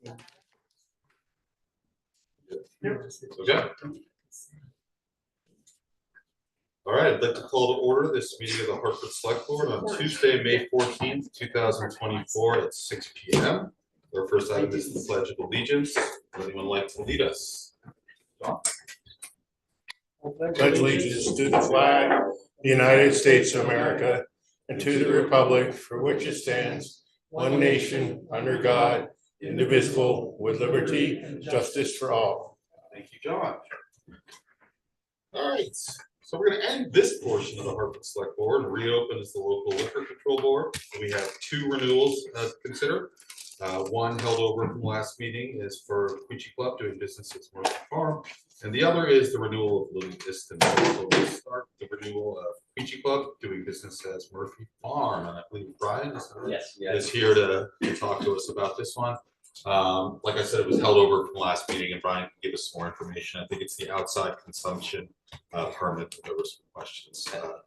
Okay. All right, I'd like to call to order this meeting of the Hartford Selectboard on Tuesday, May 14th, 2024 at 6 p.m. Our first item is the Pledge of Allegiance. Would anyone like to lead us? Pledge allegiance to the flag of the United States of America and to the republic for which it stands, one nation, under God, indivisible, with liberty and justice for all. Thank you, John. All right, so we're going to end this portion of the Hartford Select Board and reopen as the local liquor control board. We have two renewals to consider. One held over from last meeting is for Quechee Club doing business at Murphy Farm, and the other is the renewal of Little Istanbul. So we'll start the renewal of Quechee Club doing business as Murphy Farm, and I believe Brian is here to talk to us about this one. Like I said, it was held over from last meeting, and Brian can give us more information. I think it's the outside consumption permit that there were some questions about.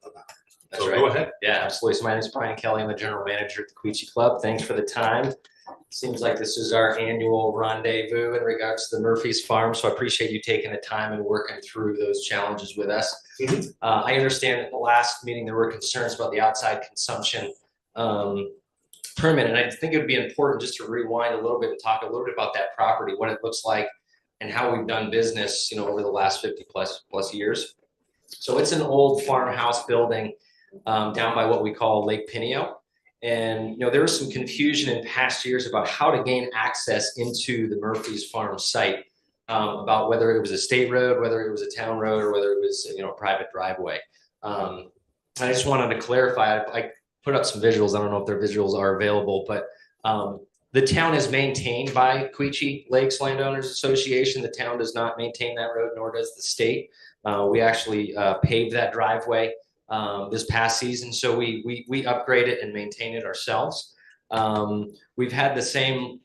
That's so right. Go ahead. Yeah, absolutely. So my name is Brian Kelly. I'm the general manager at the Quechee Club. Thanks for the time. Seems like this is our annual rendezvous in regards to the Murphy's Farm. So I appreciate you taking the time and working through those challenges with us. Mm-hmm. I understand at the last meeting there were concerns about the outside consumption permit, and I think it would be important just to rewind a little bit and talk a little bit about that property, what it looks like, and how we've done business, over the last 50 plus years. So it's an old farmhouse building down by what we call Lake Pineo. And, there was some confusion in past years about how to gain access into the Murphy's Farm site, about whether it was a state road, whether it was a town road, or whether it was, a private driveway. I just wanted to clarify, I put up some visuals. I don't know if their visuals are available, but the town is maintained by Quechee Lakes Landowners Association. The town does not maintain that road, nor does the state. We actually paved that driveway this past season, so we upgrade it and maintain it ourselves. We've had the same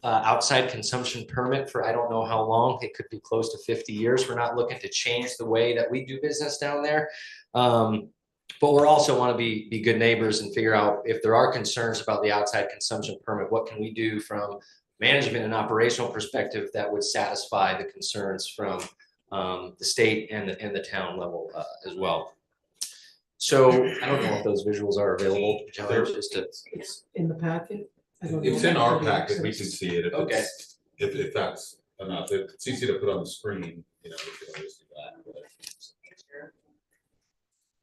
outside consumption permit for I don't know how long. It could be close to 50 years. We're not looking to change the way that we do business down there, but we're also want to be good neighbors and figure out if there are concerns about the outside consumption permit, what can we do from management and operational perspective that would satisfy the concerns from the state and the town level as well. So I don't know if those visuals are available, John. It's in the packet. It's in our packet. We can see it. Okay. If that's enough, it's easy to put on the screen. We can always do that. But.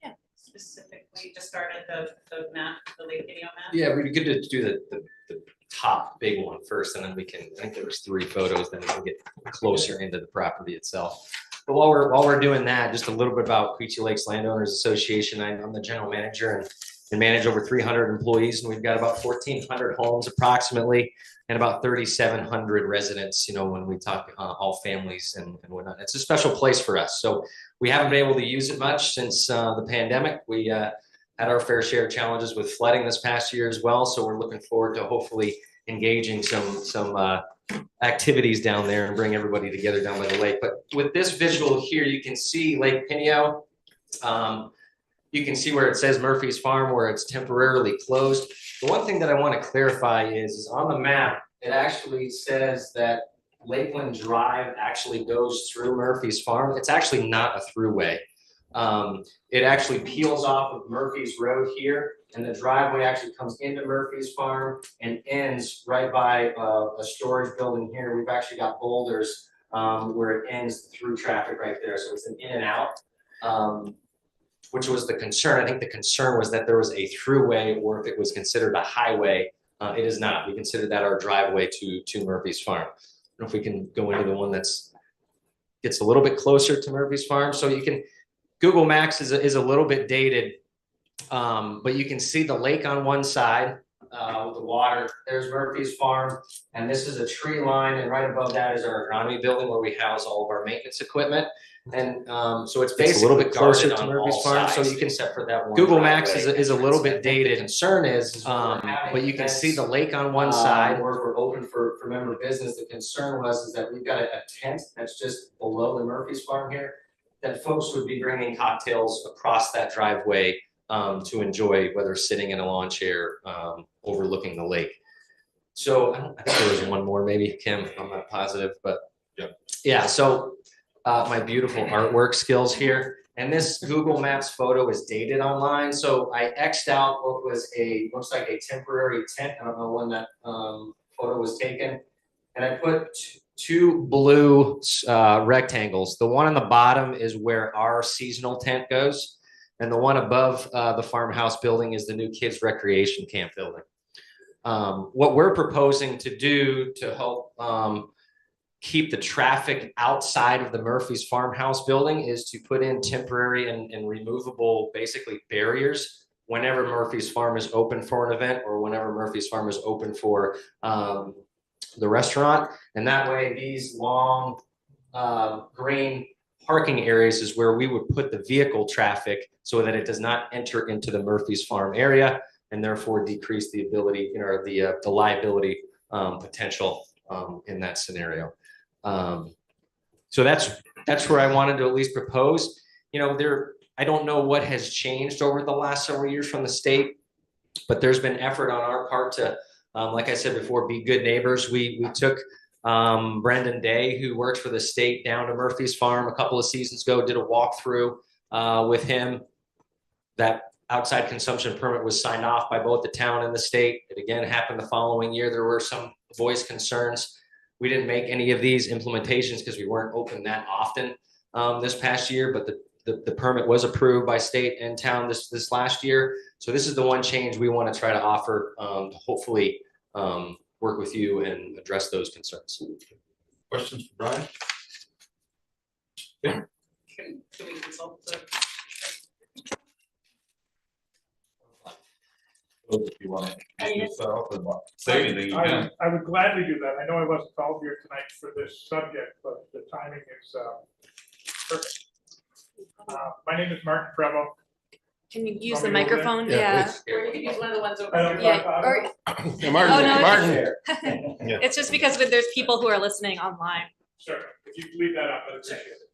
Yeah, specifically, just started the map, the Lake Pineo map. Yeah, we're good to do the top big one first, and then we can. I think there was 3 photos. Then we can get closer into the property itself. But while we're doing that, just a little bit about Quechee Lakes Landowners Association. I'm the general manager and manage over 300 employees, and we've got about 1,400 homes approximately, and about 3,700 residents. When we talk all families and whatnot, it's a special place for us. So we haven't been able to use it much since the pandemic. We had our fair share of challenges with flooding this past year as well. So we're looking forward to hopefully engaging some activities down there and bring everybody together down by the lake. But with this visual here, you can see Lake Pineo. You can see where it says Murphy's Farm, where it's temporarily closed. The one thing that I want to clarify is on the map, it actually says that Lakeland Drive actually goes through Murphy's Farm. It's actually not a throughway. It actually peels off of Murphy's Road here, and the driveway actually comes into Murphy's Farm and ends right by a storage building here. We've actually got boulders where it ends through traffic right there. So it's an in and out, which was the concern. I think the concern was that there was a throughway, or if it was considered a highway. It is not. We consider that our driveway to Murphy's Farm. I don't know if we can go into the one gets a little bit closer to Murphy's Farm. So you can, Google Maps is a little bit dated, but you can see the lake on one side with the water. There's Murphy's Farm, and this is a tree line, and right above that is our agronomy building where we house all of our maintenance equipment. And so it's basically a little bit closer to Murphy's Farm, so you can, except for that one Google Maps is a little bit dated. The concern is but you can see the lake on one side. We're open for member business. The concern is that we've got a tent that's just below the Murphy's Farm here, that folks would be bringing cocktails across that driveway to enjoy, whether sitting in a lawn chair overlooking the lake. So I think there was one more, maybe Kim, I'm not positive, but. Yep. Yeah, so my beautiful artwork skills here. And this Google Maps photo is dated online, so I X'd out what was looks like a temporary tent. I don't know when that photo was taken. And I put two blue rectangles. The one on the bottom is where our seasonal tent goes. And the one above the farmhouse building is the new kids recreation camp building. What we're proposing to do to help keep the traffic outside of the Murphy's farmhouse building is to put in temporary and removable, basically barriers whenever Murphy's Farm is open for an event or whenever Murphy's Farm is open for the restaurant. And that way, these long green parking areas is where we would put the vehicle traffic so that it does not enter into the Murphy's Farm area and therefore decrease the ability, the liability potential in that scenario. So that's where I wanted to at least propose. I don't know what has changed over the last several years from the state, but there's been effort on our part to, like I said before, be good neighbors. We took Brendan Day, who works for the state, down to Murphy's Farm a couple of seasons ago, did a walkthrough with him. That outside consumption permit was signed off by both the town and the state. It again happened the following year. There were some voiced concerns. We didn't make any of these implementations because we weren't open that often this past year, but the permit was approved by state and town this last year. So this is the one change we want to try to offer to hopefully work with you and address those concerns. Questions for Brian? Can we consult the? If you want to say anything, you can. I would gladly do that. I know I wasn't called here tonight for this subject, but the timing is perfect. My name is Martin Prevo. Can you use Want the me to hold it? microphone? Yeah, Yeah. please. Or you can use one of the ones over I don't here. Yeah, or Yeah, Martin, Oh, no, Martin. Yeah. it's just because there's people who are listening online. Sure, if you could leave that up, I'd appreciate it.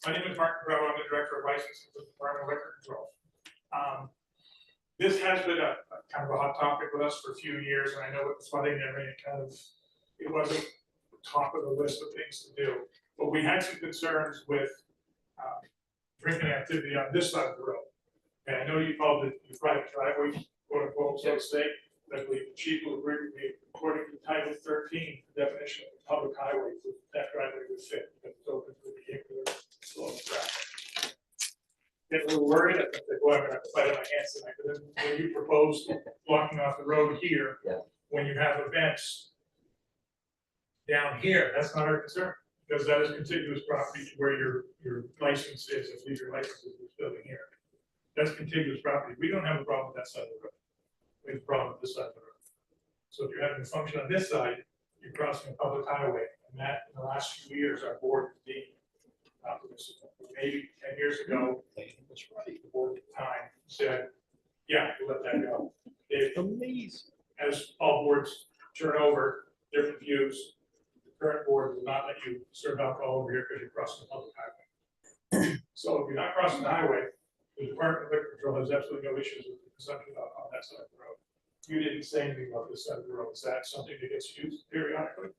My name is Martin Prevo. I'm the Director of Licensing for the Department of Liquor Control. This has been a kind of a hot topic with us for a few years, and I know with the flooding and everything, it wasn't top of the list of things to do. But we had some concerns with drinking activity on this side of the road. And I know you called it your private driveway, quote unquote, so to say. I believe the chief will agree with me, according to Title 13, the definition of a public highway, that driveway would fit, because it's open to the vehicular flow of traffic. Get a little worried, I think they're going to have to fight on my hands tonight, but then when you propose blocking off the road here, when you have events down here, that's not our concern, because that is contiguous property to where your license is, if your license is this building here. That's contiguous property. We don't have a problem with that side of the road. We have a problem with this side of the road. So if you're having a function on this side, you're crossing a public highway, and that, in the last few years, our board deemed maybe 10 years ago, the board at the time said, yeah, we'll let that go. As all boards turn over, different views, the current board will not let you serve alcohol over here because you're crossing the public highway. So if you're not crossing the highway, the Department of Liquor Control has absolutely no issues with the consumption on that side of the road. You didn't say anything about this side of the road. Is that something that gets used periodically?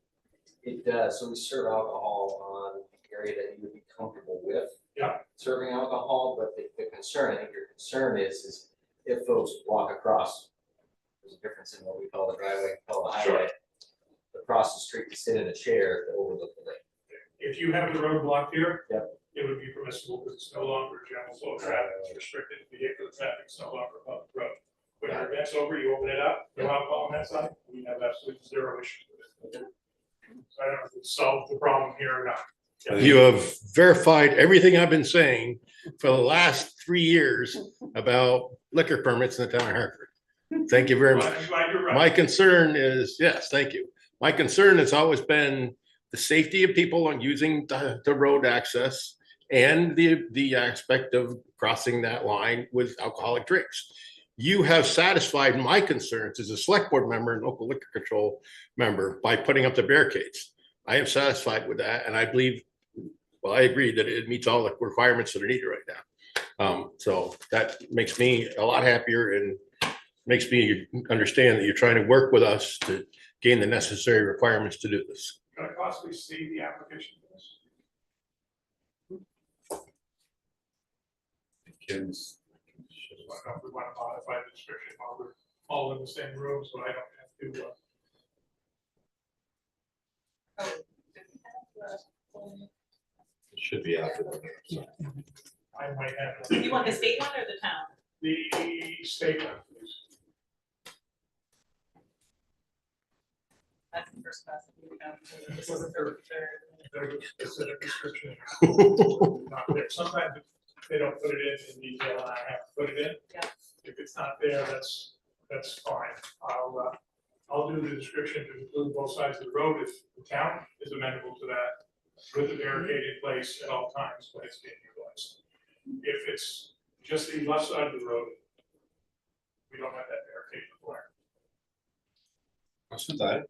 It does. So we serve alcohol on an area that you would be comfortable with. Yeah. Serving alcohol, but the concern, I think your concern is if folks walk across, there's a difference in what we call the driveway, call the highway. Across the street to sit in a chair to overlook the lake. If you have the road blocked here, Yep. it would be permissible because it's no longer a general flow of traffic. It's restricted. Vehicular traffic is no longer a public road. When our event's over, you open it up, no alcohol on that side, we have absolutely zero issues with it. So I don't know if it's solved the problem here or not. You have verified everything I've been saying for the last 3 years about liquor permits in the town of Hartford. Thank you very much. I'm glad you're right. My concern is, yes, thank you. My concern has always been the safety of people on using the road access and the aspect of crossing that line with alcoholic drinks. You have satisfied my concerns as a select board member and local liquor control member by putting up the barricades. I am satisfied with that, and I believe, well, I agree that it meets all the requirements that are needed right now. So that makes me a lot happier and makes me understand that you're trying to work with us to gain the necessary requirements to do this. Could I possibly see the application for this? Kim's. I don't know if we want to modify the description while we're all in the same room, so I don't have to. It should be after that. So. I might have. Do you want the state one or the town? The statement, please. That's the first class. This is the third. There's a specific description. Not there. Sometimes they don't put it in detail, and I have to put it in. Yeah. If it's not there, that's fine. I'll do the description to include both sides of the road if the town is amenable to that, with the barricade in place at all times when it's being utilized. If it's just the left side of the road, we don't have that barricade required. Questions, I?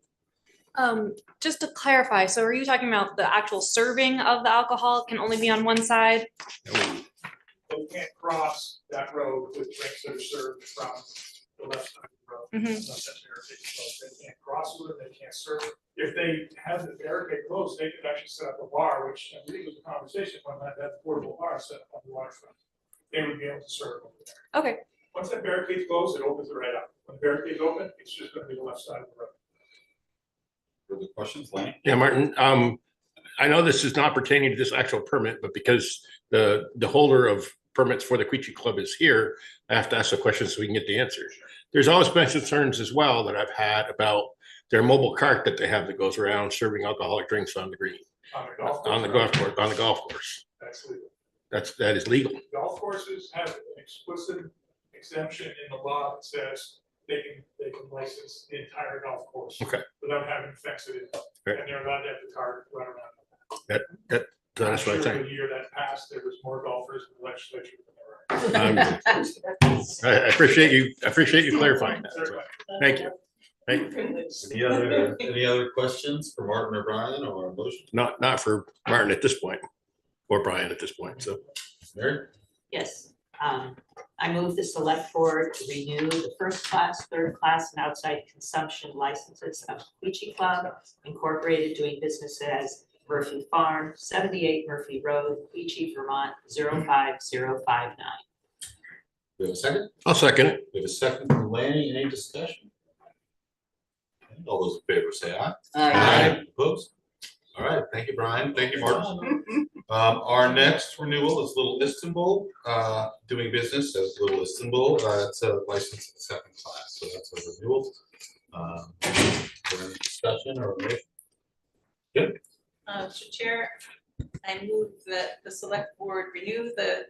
Just to clarify, so are you talking about the actual serving of the alcohol can only be on one side? They can't cross that road with drinks that are served from the left side of the road. Mhm. Unless that barricade is closed. They can't cross with it, they can't serve. If they have the barricade closed, they could actually set up a bar, which I believe was a conversation when that portable bar set up on the waterfront. They would be able to serve over there. Okay, Once that barricade's closed, it opens it right up. When the barricade's open, it's just gonna be the left side of the road. Further questions, Lenny? Yeah, Martin, I know this is not pertaining to this actual permit, but because the holder of permits for the Quechee Club is here, I have to ask the question so we can get the answers. There's always been concerns as well that I've had about their mobile cart that they have that goes around serving alcoholic drinks on the green, On the golf course. on the golf course. That's legal. That is legal. Golf courses have an explicit exemption in the law that says they can license the entire golf course. Okay. Without having to fence it in. Right. And they're allowed to have the car run around. That's what I'm sure saying. the year that passed, there was more golfers in the legislature than there are. I appreciate you clarifying that. Certainly. Thank you. Thank you. Any other questions for Martin or Brian or a motion? Not for Martin at this point, or Brian at this point, so. Mary? Yes, I move the select board to renew the first class, third class, and outside consumption licenses of Quechee Club Incorporated, doing business as Murphy Farm, 78 Murphy Road, Quechee, Vermont, 05059. We have a second? I'll second it. We have a second from Lanny. Any discussion? All those in favor say aye. Opposed? All right, thank you, Brian. Thank you, Martin. Our next renewal is Little Istanbul, doing business as Little Istanbul. It's a license in second class, so that's a renewal. Any discussion or a motion? Good. Mr. Chair, I move that the select board renew the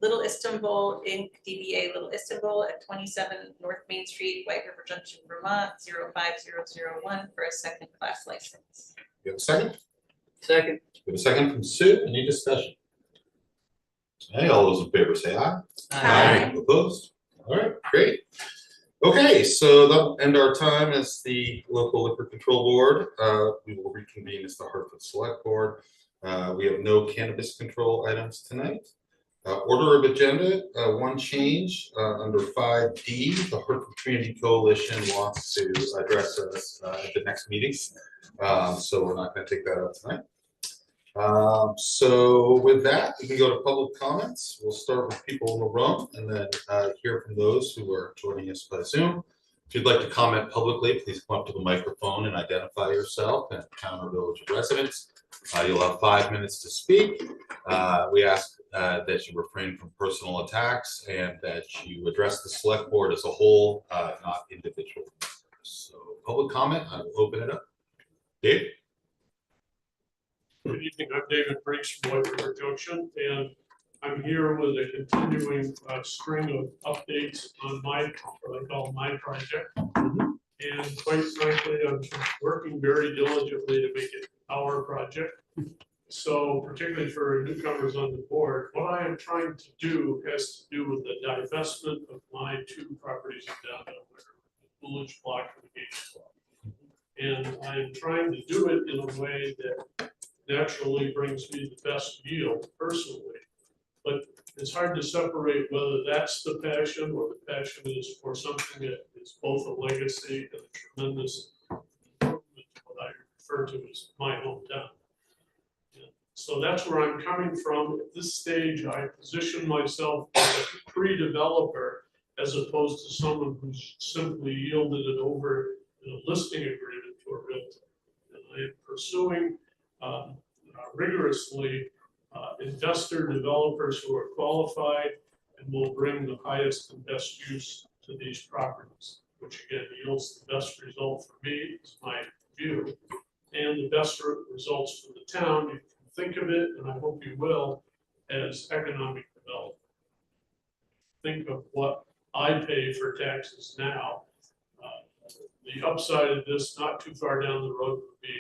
Little Istanbul Inc. DBA Little Istanbul at 27 North Main Street, White River Junction, Vermont, 05001 for a second class license. You have a second? Second. We have a second from Sue. Any discussion? Hey, all those in favor say aye. Aye. Opposed? All right, great. Okay, so that'll end our time as the local liquor control board. We will reconvene as the Hartford Select Board. We have no cannabis control items tonight. Order of agenda, one change under 5D. The Hartford Community Coalition wants to address us at the next meeting. So we're not going to take that up tonight. So with that, we can go to public comments. We'll start with people in the room and then hear from those who are joining us by Zoom. If you'd like to comment publicly, please come up to the microphone and identify yourself and Counter Village residents. You'll have 5 minutes to speak. We ask that you refrain from personal attacks and that you address the select board as a whole, not individual members. So public comment, I will open it up. Dave? Good evening, I'm David Briggs from White River Junction, and I'm here with a continuing string of updates on what I call my project. And quite frankly, I'm working very diligently to make it our project. So particularly for newcomers on the board, what I am trying to do has to do with the divestment of my 2 properties in downtown White River, Village Block and the Gates Club. And I'm trying to do it in a way that naturally brings me the best yield personally. But it's hard to separate whether that's the passion or the passion is for something that is both a legacy and a tremendous improvement to what I refer to as my hometown. And so that's where I'm coming from. At this stage, I position myself as a pre-developer as opposed to someone who's simply yielded it over in a listing agreement to a realtor. And I am pursuing rigorously investor developers who are qualified and will bring the highest and best use to these properties, which again yields the best result for me, is my view, and the best results for the town. You can think of it, and I hope you will, as economic development. Think of what I pay for taxes now. The upside of this, not too far down the road, would be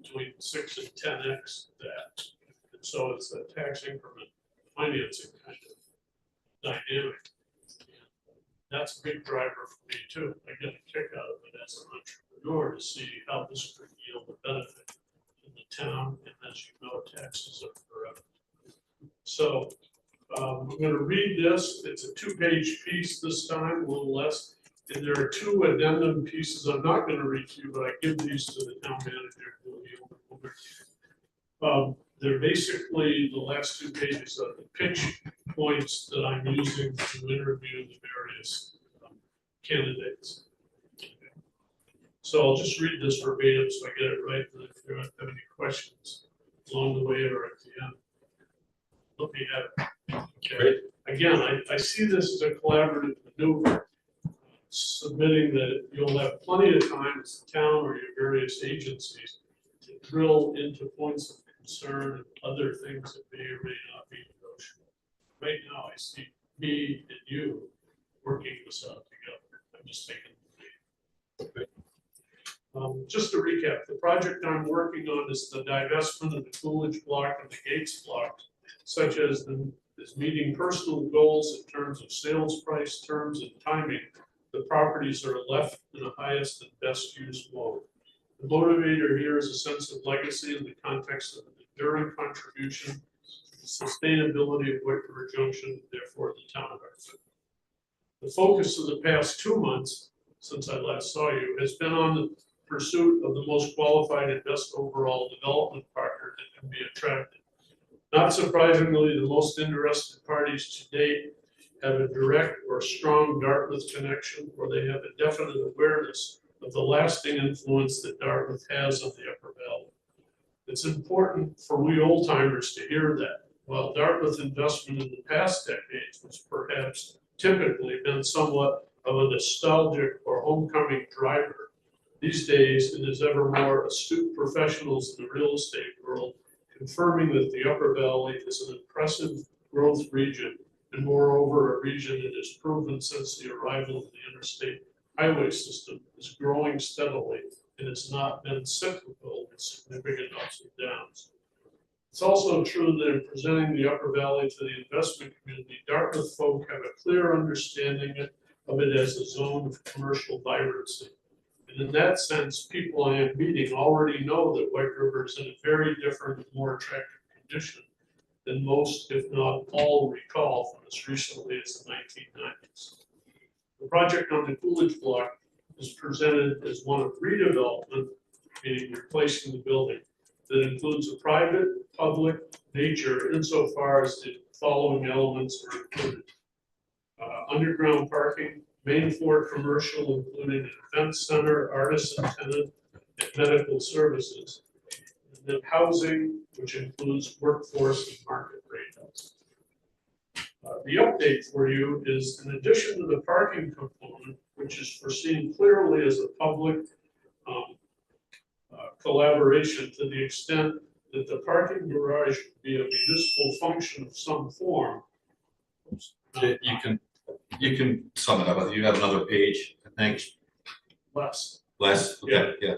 between 6 and 10x that. And so it's a tax increment financing kind of dynamic. That's a big driver for me too. I get a kick out of it as an entrepreneur to see how this could yield a benefit in the town. And as you know, taxes are forever. So I'm going to read this. It's a 2-page piece this time, a little less. And there are 2 addendum pieces I'm not going to read to you, but I give these to the town manager who will be over. They're basically the last 2 pages of the pitch points that I'm using to interview the various candidates. So I'll just read this verbatim so I get it right, and if you have any questions along the way or at the end, let me have it. Okay. Again, I see this as a collaborative maneuver, submitting that you'll have plenty of time as the town or your various agencies to drill into points of concern and other things that may or may not be negotiable. Right now, I see me and you working this out together. I'm just thinking. Just to recap, the project I'm working on is the divestment of the Coolidge block and the Gates block, such as meeting personal goals in terms of sales price, terms, and timing. The properties are left in the highest and best use mode. The motivator here is a sense of legacy in the context of an enduring contribution, the sustainability of White River Junction, therefore the town of Hartford. The focus of the past 2 months, since I last saw you, has been on the pursuit of the most qualified and best overall development partner that can be attracted. Not surprisingly, the most interested parties to date have a direct or strong Dartmouth connection, or they have a definite awareness of the lasting influence that Dartmouth has on the Upper Valley. It's important for we old timers to hear that while Dartmouth investment in the past decades was perhaps typically been somewhat of a nostalgic or homecoming driver, these days it is ever more astute professionals in the real estate world confirming that the Upper Valley is an impressive growth region, and moreover, a region that has proven since the arrival of the interstate highway system is growing steadily and has not been cyclical with significant ups and downs. It's also true that in presenting the Upper Valley to the investment community, Dartmouth folk have a clear understanding of it as a zone of commercial vibrancy. And in that sense, people I am meeting already know that White River is in a very different, more attractive condition than most, if not all, recall from as recently as the 1990s. The project on the Coolidge block is presented as one of redevelopment, meaning replacing the building, that includes a private, public nature insofar as the following elements are included. Underground parking, main floor commercial, including an event center, artisan tenant, and medical services. And then housing, which includes workforce and market rate housing. The update for you is, in addition to the parking component, which is foreseen clearly as a public collaboration to the extent that the parking garage would be a municipal function of some form. You can sum it up. You have another page, I think. Less. Less, okay, yeah.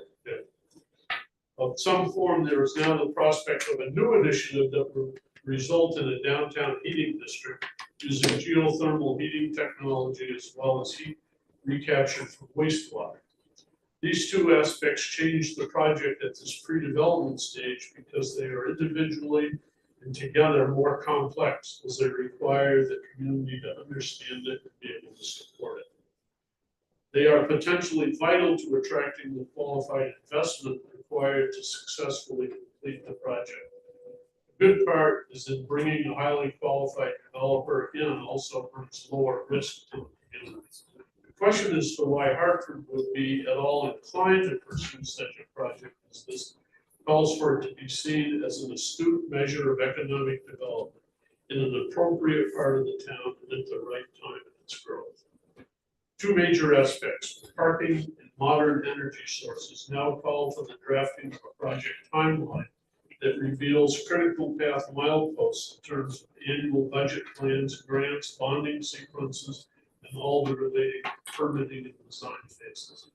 Of some form, there is now the prospect of a new initiative that will result in a downtown heating district using geothermal heating technology as well as heat recapture from wastewater. These two aspects change the project at this pre-development stage because they are individually and together more complex, as they require the community to understand it and be able to support it. They are potentially vital to attracting the qualified investment required to successfully complete the project. The good part is that bringing a highly qualified developer in also brings lower risk to the community. The question as to why Hartford would be at all inclined to pursue such a project as this calls for it to be seen as an astute measure of economic development in an appropriate part of the town and at the right time in its growth. Two major aspects, parking and modern energy sources, now call for the drafting of a project timeline that reveals critical path mileposts in terms of annual budget plans, grants, bonding sequences, and all the related permitting and design phases.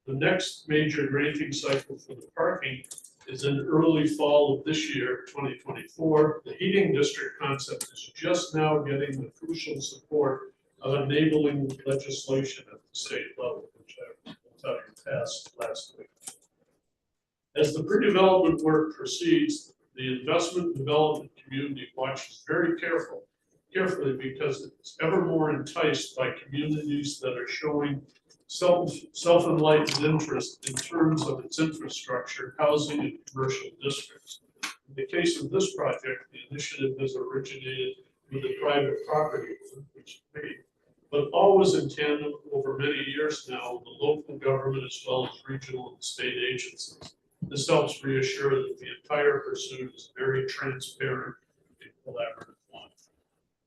The next major granting cycle for the parking is in early fall of this year, 2024. The heating district concept is just now getting the crucial support of enabling legislation at the state level, which I will tell you passed last week. As the pre-development work proceeds, the investment development community watches very carefully because it's ever more enticed by communities that are showing self-enlightened interest in terms of its infrastructure, housing, and commercial districts. In the case of this project, the initiative has originated with a private property owner, which is me, but always in tandem over many years now, the local government as well as regional and state agencies. This helps reassure that the entire pursuit is very transparent and collaborative one.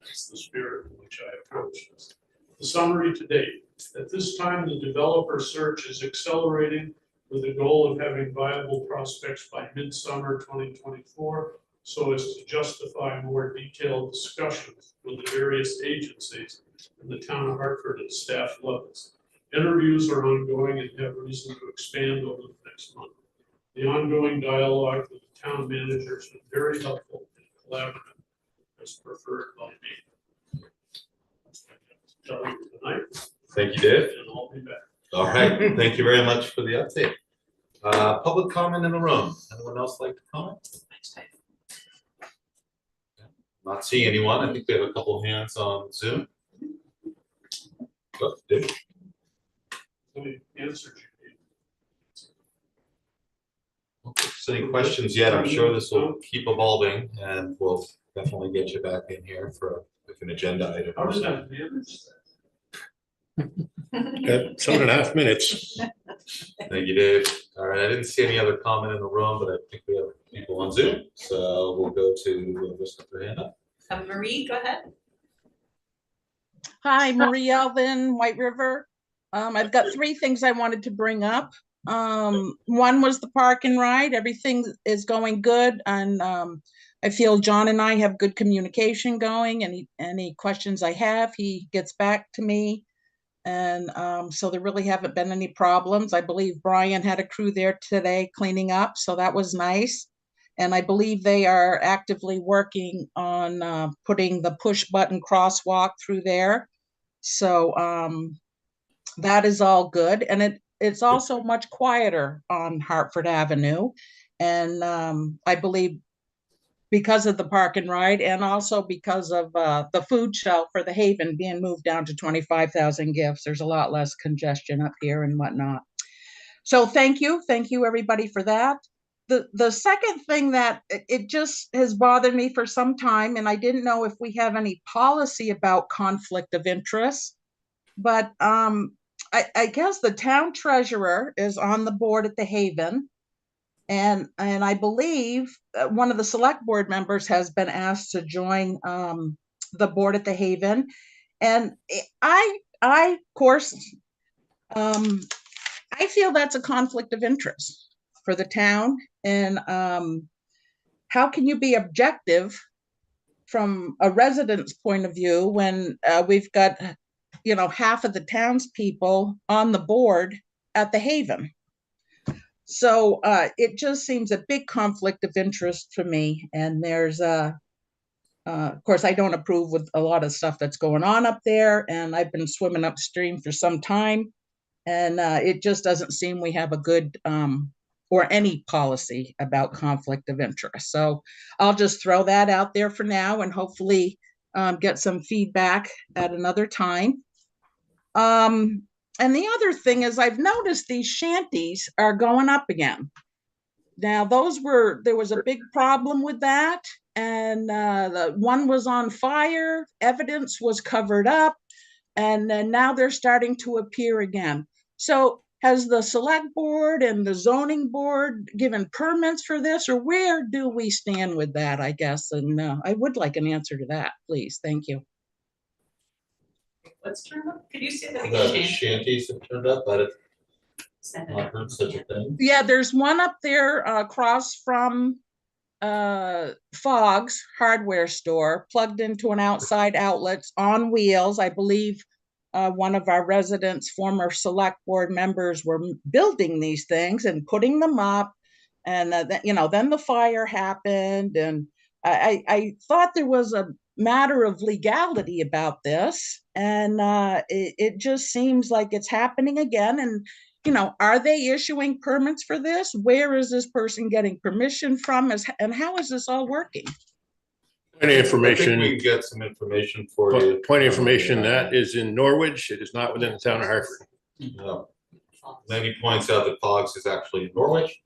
That's the spirit in which I approach this. The summary to date. At this time, the developer search is accelerating with the goal of having viable prospects by midsummer 2024, so as to justify more detailed discussions with the various agencies in the town of Hartford at staff levels. Interviews are ongoing and have reason to expand over the next month. The ongoing dialogue with the town manager has been very helpful and collaborative, as preferred by me. Tell you tonight. Thank you, Dave. And I'll be back. All right, thank you very much for the update. Public comment in the room. Anyone else like to comment? Not seeing anyone. I think we have a couple hands on Zoom. Oh, Dave. Any answers you need? If there's any questions yet, I'm sure this will keep evolving and we'll definitely get you back in here for like an agenda item. How does that manage that? Got 7.5 minutes. Thank you, Dave. All right, I didn't see any other comment in the room, but I think we have people on Zoom. So we'll go to Mr. Hand up. Marie, go ahead. Hi, Marie Alvin, White River. I've got 3 things I wanted to bring up. One was the park and ride. Everything is going good, and I feel John and I have good communication going. Any questions I have, he gets back to me. And so there really haven't been any problems. I believe Brian had a crew there today cleaning up, so that was nice. And I believe they are actively working on putting the push button crosswalk through there. So that is all good. And it's also much quieter on Hartford Avenue. And I believe because of the park and ride, and also because of the food shelf for the Haven being moved down to 25,000 gifts. There's a lot less congestion up here and whatnot. So thank you everybody for that. The second thing that it just has bothered me for some time, and I didn't know if we have any policy about conflict of interest, but I guess the town treasurer is on the board at the Haven. And I believe one of the select board members has been asked to join the board at the Haven. And I of course, I feel that's a conflict of interest for the town. And how can you be objective from a resident's point of view when we've got, half of the townspeople on the board at the Haven? So it just seems a big conflict of interest for me. And there's, of course, I don't approve with a lot of stuff that's going on up there. And I've been swimming upstream for some time. And it just doesn't seem we have a good or any policy about conflict of interest. So I'll just throw that out there for now and hopefully get some feedback at another time. And the other thing is I've noticed these shanties are going up again. Now, there was a big problem with that, and the one was on fire, evidence was covered up, and then now they're starting to appear again. So has the select board and the zoning board given permits for this, or where do we stand with that, I guess? And I would like an answer to that, please. Thank you. Let's turn up. Could you say that The again? shanties have turned up, but it's Send it. not heard such a thing. Yeah, there's one up there across from Fogg's hardware store, plugged into an outside outlet on wheels. I believe one of our residents, former select board members, were building these things and putting them up. And then the fire happened, and I thought there was a matter of legality about this, and it just seems like it's happening again. And are they issuing permits for this? Where is this person getting permission from? And how is this all working? Any I think information, we can get some information for you. point of information, that is in Norwich. It is not within the town of Hartford. No. Maggie points out that Fox is actually in Norwich.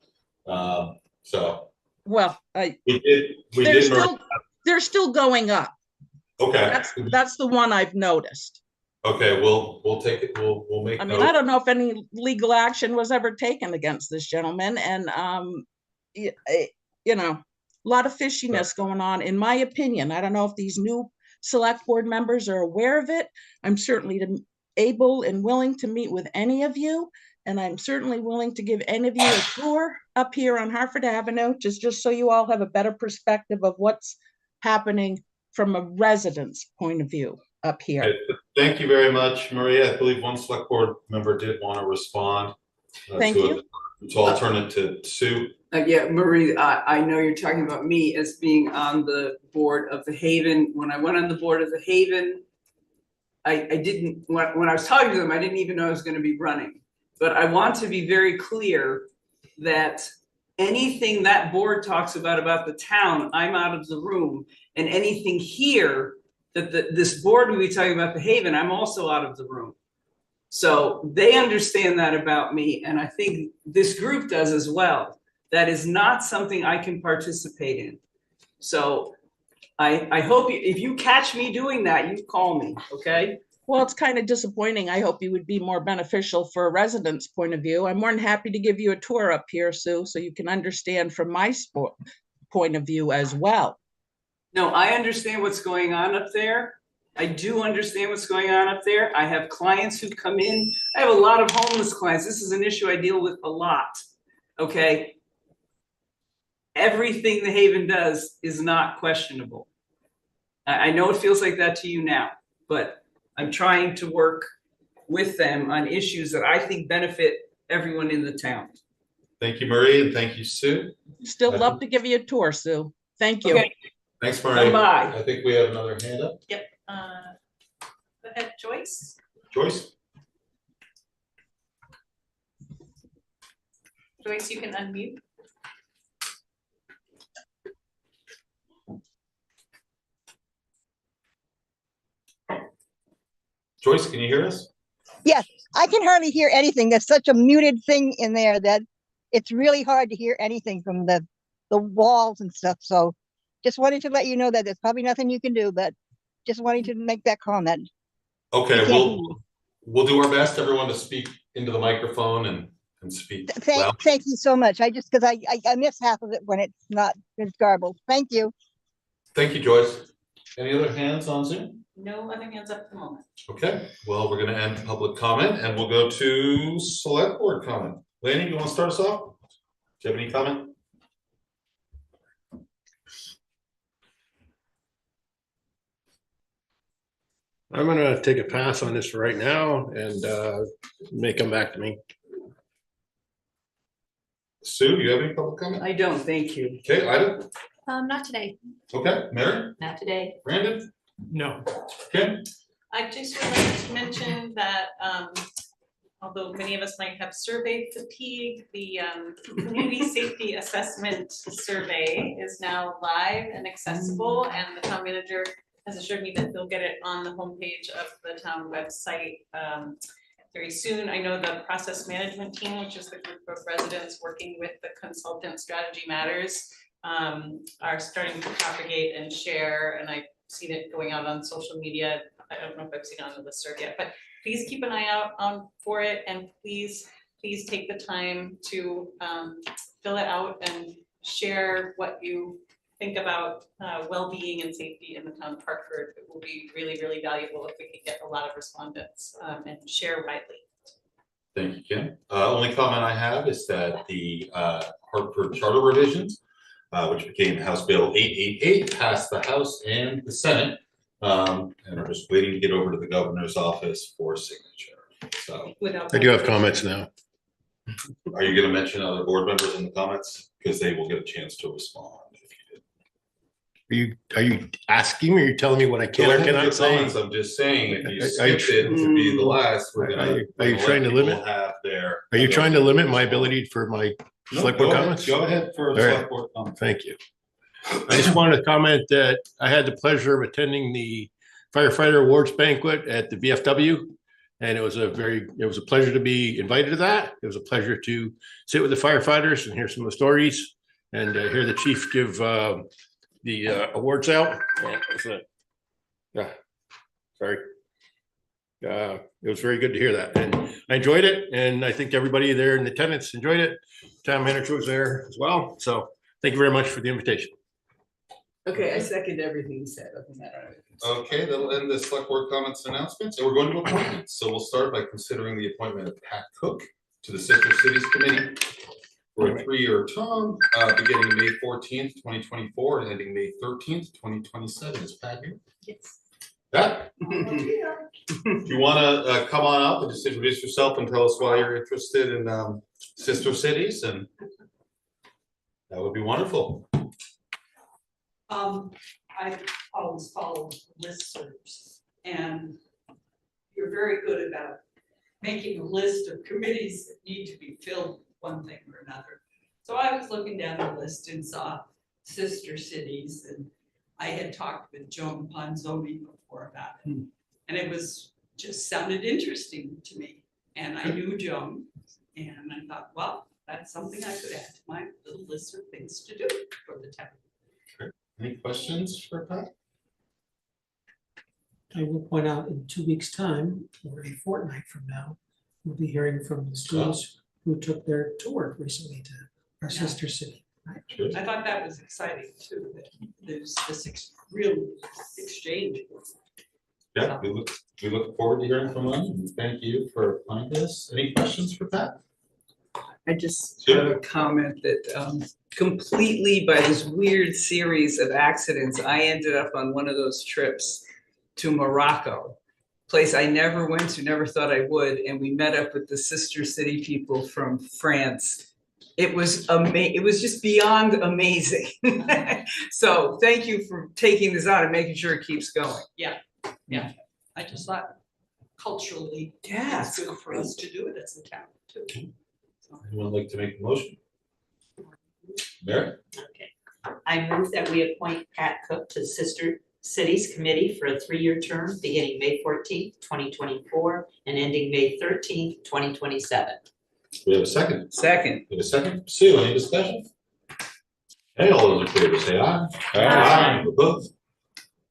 So Well, we did. they're still going up. Okay. That's the one I've noticed. Okay, we'll take it. We'll make. I mean, I don't know if any legal action was ever taken against this gentleman, and a lot of fishiness going on, in my opinion. I don't know if these new select board members are aware of it. I'm certainly able and willing to meet with any of you, and I'm certainly willing to give any of you a tour up here on Hartford Avenue, just so you all have a better perspective of what's happening from a resident's point of view up here. Okay, thank you very much, Maria. I believe one select board member did want to respond. Thank you. So I'll turn it to Sue. Yeah, Marie, I know you're talking about me as being on the board of the Haven. When I went on the board of the Haven, I didn't, when I was talking to them, I didn't even know I was going to be running. But I want to be very clear that anything that board talks about the town, I'm out of the room. And anything here that this board will be talking about the Haven, I'm also out of the room. So they understand that about me, and I think this group does as well. That is not something I can participate in. So I hope if you catch me doing that, you call me, okay? Well, it's kind of disappointing. I hope you would be more beneficial for a resident's point of view. I'm more than happy to give you a tour up here, Sue, so you can understand from my point of view as well. No, I understand what's going on up there. I do understand what's going on up there. I have clients who come in. I have a lot of homeless clients. This is an issue I deal with a lot, okay? Everything the Haven does is not questionable. I know it feels like that to you now, but I'm trying to work with them on issues that I think benefit everyone in the town. Thank you, Marie, and thank you, Sue. Still love to give you a tour, Sue. Thank you. Okay. Thanks, Marie. Bye-bye. I think we have another hand up. Yep. Go ahead, Joyce. Joyce? Joyce, you can unmute. Joyce, can you hear us? Yes, I can hardly hear anything. There's such a muted thing in there that it's really hard to hear anything from the walls and stuff. So just wanted to let you know that there's probably nothing you can do, but just wanting to make that comment. Okay, we'll do our best, everyone, to speak into the microphone and speak loud. Thank you so much. I just, because I miss half of it when it's garbled. Thank you. Thank you, Joyce. Any other hands on Zoom? No other hands up at the moment. Okay, well, we're gonna end public comment and we'll go to select board comment. Lanny, you want to start us off? Do you have any comment? I'm gonna take a pass on this for right now and may come back to me. Sue, do you have any public comment? I don't, thank you. Okay, Ida? Not today. Okay, Mary? Not today. Brandon? No. Kim? I just would like to mention that, although many of us might have survey fatigue, the community safety assessment survey is now live and accessible, and the town manager has assured me that they'll get it on the homepage of the town website very soon. I know the process management team, which is the group of residents working with the consultant Strategy Matters, are starting to propagate and share, and I've seen it going out on social media. I don't know if I've seen it on the listserv yet, but please keep an eye out for it, and please take the time to fill it out and share what you think about well-being and safety in the town of Hartford. It will be really, really valuable if we can get a lot of respondents and share widely. Thank you, Kim. Only comment I have is that the Hartford Charter revisions, which became House Bill 888, passed the House and the Senate, and are just waiting to get over to the governor's office for signature. So I do have comments now. are you going to mention other board members in the comments? Because they will get a chance to respond. Are you asking me or you're telling me what I can Go or ahead with cannot your say? comments. I'm just saying, if you Are you skip it to be the last, we're gonna. Are you trying to let people limit? have their? Are you trying to limit my ability for my select board comments? Go ahead for All a right. select board comment. Thank you. I just wanted to comment that I had the pleasure of attending the firefighter awards banquet at the VFW. And it was a pleasure to be invited to that. It was a pleasure to sit with the firefighters and hear some of the stories and hear the chief give the awards out. Sorry. It was very good to hear that, and I enjoyed it, and I think everybody there in attendance enjoyed it. Town manager was there as well, so thank you very much for the invitation. Okay, I second everything you said. Okay, that'll end the select board comments and announcements, and we're going to appointments. So we'll start by considering the appointment of Pat Cook to the Sister Cities Committee for a 3-year term, beginning May 14th, 2024, and ending May 13th, 2027. Is Pat here? Yes. Pat? Do you want to come on up and just introduce yourself and tell us why you're interested in Sister Cities? And that would be wonderful. I've always followed listservs, and you're very good about making a list of committees that need to be filled with one thing or another. So I was looking down the list and saw Sister Cities, and I had talked with Joan Ponzoni before about it. And it was just sounded interesting to me. And I knew Joan, and I thought, well, that's something I could add to my little list of things to do for the town. Any questions for Pat? I will point out in 2 weeks' time, or a fortnight from now, we'll be hearing from the students who took their tour recently to our sister city. Right? I thought that was exciting too, that there's this real exchange. Yeah, we look forward to hearing from them. Thank you for applying this. Any questions for Pat? I just have a comment that completely by this weird series of accidents, I ended up on one of those trips to Morocco, place I never went to, never thought I would, and we met up with the sister city people from France. It was it was just beyond amazing. So thank you for taking this on and making sure it keeps going. Yeah, yeah. I just thought culturally, Yeah, it's good for us to do it as a town too. Anyone like to make a motion? Mary? Okay. I move that we appoint Pat Cook to the Sister Cities Committee for a 3-year term beginning May 14th, 2024 and ending May 13th, 2027. We have a second. Second. We have a second. Sue, any discussion? Hey, all those in favor say aye. Aye. Opposed?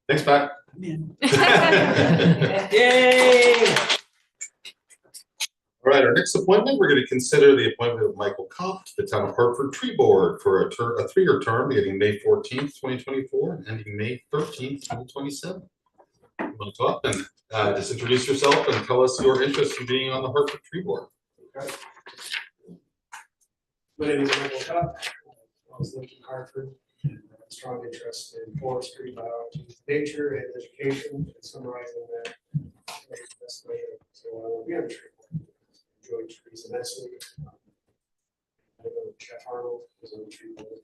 Thanks, Pat. Yay! All right, our next appointment, we're going to consider the appointment of Michael Copp to the Town of Hartford Tree Board for a 3-year term beginning May 14th, 2024 and ending May 13th, 2027. You want to talk and just introduce yourself and tell us your interest in being on the Hartford Tree Board. Okay. My name is Michael Copp. I was living in Hartford. Strong interest in forestry, biology, nature, and education, and summarizing that the best way. So I will be on the tree board. Enjoy trees immensely. I know Jeff Arnold was on the tree board.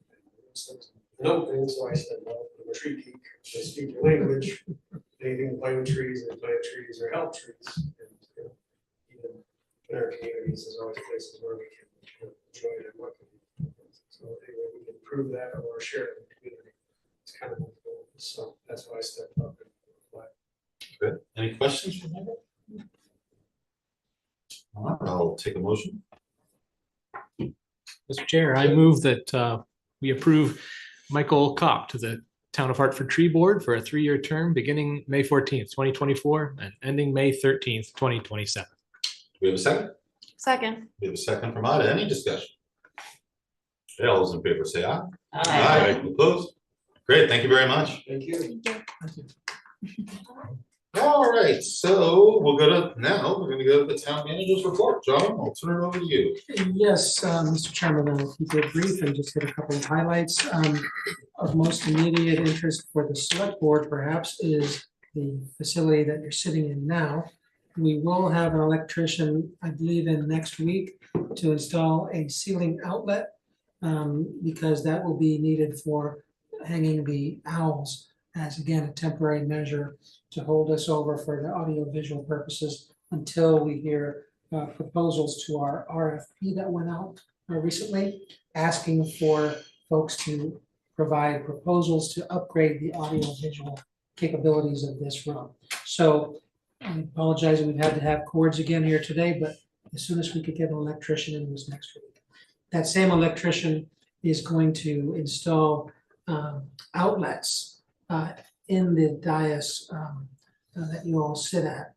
And so I said, well, I'm a tree geek. I speak your language. Anything plant trees and plant trees or help trees. And even in our communities, there's always places where we can enjoy it and work. So anyway, we can prove that or share it in the community. It's kind of my goal. So that's why I stepped up and applied. Good. Any questions for Michael? I'll take a motion. Mr. Chair, I move that we approve Michael Copp to the Town of Hartford Tree Board for a 3-year term beginning May 14th, 2024 and ending May 13th, 2027. Do we have a second? Second. We have a second from Ida. Any discussion? Okay, all those in favor say aye. Aye. Opposed? Great, thank you very much. Thank you. All right, so we'll go to, now we're gonna go to the town manager's report. John, I'll turn it over to you. Yes, Mr. Chairman, I'll keep it brief and just hit a couple of highlights. Of most immediate interest for the select board perhaps is the facility that you're sitting in now. We will have an electrician, I believe, in next week to install a ceiling outlet because that will be needed for hanging the owls as, again, a temporary measure to hold us over for the audio-visual purposes until we hear proposals to our RFP that went out recently, asking for folks to provide proposals to upgrade the audio-visual capabilities of this room. So I apologize, we've had to have cords again here today, but as soon as we could get an electrician in was next week. That same electrician is going to install outlets in the dais that you all sit at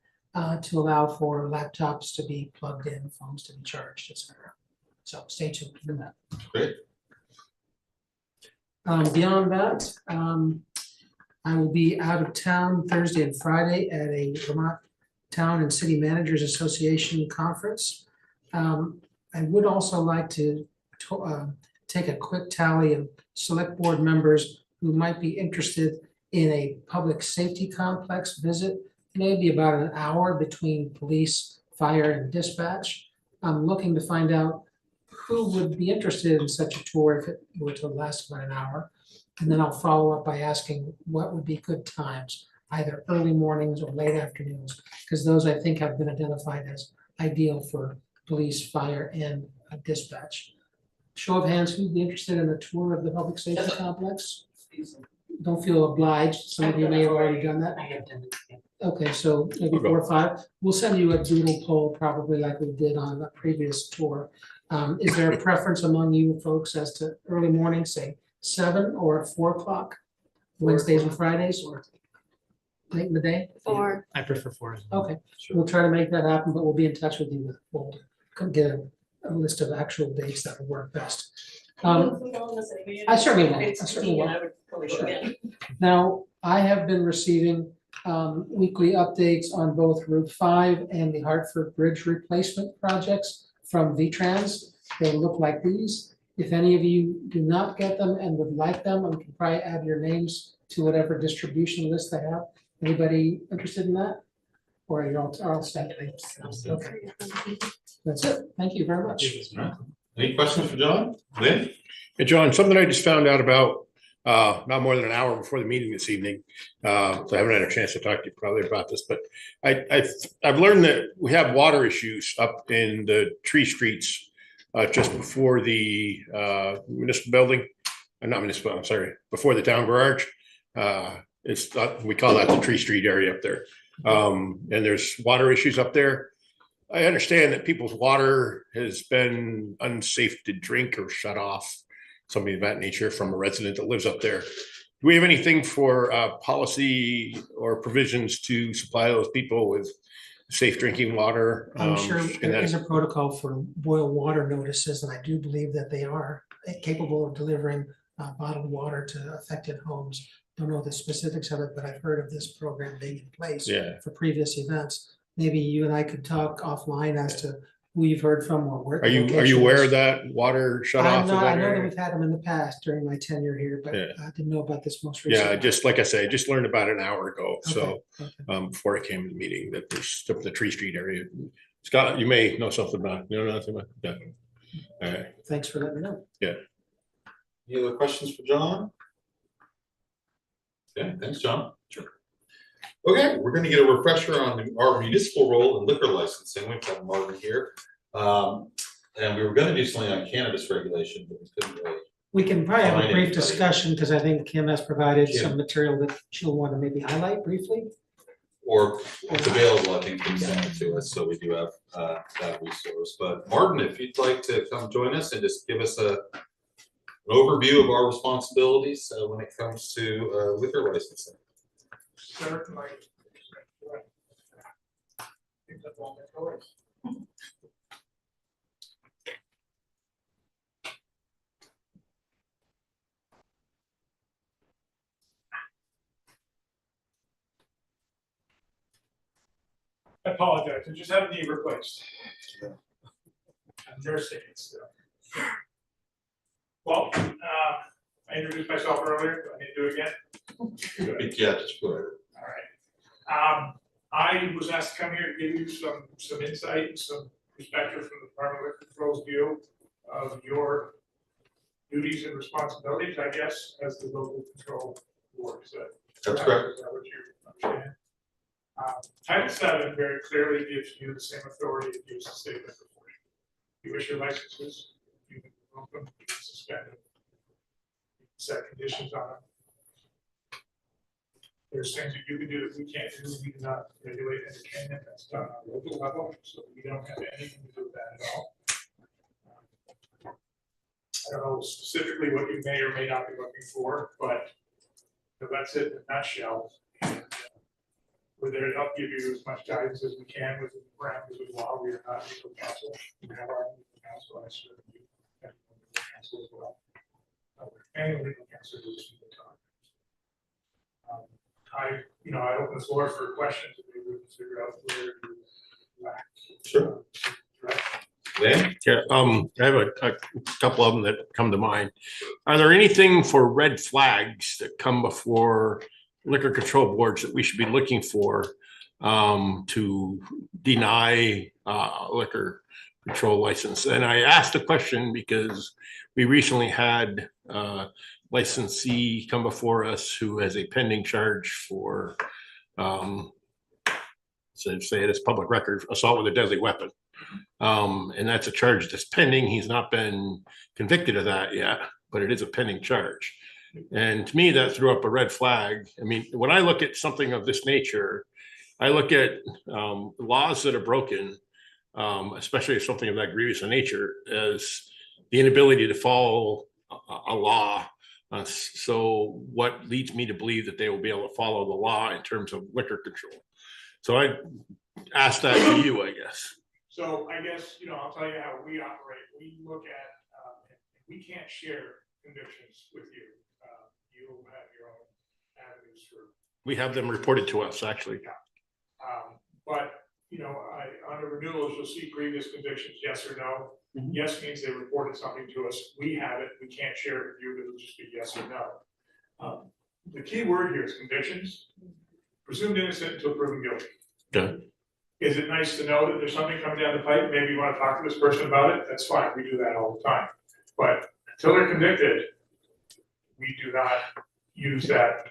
to allow for laptops to be plugged in, phones to be charged, etc. So stay tuned for that. Great. Beyond that, I will be out of town Thursday and Friday at a Vermont Town and City Managers Association conference. I would also like to take a quick tally of select board members who might be interested in a public safety complex visit. Maybe about an hour between police, fire, and dispatch. I'm looking to find out who would be interested in such a tour if it were to last about an hour. And then I'll follow up by asking what would be good times, either early mornings or late afternoons, because those I think have been identified as ideal for police, fire, and dispatch. Show of hands, who'd be interested in a tour of the public safety complex? Don't feel obliged. Some of you may have already done that. I have done it. Yeah. Okay, so maybe 4 or 5. We'll send you a doodle poll probably like we did on a previous tour. Is there a preference among you folks as to early morning, say 7 or 4 o'clock? Wednesdays and Fridays or late in the day? 4. I prefer 4. Okay, we'll try to make that happen, but we'll be in touch with you. We'll get a list of actual dates that would work best. I certainly will. I certainly will. Sure. Now, I have been receiving weekly updates on both Route 5 and the Hartford Bridge replacement projects from VTrans. They look like these. If any of you do not get them and would like them, we can probably add your names to whatever distribution list they have. Anybody interested in that? Or are you all set? Okay. That's it. Thank you very much. Any questions for John? Lynn? Hey, John, something I just found out about not more than an hour before the meeting this evening. So I haven't had a chance to talk to you probably about this, but I've learned that we have water issues up in the tree streets just before the municipal building. Not municipal, I'm sorry, before the town garage. We call that the tree street area up there. And there's water issues up there. I understand that people's water has been unsafe to drink or shut off, something of that nature from a resident that lives up there. Do we have anything for policy or provisions to supply those people with safe drinking water? I'm sure there is a protocol for boil water notices, and I do believe that they are capable of delivering bottled water to affected homes. Don't know the specifics of it, but I've heard of this program being in place for previous events. Maybe you and I could talk offline as to who you've heard from or where. Are you aware of that water shut off? I know that we've had them in the past during my tenure here, but I didn't know about this most recent. Yeah, just like I say, I just learned about it an hour ago. So before I came to the meeting, that there's the Tree Street area. Scott, you may know something about it. You know nothing about that. All right. Thanks for letting me know. Yeah. Any other questions for John? Okay, thanks, John. Sure. Okay, we're going to get a refresher on our municipal role in liquor licensing. We've got Marvin here. And we were going to do something on cannabis regulation, but we couldn't really. We can probably have a brief discussion because I think Kim has provided some material that she'll want to maybe highlight briefly. or it's available, I think, can send it to us, so we do have that resource. But Martin, if you'd like to come join us and just give us an overview of our responsibilities when it comes to liquor licensing. Certainly. I think that's all my choice. I apologize, I just had a knee replaced. I'm nursing it still. Well, I introduced myself earlier, do I need to do it again? Yeah, just go ahead. All right. I was asked to come here to give you some insight and some perspective from the Department of Liquor Control's view of your duties and responsibilities, I guess, as the local control board. That's correct. Is that what you understand? Title VII very clearly gives you the same authority it gives the state liquor board. You issue licenses, you can revoke them, you can suspend them, you can set conditions on them. There's things that you can do that we can't do. We do not regulate entertainment. That's done on a local level, so we don't have anything to do with that at all. I don't know specifically what you may or may not be looking for, but that's it in a nutshell. And, we're there to help give you as much guidance as we can within the parameters of the law. We are not legal counsel. We have our legal counsel. I serve you and legal counsel as well. And legal counsel is the time. I open the floor for questions if we would figure out where you lack. Sure. Yeah, I have a couple of them that come to mind. Are there anything for red flags that come before liquor control boards that we should be looking for to deny liquor control license? And I asked the question because we recently had licensee come before us who has a pending charge for, so say it as public record, assault with a deadly weapon. And that's a charge that's pending. He's not been convicted of that yet, but it is a pending charge. And to me, that threw up a red flag. I mean, when I look at something of this nature, I look at laws that are broken, especially if something of that grievous in nature, as the inability to follow a law. So what leads me to believe that they will be able to follow the law in terms of liquor control? So I asked that to you, I guess. So I guess, I'll tell you how we operate. We look at, we can't share convictions with you. You'll have your own avenues for. We have them reported to us, actually. Yeah. But, under renewals, you'll see grievous convictions, yes or no. Mm-hmm. Yes means they reported something to us. We have it. We can't share it with you, but it'll just be yes or no. The key word here is convictions. Presumed innocent until proven guilty. Okay. Is it nice to know that there's something coming down the pipe? Maybe you want to talk to this person about it. That's fine. We do that all the time. But until they're convicted, we do not use that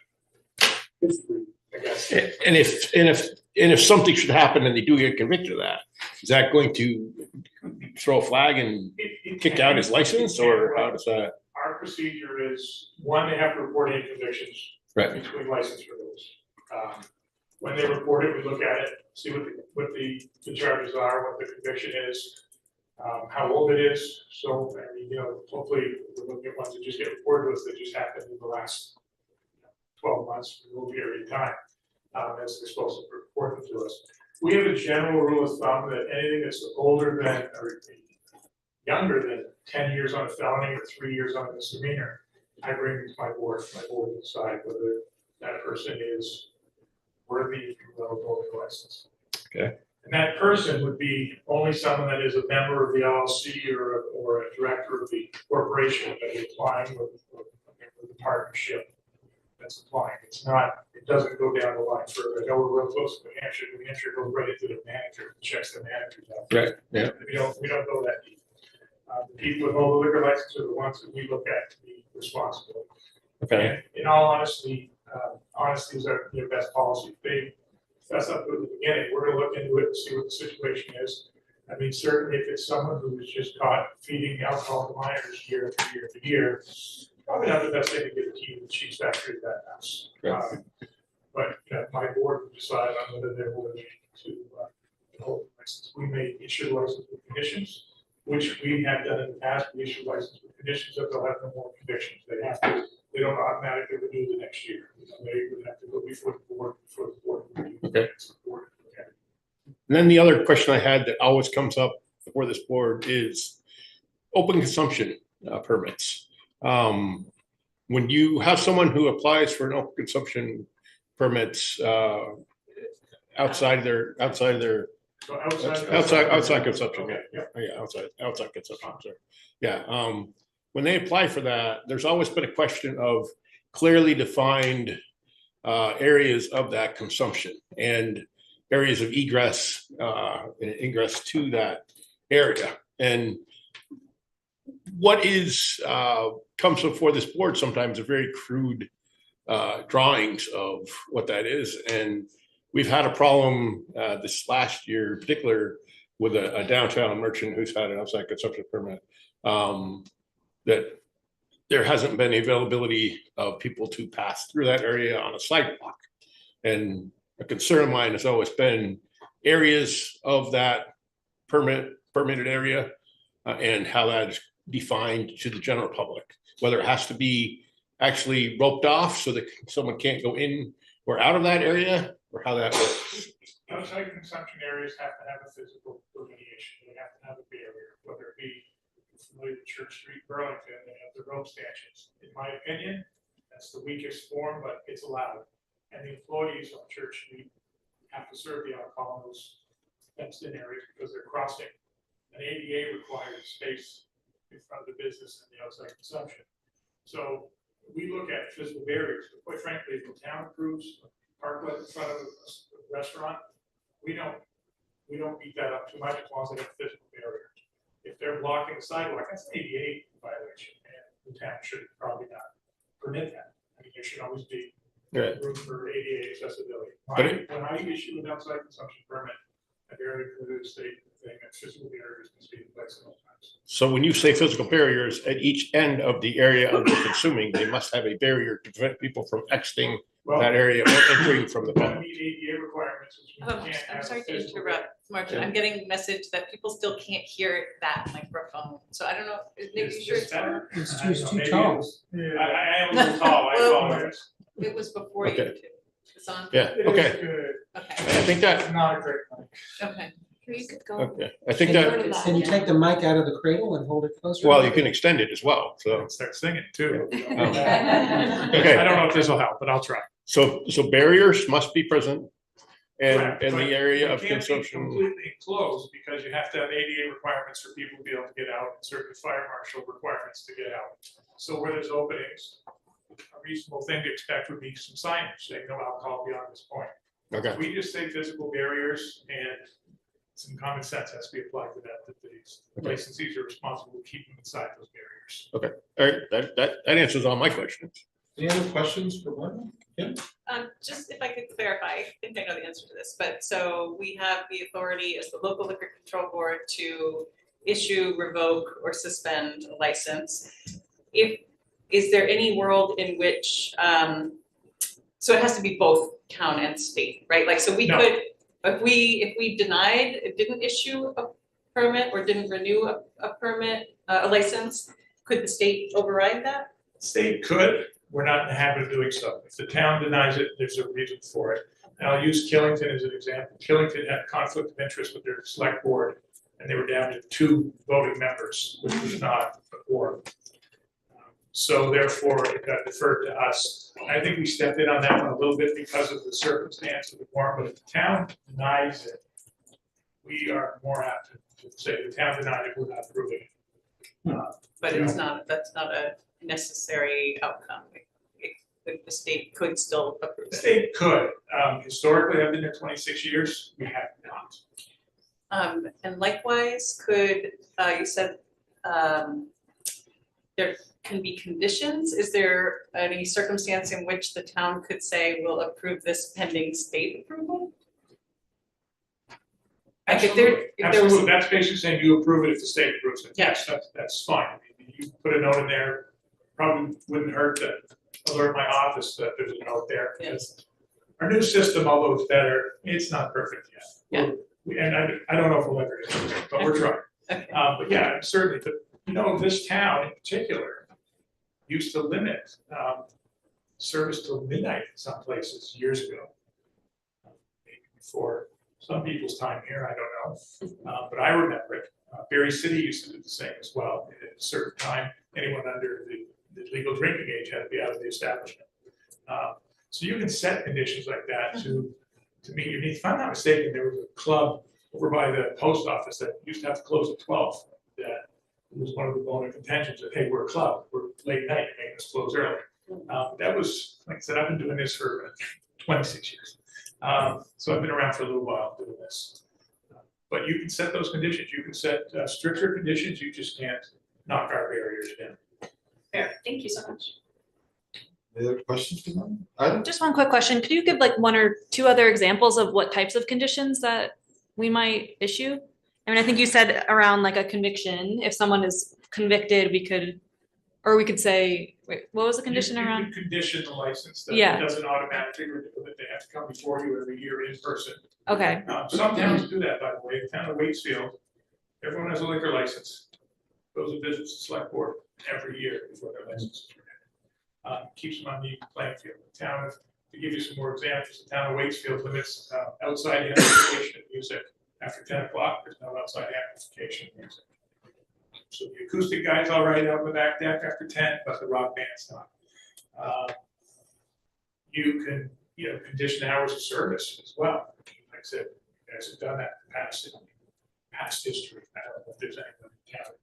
history, I guess. And if something should happen and they do get convicted of that, is that going to throw a flag and kick out his license, or how does that? Our procedure is, one, they have to report any convictions between license renewals. When they report it, we look at it, see what the charges are, what the conviction is, how old it is. So, hopefully we're looking at ones that just get reported to us that just happened in the last 12 months, a little period of time, as they're supposed to report them to us. We have a general rule of thumb that anything that's older than or younger than 10 years on a felony or 3 years on a misdemeanor, I bring to my board will decide whether that person is worthy of a license. Okay. And that person would be only someone that is a member of the LLC or a director of the corporation that is applying or the partnership that's applying. It doesn't go down the line further. I know we're real close to New Hampshire. New Hampshire goes right into the manager, checks the managers out. Right. Yeah. We don't go that deep. The people with all the liquor license are the ones that we look at to be responsible. Okay. And in all honesty, honesty is their best policy. That's up to the beginning. We're going to look into it and see what the situation is. I mean, certainly if it's someone who was just caught feeding alcohol to minors year after year after year, probably not the best thing to get a key to the cheese factory at that house. Right. But my board will decide on whether they're willing to hold the license. We may issue license with conditions, which we have done in the past. We issue license with conditions that they'll have no more convictions. They don't automatically renew the next year. They would have to go before the board, Okay. And then the other question I had that always comes up before this board is open consumption permits. When you have someone who applies for an open consumption permits outside their outside consumption, outside consumption, sorry. Yeah, when they apply for that, there's always been a question of clearly defined areas of that consumption and areas of egress and ingress to that area. And what is comes before this board sometimes are very crude drawings of what that is. And we've had a problem this last year in particular with a downtown merchant who's had an outside consumption permit, that there hasn't been availability of people to pass through that area on a sidewalk. And a concern of mine has always been areas of that permitted area and how that is defined to the general public, whether it has to be actually roped off so that someone can't go in or out of that area, or how that works. Outside consumption areas have to have a physical delineation. They have to have a barrier, whether it be familiar with Church Street, Burlington, they have the rope stanchions. In my opinion, that's the weakest form, but it's allowed. And the employees on Church Street have to serve the alcohol in those fenced-in areas because they're crossing an ADA required space in front of the business and the outside consumption. So we look at physical barriers, but quite frankly, if the town approves a parklet in front of a restaurant, we don't beat that up too much as long as they have a physical barrier. If they're blocking the sidewalk, that's an ADA violation, and the town should probably not permit that. I mean, there should always be room for ADA accessibility. When I issue an outside consumption permit, I very clearly state thing that physical barriers must be in place at all times. So when you say physical barriers at each end of the area of the consuming, they must have a barrier to prevent people from exiting that area or entering from the public. Meet ADA requirements, which means you can't I'm have sorry a to physical interrupt, Martin. Yeah. I'm getting a message that people still can't hear that microphone. So I don't know, maybe sure it's better. It's too tall. I am a little tall, I apologize. It was before you Okay. two. It's on. Yeah, okay. Okay, I think that, Not a great mic. okay. You could go. okay, I think that, Can you take the mic out of the cradle and hold it closer? well, you can extend it as well, so. Start singing too. Okay. I don't know if this will help, but I'll try. So barriers must be present Correct, and but the area of you can't be consumption. completely enclosed because you have to have ADA requirements for people to be able to get out, and certain fire marshal requirements to get out. So where there's openings, a reasonable thing to expect would be some signage saying no alcohol beyond this point. Okay, We just say physical barriers, and some common sense has to be applied to that these licensees are responsible to keep them inside those barriers. okay, all right, that answers all my questions. Any other questions for Glenn? Kim? Just if I could clarify, I think I know the answer to this, but so we have the authority as the local liquor control board to issue, revoke, or suspend a license. Is there any world in which, so it has to be both town and state, right? Like, so we No. could, if we denied, didn't issue a permit or didn't renew a permit, a license, could the state override that? State could, we're not in the habit of doing so. If the town denies it, there's a reason for it. And I'll use Killington as an example. Killington had conflict of interest with their select board, and they were down to 2 voting members, which was not a quorum. So therefore, it got deferred to us. I think we stepped in on that one a little bit because of the circumstance of the quorum, but if the town denies it, we are more apt to say the town denied it, we're not approving it. But it's not, that's not a necessary outcome. The state could still approve The it. state could. Historically, I've been there 26 years, we have not. And likewise, could, you said, there can be conditions. Is there any circumstance in which the town could say, we'll approve this pending state approval? Like if there was. Absolutely, that's basically saying you approve it if the state approves it. Yeah. Yes, that's fine. You put a note in there, probably wouldn't hurt to alert my office that there's a note there. Yes. our new system, although it's better, it's not perfect yet. Yeah. And I don't know if we'll ever get it, but we're trying. But yeah, certainly, but you know, this town in particular used to limit service till midnight in some places years ago. Maybe before some people's time here, I don't know, but I remember it. Berry City used to do the same as well. At a certain time, anyone under the legal drinking age had to be out of the establishment. So you can set conditions like that to meet your needs. If I'm not mistaken, there was a club over by the post office that used to have to close at 12. That was one of the bone of contentions that, hey, we're a club, we're late night, you're making us close early. That was, like I said, I've been doing this for 26 years. So I've been around for a little while doing this. But you can set those conditions. You can set stricter conditions. You just can't knock our barriers down. Fair, thank you so much. Any other questions for them? Just one quick question. Could you give like one or two other examples of what types of conditions that we might issue? I mean, I think you said around like a conviction, if someone is convicted, we could say, wait, what was the condition You around? could condition the license that Yeah. it doesn't automatically renew, that they have to come before you every year in person. Okay, Some towns do that, by the way. The town of Waitsfield, everyone has a liquor license. Goes to visit the select board every year before their license is renewed. Keeps them on the playing field. The town of, to give you some more examples, the town of Waitsfield limits outside amplification of music after 10 o'clock. There's no outside amplification of music. So the acoustic guy's all right out in the back deck after 10, but the rock band's not. You can, condition hours of service as well. Like I said, you guys have done that in past history. I don't know if there's anyone in town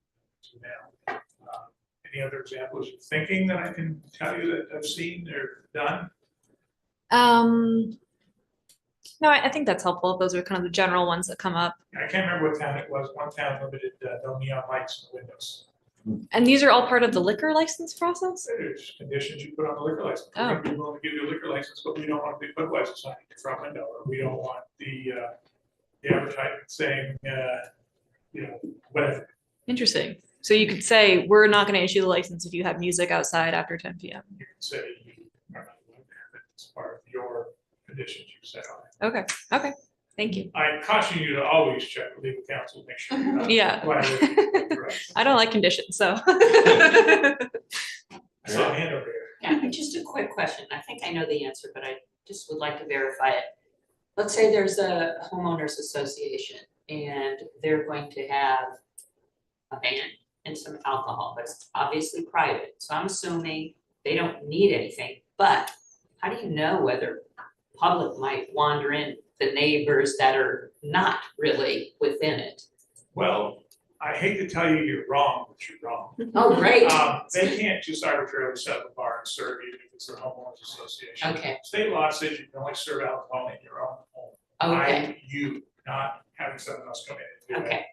to now. Any other examples you're thinking that I can tell you that I've seen or done? no, I think that's helpful. Those are kind of the general ones that come up. I can't remember what town it was. One town limited no neon lights in the windows. And these are all part of the liquor license process? There's conditions you put on the liquor license. We're gonna be willing to give you a liquor license, but we don't want to be Budweiser sign in your front window, or we don't want the advertisement saying, whatever. Interesting. So you could say, we're not gonna issue the license if you have music outside after 10 PM. You can say you are not going to have it. It's part of your conditions you set on it. Okay, thank you. I caution you to always check with legal counsel, make sure you're not. Yeah. violating the rights. I don't like conditions, so. I saw a hand over here. Yeah, just a quick question. I think I know the answer, but I just would like to verify it. Let's say there's a homeowners association and they're going to have a band and some alcohol, but it's obviously private. So I'm assuming they don't need anything, but how do you know whether public might wander in, the neighbors that are not really within it? Well, I hate to tell you you're wrong, but you're wrong. Oh, great. They can't just arbitrarily set up a bar and serve you if it's a homeowners association. Okay. State law says you can only serve alcohol in your own home. Okay. You, not having someone else come in and do it. Okay.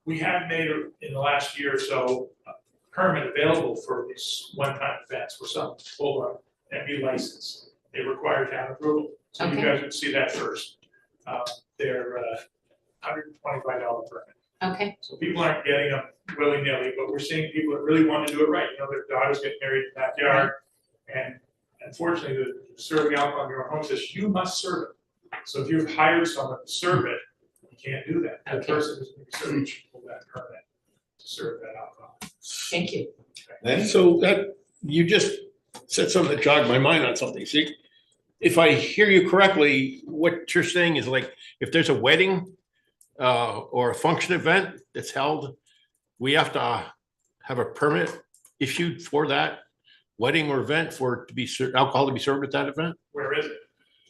We have made, in the last year or so, a permit available for these one-time events where some pull up and be licensed. They require town approval, so you Okay. guys would see that first. They're $125 permit. Okay. So people aren't getting them willy-nilly, but we're seeing people that really want to do it right. Their daughters get married in the backyard. And unfortunately, the serving alcohol in your own home says you must serve it. So if you've hired someone to serve it, you can't do that. That Okay. person is going to be serving that permit to serve that alcohol. Thank you. So that, you just said something that jogged my mind on something. See, if I hear you correctly, what you're saying is like, if there's a wedding or a function event that's held, we have to have a permit issued for that wedding or event for it to be alcohol to be served at that event? Where is it?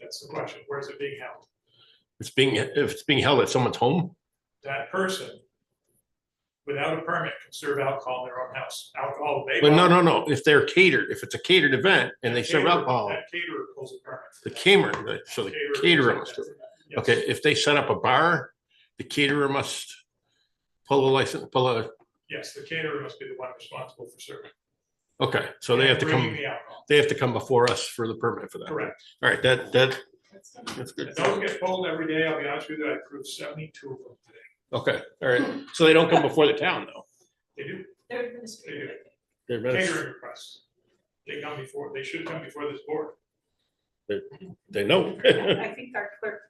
That's the question. Where is it being held? If it's being held at someone's home? That person, without a permit, can serve alcohol in their own house. Alcohol they But buy. no, if they're catered, if it's a catered event and they serve alcohol, That caterer pulls a permit. the caterer, so the caterer must do it. Yes. Okay, if they set up a bar, the caterer must pull a license, Yes, the caterer must be the one responsible for serving. okay, so they have to Bringing come, the alcohol. they have to come before us for the permit for that. Correct. All right, that's good. Those get pulled every day. I'll be honest with you, I approved 72 of them today. Okay, all right, so they don't come before the town though? They do, They're they administrative. do. They're very- Catering requests. They should come before this board. They know. I think our clerk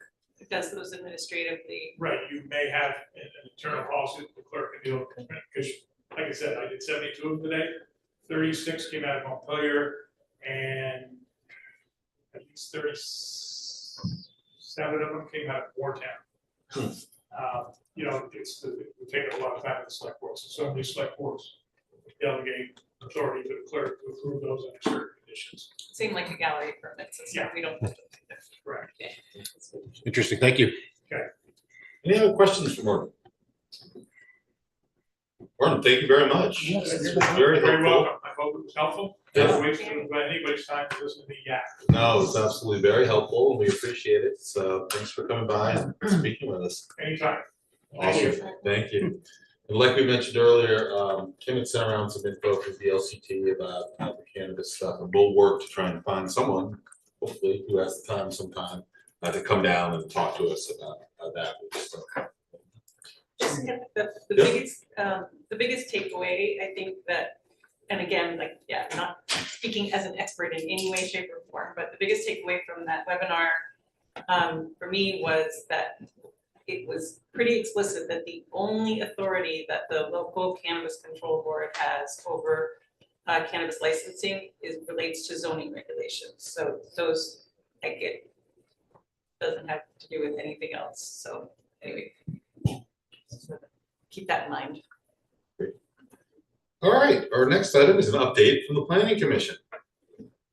does those administratively. Right, you may have an internal policy with the clerk and deal with it, because like I said, I did 72 of them today. 36 came out of Montpelier, and at least 37 of them came out of Wartown. You know, we take a lot of time in the select board, so some of these select boards delegate authority to the clerk to approve those under certain conditions. Same like a gallery permits and stuff, we don't. Correct. Okay. Interesting, thank you. Any other questions for Martin? Martin, thank you very much. Yes, This you're was very very helpful. welcome. I hope it was helpful. Yeah. Not wasting anybody's time to listen to me yap. No, it's absolutely very helpful, and we appreciate it. So thanks for coming by and speaking with us. Anytime. Awesome, thank you. And like we mentioned earlier, Kim had sent around some info from the LCT about the cannabis stuff, and we'll work to try and find someone, hopefully, who has the time sometime to come down and talk to us about that. So, Just the biggest takeaway, I think that, and again, like, yeah, not speaking as an expert in any way, shape, or form, but the biggest takeaway from that webinar for me was that it was pretty explicit that the only authority that the local cannabis control board has over cannabis licensing relates to zoning regulations. So those, like, it doesn't have to do with anything else. So anyway, keep that in mind. all right, our next item is an update from the Planning Commission.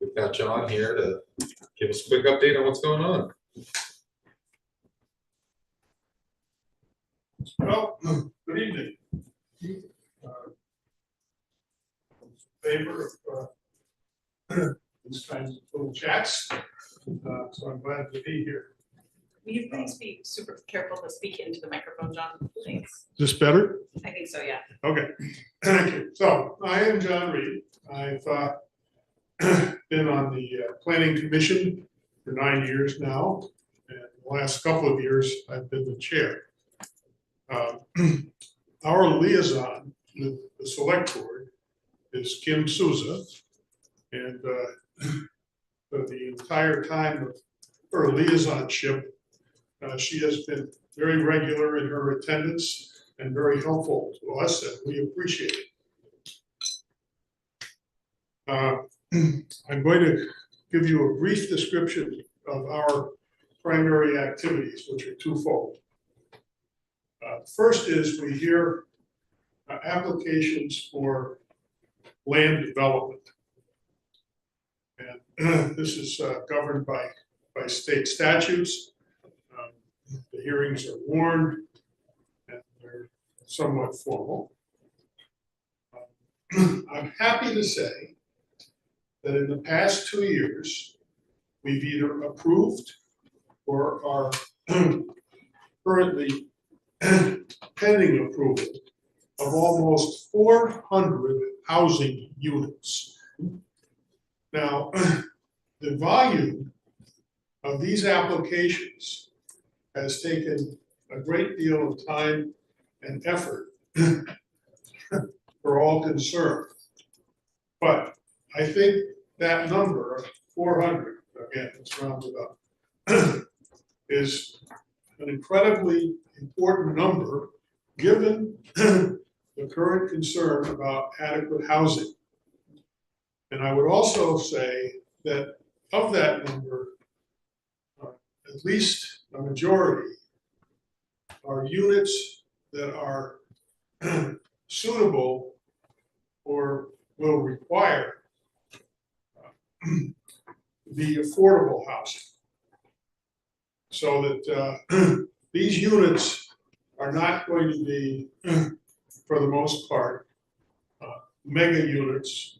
We've got John here to give us a quick update on what's going on. Well, good evening. Favor of these kinds of little chats, so I'm glad to be here. Will you please be super careful to speak into the microphone, John, please? Is this better? I think so, yeah. Okay, thank you. So I am John Reed. I've been on the Planning Commission for 9 years now, and the last couple of years I've been the chair. Our liaison with the select board is Kim Souza, and for the entire time of her liaisonship, she has been very regular in her attendance and very helpful to us, and we appreciate it. I'm going to give you a brief description of our primary activities, which are twofold. First is we hear applications for land development. And this is governed by state statutes. The hearings are warned and they're somewhat formal. I'm happy to say that in the past 2 years, we've either approved or are currently pending approval of almost 400 housing units. Now, the volume of these applications has taken a great deal of time and effort for all concerned. But I think that number of 400, again, it's rounded up, is an incredibly important number given the current concern about adequate housing. And I would also say that of that number, at least a majority are units that are suitable or will require the affordable housing. So that these units are not going to be, for the most part, mega units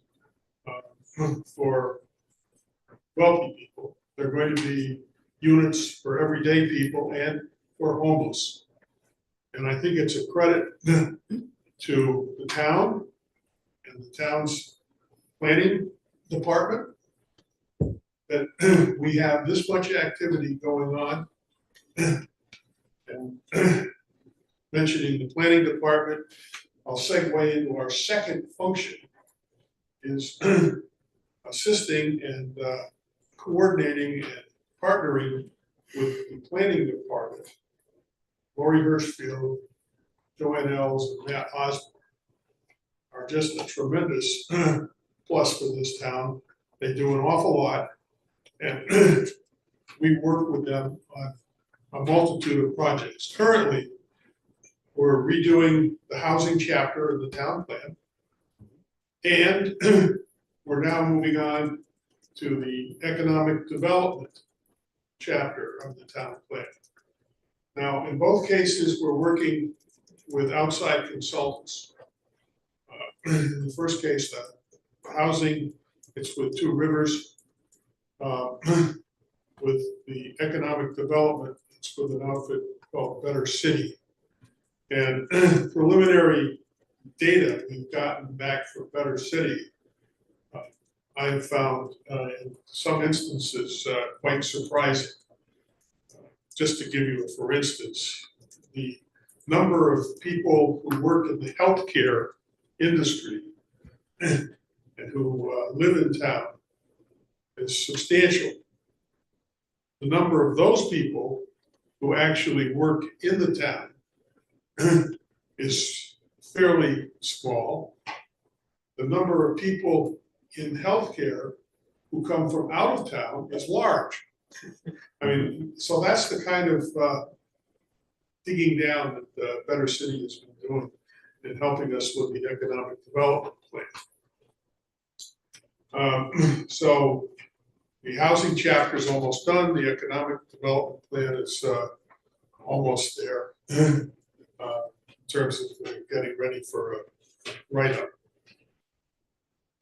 for wealthy people. They're going to be units for everyday people and for homeless. And I think it's a credit to the town and the town's planning department that we have this much activity going on. And mentioning the planning department, I'll segue into our second function is assisting and coordinating and partnering with the planning department. Lori Hirschfield, Joanne Els, and Matt Osborne are just a tremendous plus for this town. They do an awful lot, and we work with them on a multitude of projects. Currently, we're redoing the housing chapter of the town plan, and we're now moving on to the economic development chapter of the town plan. Now, in both cases, we're working with outside consultants. In the first case, the housing, it's with Two Rivers. With the economic development, it's with an outfit called Better City. And preliminary data we've gotten back from Better City, I've found in some instances quite surprising. Just to give you a for instance, the number of people who work in the healthcare industry and who live in town is substantial. The number of those people who actually work in the town is fairly small. The number of people in healthcare who come from out of town is large. I mean, so that's the kind of digging down that Better City has been doing in helping us with the economic development plan. So the housing chapter is almost done. The economic development plan is almost there in terms of getting ready for a write-up.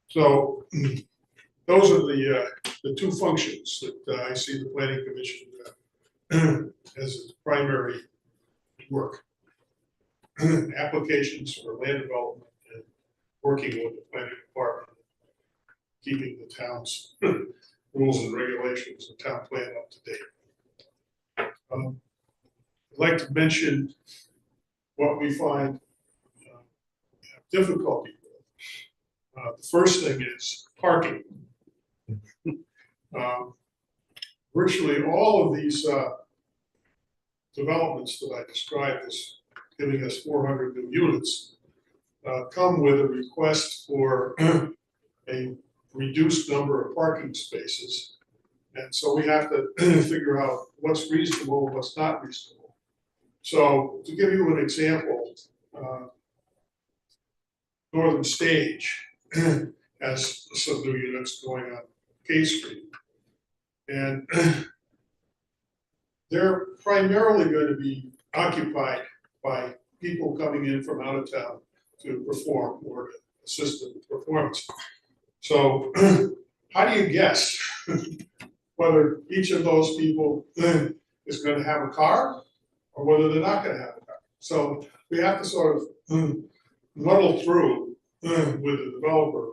So those are the two functions that I see the Planning Commission as its primary work. Applications for land development and working with the planning department, keeping the town's rules and regulations and town plan up to date. I'd like to mention what we find difficulty with. The first thing is parking. Virtually all of these developments that I described as giving us 400 new units come with a request for a reduced number of parking spaces. And so we have to figure out what's reasonable and what's not reasonable. So to give you an example, Northern Stage has some new units going on K Street. And they're primarily going to be occupied by people coming in from out of town to perform or to assist in performance. So how do you guess whether each of those people is going to have a car or whether they're not going to have a car? So we have to sort of muddle through with the developer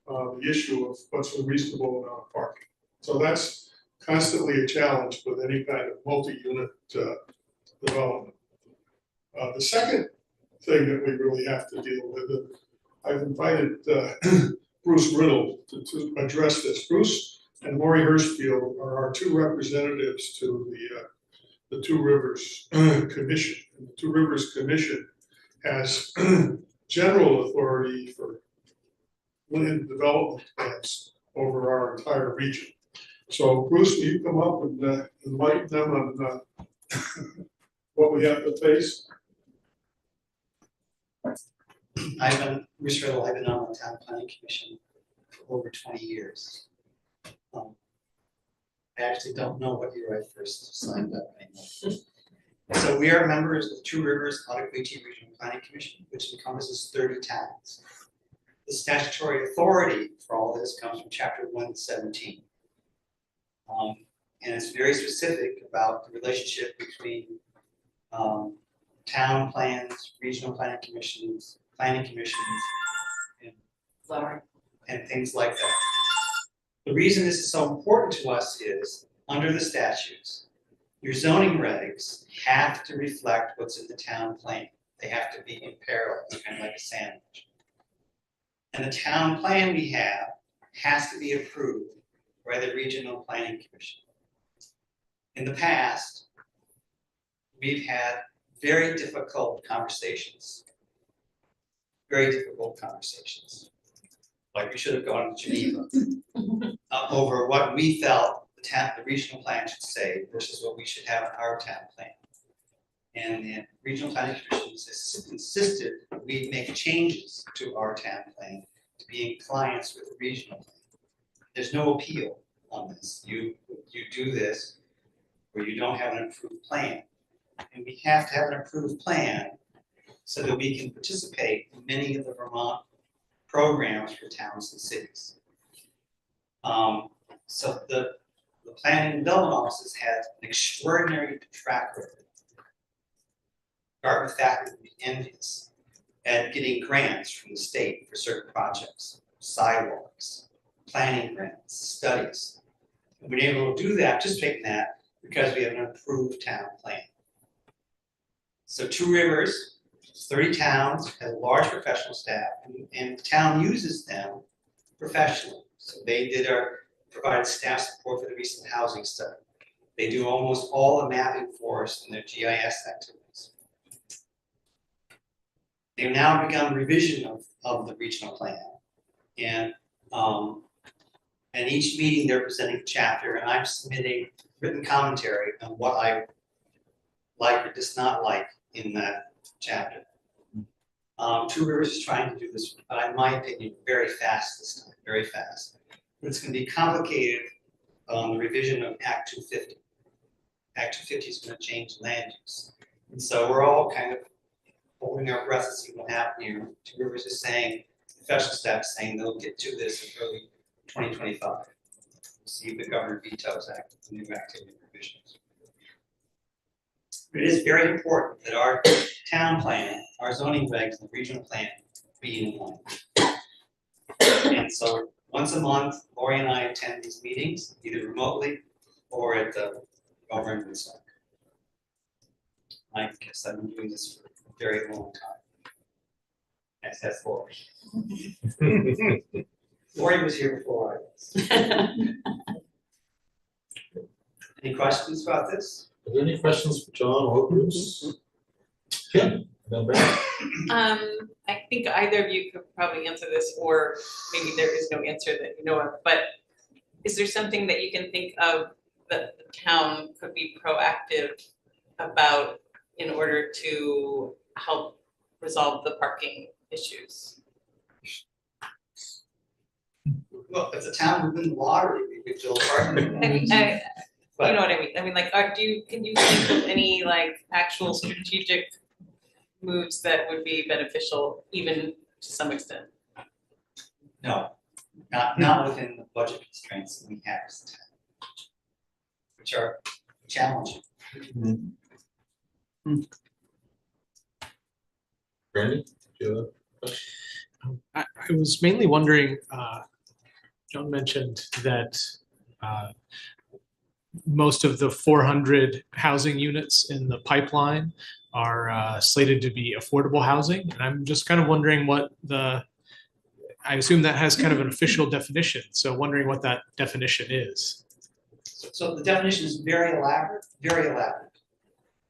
the issue of what's a reasonable amount of parking. So that's constantly a challenge with any kind of multi-unit development. The second thing that we really have to deal with, I've invited Bruce Riddle to address this. Bruce and Lori Hirschfield are our two representatives to the Two Rivers Commission. And the Two Rivers Commission has general authority for land development plans over our entire region. So Bruce, will you come up and enlighten them on what we have to face? Bruce Riddle, I've been on the Town Planning Commission for over 20 years. I actually don't know what year I first signed up anymore. So we are members of Two Rivers Quechee Regional Planning Commission, which encompasses 30 towns. The statutory authority for all this comes from Chapter 117. And it's very specific about the relationship between town plans, regional planning commissions, and things like that. The reason this is so important to us is, under the statutes, your zoning regs have to reflect what's in the town plan. They have to be in parallel, kind of like a sandwich. And the town plan we have has to be approved by the Regional Planning Commission. In the past, we've had very difficult conversations. Very difficult conversations. Like we should have gone to Geneva over what we felt the regional plan should say versus what we should have in our town plan. And the Regional Planning Commission insisted we make changes to our town plan to be in compliance with the regional plan. There's no appeal on this. You do this or you don't have an approved plan. And we have to have an approved plan so that we can participate in many of the Vermont programs for towns and cities. So the Planning and Development Offices has an extraordinary track record. Department faculty would be envious at getting grants from the state for certain projects, sidewalks, planning grants, studies. And we're able to do that, participate in that, because we have an approved town plan. So Two Rivers, 30 towns, has a large professional staff, and the town uses them professionally. So they provided staff support for the recent housing study. They do almost all the mapping for us in their GIS activities. They've now begun revision of the regional plan. And each meeting they're presenting a chapter, and I'm submitting written commentary on what I like or does not like in that chapter. Two Rivers is trying to do this, in my opinion, very fast this time, very fast. But it's going to be complicated, the revision of Act 250. Act 250 is going to change land use. And so we're all kind of holding our breath to see what happens here. Two Rivers is saying, professional staff is saying they'll get to this in early 2025. We'll see if the governor vetoes the new activity provisions. It is very important that our town plan, our zoning regs, and the regional plan be in line. And so once a month, Lori and I attend these meetings, either remotely or at the over in Woodstock. I guess I've been doing this for a very long time. That's Lori. Lori was here before I was. Any questions about this? Are there any questions for John or Bruce? Yeah. I think either of you could probably answer this, or maybe there is no answer that you know of, but is there something that you can think of that the town could be proactive about in order to help resolve the parking issues? Well, if the town would win the lottery, we could build parking. You know what I mean? I mean, like, can you think of any like actual strategic moves that would be beneficial, even to some extent? No, not within the budget constraints that we have as a town, which are challenging. Brandon, do you have a question? I was mainly wondering, John mentioned that most of the 400 housing units in the pipeline are slated to be affordable housing. And I'm just kind of wondering what I assume that has kind of an official definition. So wondering what that definition is. So the definition is very elaborate,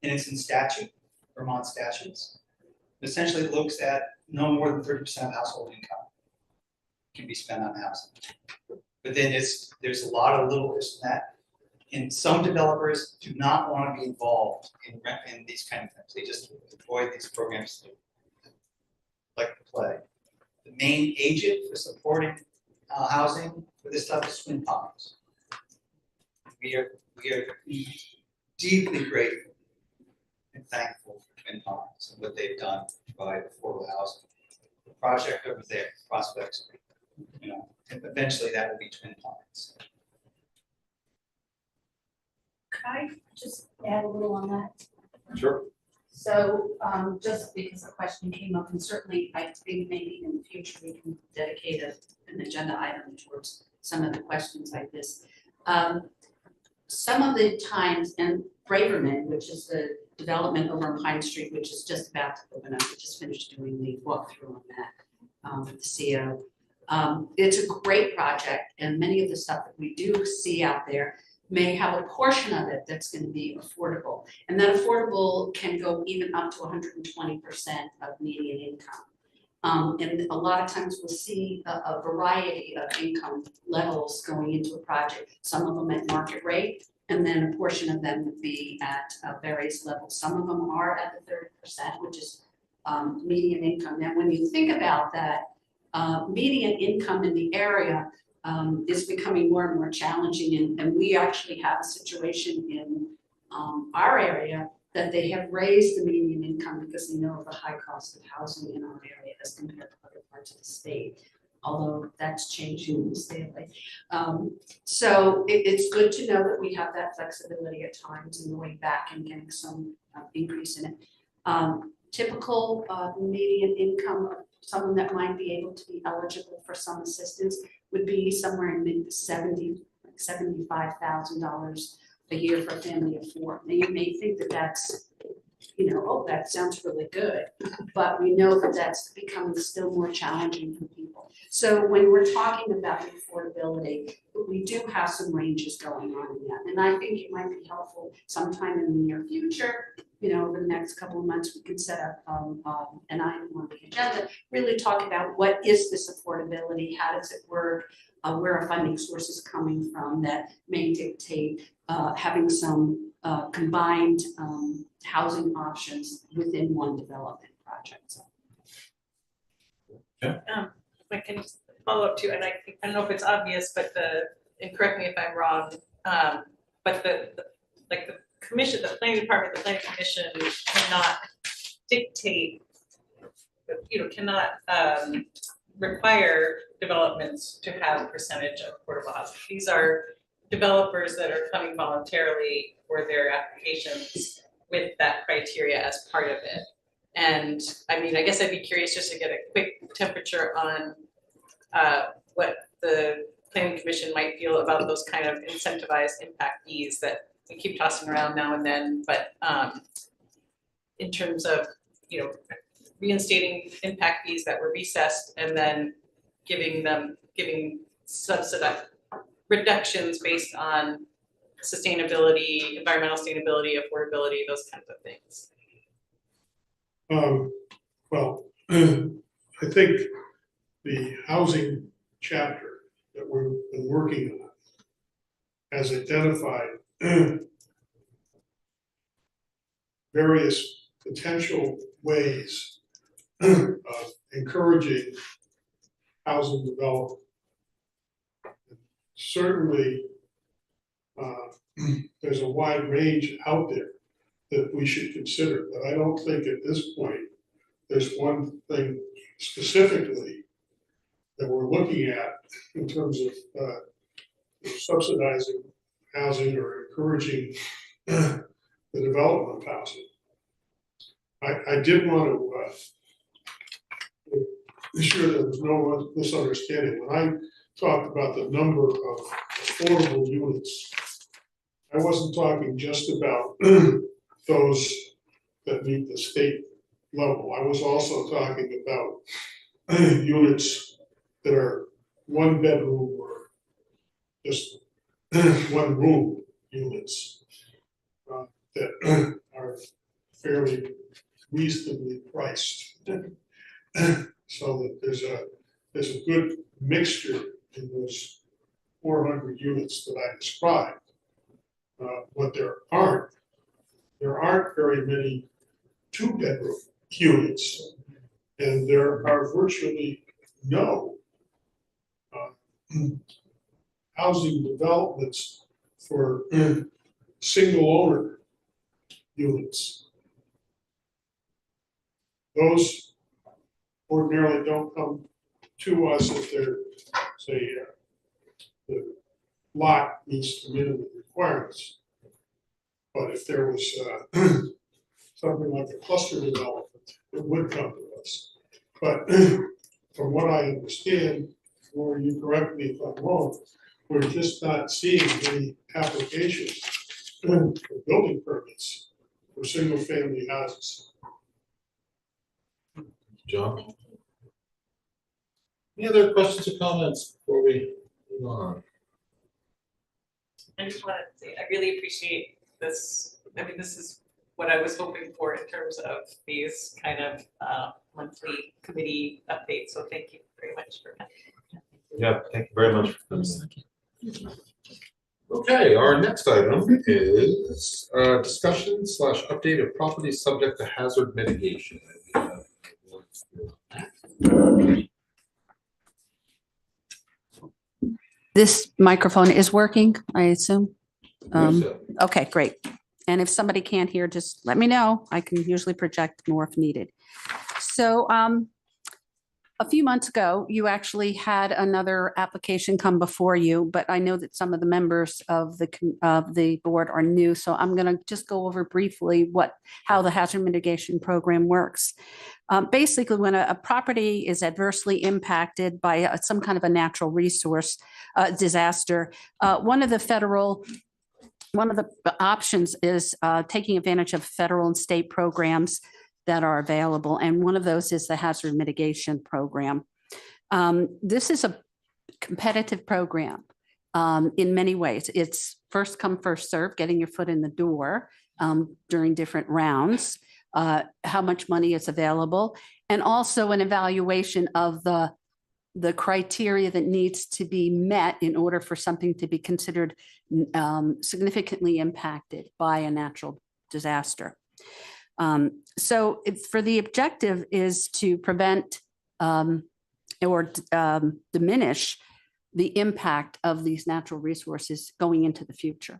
and it's in statute, Vermont statutes. Essentially, it looks at no more than 30% of household income can be spent on housing. But then there's a lot of little this and that. And some developers do not want to be involved in these kind of things. They just avoid these programs like the plague. The main agent for supporting housing for this stuff is Twin Pines. We are deeply grateful and thankful for Twin Pines and what they've done to provide affordable housing. The project over there, prospects, and eventually that will be Twin Pines. Could I just add a little on that? Sure. So just because the question came up, and certainly I think maybe in the future we can dedicate an agenda item towards some of the questions like this. Some of the times, and Braverman, which is the development over on Pine Street, which is just about to open up, we just finished doing the walkthrough on that with the CO. It's a great project, and many of the stuff that we do see out there may have a portion of it that's gonna be affordable. And that affordable can go even up to 120% of median income. And a lot of times we'll see a variety of income levels going into a project, some of them at market rate, and then a portion of them would be at various levels. Some of them are at the 30%, which is median income. Now, when you think about that, median income in the area is becoming more and more challenging, and we actually have a situation in our area that they have raised the median income because they know of the high cost of housing in our area as compared to other parts of the state, although that's changing daily. So it's good to know that we have that flexibility at times in going back and getting some increase in it. Typical median income of someone that might be able to be eligible for some assistance would be somewhere in mid $75,000 a year for a family of four. Now you may think that that's, you know, oh, that sounds really good, but we know that that's becoming still more challenging for people. So when we're talking about affordability, we do have some ranges going on in that. And I think it might be helpful sometime in the near future, you know, over the next couple of months, we can set up an item on the agenda, really talk about what is this affordability, how does it work, where are funding sources coming from that may dictate having some combined housing options within one development project. I can just follow up too, and I don't know if it's obvious, but and correct me if I'm wrong, but the commission, the planning department, the planning commission cannot dictate, you know, cannot require developments to have a percentage of affordable housing. These are developers that are coming voluntarily for their applications with that criteria as part of it. And I mean, I guess I'd be curious just to get a quick temperature on what the planning commission might feel about those kind of incentivized impact fees that we keep tossing around now and then, but in terms of, you know, reinstating impact fees that were recessed and then giving subsidized reductions based on sustainability, environmental sustainability, affordability, those kinds of things. Well, I think the housing chapter that we've been working on has identified various potential ways of encouraging housing development. Certainly, there's a wide range out there that we should consider, but I don't think at this point there's one thing specifically that we're looking at in terms of subsidizing housing or encouraging the development of housing. I did want to be sure there was no misunderstanding. When I talked about the number of affordable units, I wasn't talking just about those that meet the state level. I was also talking about units that are one bedroom or just one room units that are fairly reasonably priced. So that there's a good mixture in those 400 units that I described. But there aren't very many two-bedroom units, and there are virtually no housing developments for single owner units. Those ordinarily don't come to us if they're, say, the lot meets the minimum requirements. But if there was something like a cluster development, it would come to us. But from what I understand, or you correct me if I'm wrong, we're just not seeing any applications for building permits for single family houses. John? Any other questions or comments before we move on? I just wanted to say, I really appreciate this. I mean, this is what I was hoping for in terms of these kind of monthly committee updates. So thank you very much for that. Yeah, thank you very much for coming in. Okay, our next item is discussion / update of properties subject to hazard mitigation. This microphone is working, I assume? So. Okay, great. And if somebody can't hear, just let me know. I can usually project more if needed. So a few months ago, you actually had another application come before you, but I know that some of the members of the board are new, so I'm going to just go over briefly how the hazard mitigation program works. Basically, when a property is adversely impacted by some kind of a natural resource disaster, one of the options is taking advantage of federal and state programs that are available. And one of those is the hazard mitigation program. This is a competitive program in many ways. It's first come, first serve, getting your foot in the door during different rounds, how much money is available, and also an evaluation of the criteria that needs to be met in order for something to be considered significantly impacted by a natural disaster. So for the objective is to prevent or diminish the impact of these natural resources going into the future,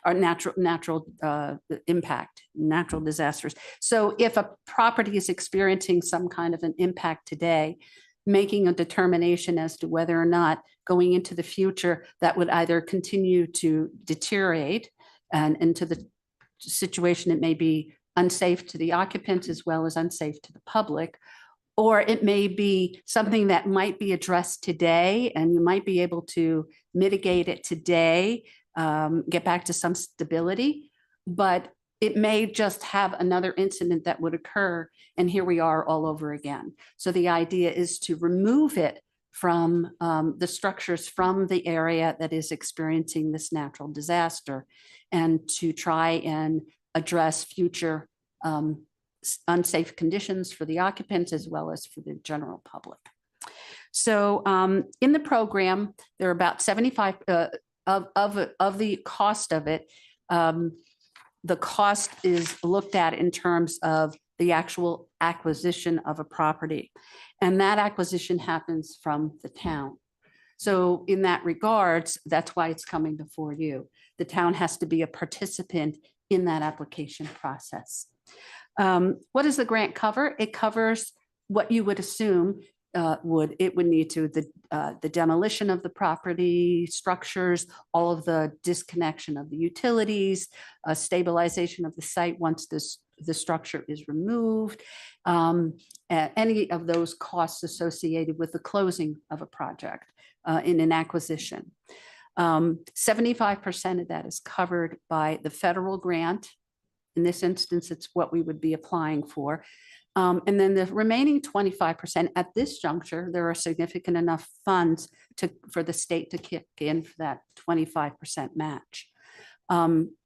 or natural impact, natural disasters. So if a property is experiencing some kind of an impact today, making a determination as to whether or not going into the future that would either continue to deteriorate and into the situation it may be unsafe to the occupants as well as unsafe to the public, or it may be something that might be addressed today and you might be able to mitigate it today, get back to some stability, but it may just have another incident that would occur, and here we are all over again. So the idea is to remove it from the structures from the area that is experiencing this natural disaster, and to try and address future unsafe conditions for the occupants as well as for the general public. So in the program, there are about 75 of the cost of it. The cost is looked at in terms of the actual acquisition of a property, and that acquisition happens from the town. So in that regards, that's why it's coming before you. The town has to be a participant in that application process. What does the grant cover? It covers what you would assume it would need to, the demolition of the property structures, all of the disconnection of the utilities, stabilization of the site once the structure is removed, any of those costs associated with the closing of a project in an acquisition. 75% of that is covered by the federal grant. In this instance, it's what we would be applying for. And then the remaining 25%, at this juncture, there are significant enough funds for the state to kick in for that 25% match.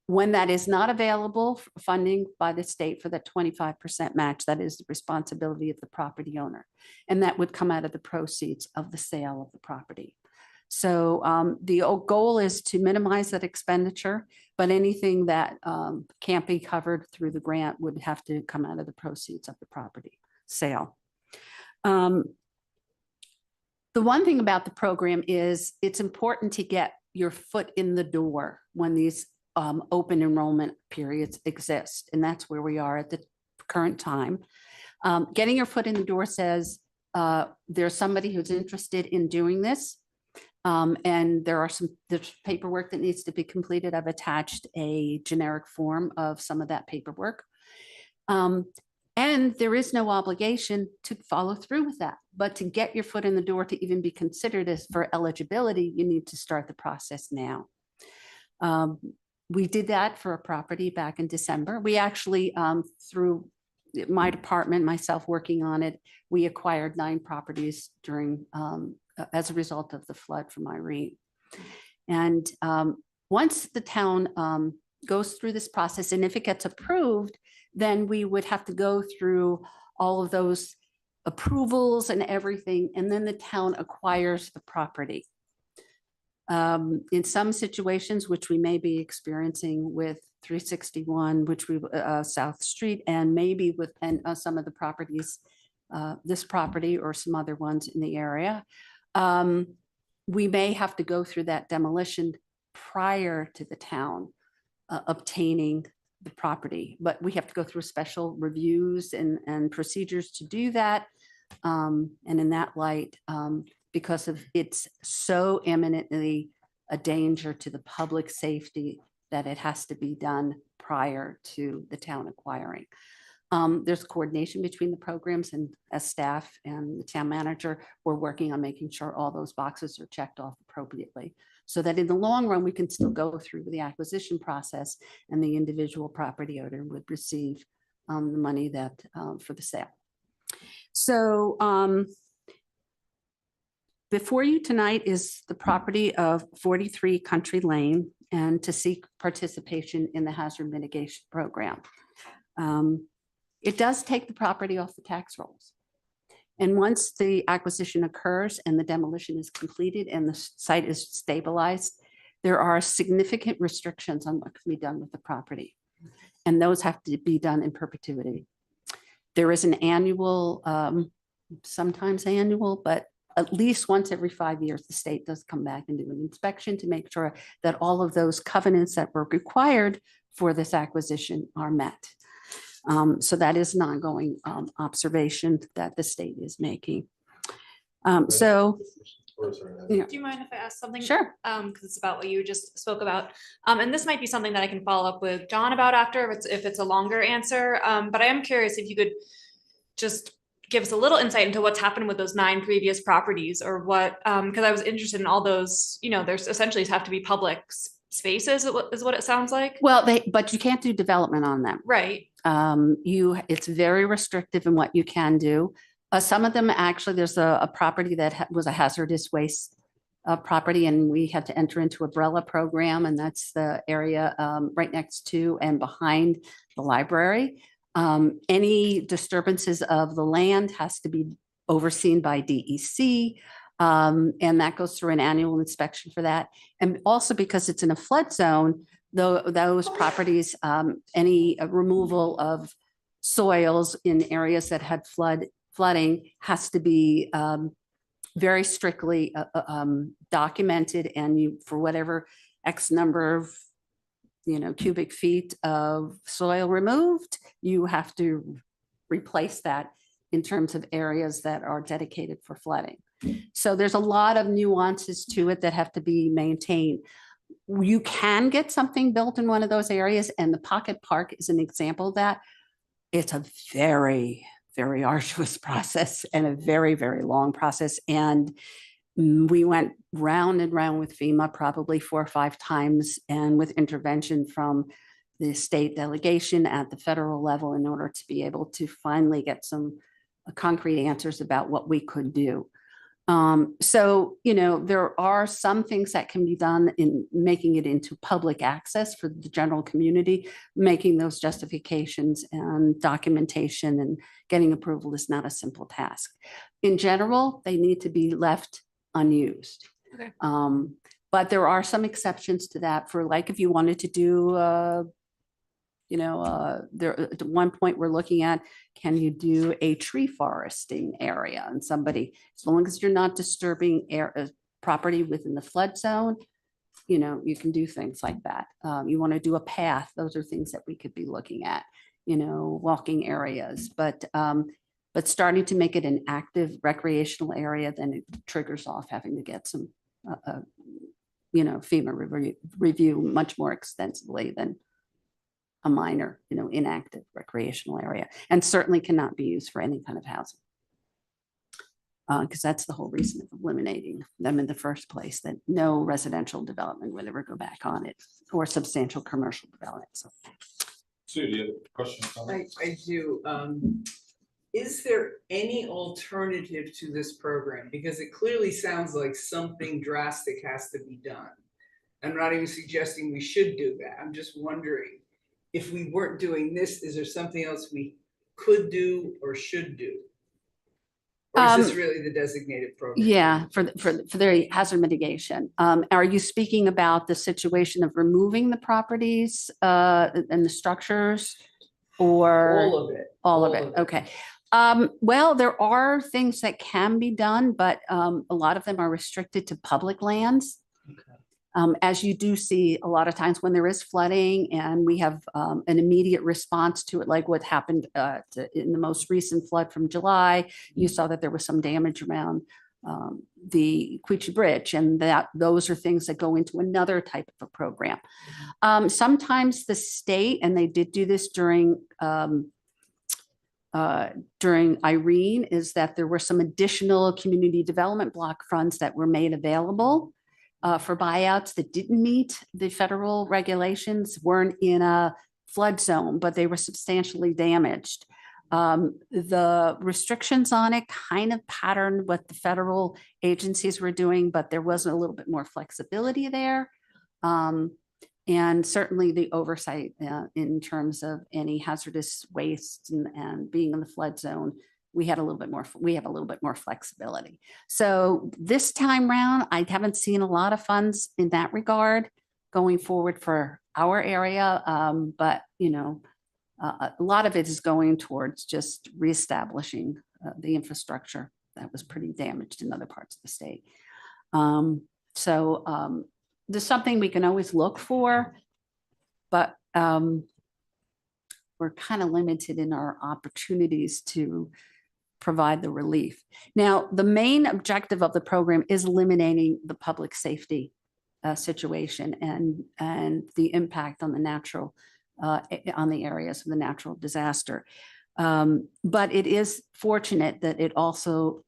When that is not available, funding by the state for that 25% match, that is the responsibility of the property owner. And that would come out of the proceeds of the sale of the property. So the goal is to minimize that expenditure, but anything that can't be covered through the grant would have to come out of the proceeds of the property sale. The one thing about the program is it's important to get your foot in the door when these open enrollment periods exist. And that's where we are at the current time. Getting your foot in the door says there's somebody who's interested in doing this. And there's paperwork that needs to be completed. I've attached a generic form of some of that paperwork. And there is no obligation to follow through with that. But to get your foot in the door to even be considered as for eligibility, you need to start the process now. We did that for a property back in December. We actually, through my department, myself working on it, we acquired 9 properties during, as a result of the flood from Irene. And once the town goes through this process, and if it gets approved, then we would have to go through all of those approvals and everything, and then the town acquires the property. In some situations, which we may be experiencing with 361, which we South Street, and maybe with some of the properties, this property or some other ones in the area, we may have to go through that demolition prior to the town obtaining the property, but we have to go through special reviews and procedures to do that. And in that light, because of it's so eminently a danger to the public safety that it has to be done prior to the town acquiring. There's coordination between the programs, and as staff and the town manager, we're working on making sure all those boxes are checked off appropriately, so that in the long run, we can still go through the acquisition process and the individual property owner would receive the money that for the sale. So before you tonight is the property of 43 Country Lane, and to seek participation in the hazard mitigation program. It does take the property off the tax rolls. And once the acquisition occurs and the demolition is completed and the site is stabilized, there are significant restrictions on what can be done with the property. And those have to be done in perpetuity. There is an annual, sometimes annual, but at least once every 5 years, the state does come back and do an inspection to make sure that all of those covenants that were required for this acquisition are met. So that is an ongoing observation that the state is making. So, Do you mind if I ask something? Sure. Because it's about what you just spoke about. And this might be something that I can follow up with John about after, if it's a longer answer. But I am curious if you could just give us a little insight into what's happened with those 9 previous properties, or what, because I was interested in all those, there's essentially have to be public spaces is what it sounds like. Well, but you can't do development on them. Right. It's very restrictive in what you can do. Some of them actually, there's a property that was a hazardous waste property, and we had to enter into umbrella program, and that's the area right next to and behind the library. Any disturbances of the land has to be overseen by DEC. And that goes through an annual inspection for that. And also because it's in a flood zone, those properties, any removal of soils in areas that had flooding has to be very strictly documented, and you, for whatever X number of cubic feet of soil removed, you have to replace that in terms of areas that are dedicated for flooding. So there's a lot of nuances to it that have to be maintained. You can get something built in one of those areas, and the Pocket Park is an example of that. It's a very, very arduous process and a very, very long process. And we went round and round with FEMA probably 4 or 5 times, and with intervention from the state delegation at the federal level in order to be able to finally get some concrete answers about what we could do. So, there are some things that can be done in making it into public access for the general community. Making those justifications and documentation and getting approval is not a simple task. In general, they need to be left unused. Okay. But there are some exceptions to that, for like if you wanted to do there at one point we're looking at, can you do a tree foresting area? And somebody, as long as you're not disturbing property within the flood zone, you can do things like that. You want to do a path, those are things that we could be looking at, walking areas. But starting to make it an active recreational area, then it triggers off having to get some FEMA review much more extensively than a minor, inactive recreational area, and certainly cannot be used for any kind of housing. Because that's the whole reason of eliminating them in the first place, that no residential development would ever go back on it, or substantial commercial development. Sue, do you have a question? I do. Is there any alternative to this program? Because it clearly sounds like something drastic has to be done. I'm not even suggesting we should do that. I'm just wondering, if we weren't doing this, is there something else we could do or should do? Or is this really the designated program? Yeah, for the hazard mitigation. Are you speaking about the situation of removing the properties and the structures? Or All of it. All of it, okay. Well, there are things that can be done, but a lot of them are restricted to public lands. As you do see a lot of times when there is flooding and we have an immediate response to it, like what happened in the most recent flood from July, you saw that there was some damage around the Quechee Bridge, and those are things that go into another type of a program. Sometimes the state, and they did do this during Irene, is that there were some additional community development block funds that were made available for buyouts that didn't meet the federal regulations, weren't in a flood zone, but they were substantially damaged. The restrictions on it kind of patterned what the federal agencies were doing, but there was a little bit more flexibility there. And certainly the oversight in terms of any hazardous waste and being in the flood zone, we have a little bit more flexibility. So this time round, I haven't seen a lot of funds in that regard going forward for our area. But a lot of it is going towards just reestablishing the infrastructure that was pretty damaged in other parts of the state. So there's something we can always look for, but we're kind of limited in our opportunities to provide the relief. Now, the main objective of the program is eliminating the public safety situation and the impact on the natural, on the areas of the natural disaster. But it is fortunate that it also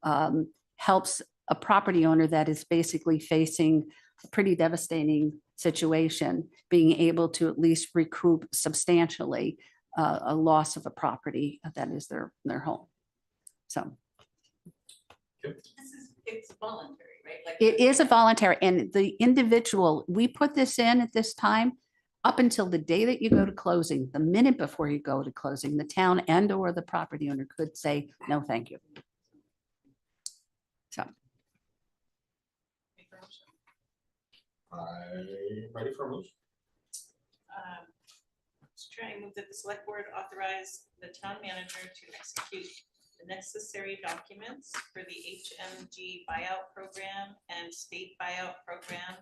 helps a property owner that is basically facing a pretty devastating situation, being able to at least recoup substantially a loss of a property that is their home. So It's voluntary, right? Like it is a voluntary, and the individual, we put this in at this time up until the day that you go to closing. The minute before you go to closing, the town and or the property owner could say, no, thank you. So. I'm ready for a motion. Try and move that the select board authorize the town manager to execute the necessary documents for the HMG buyout program and state buyout program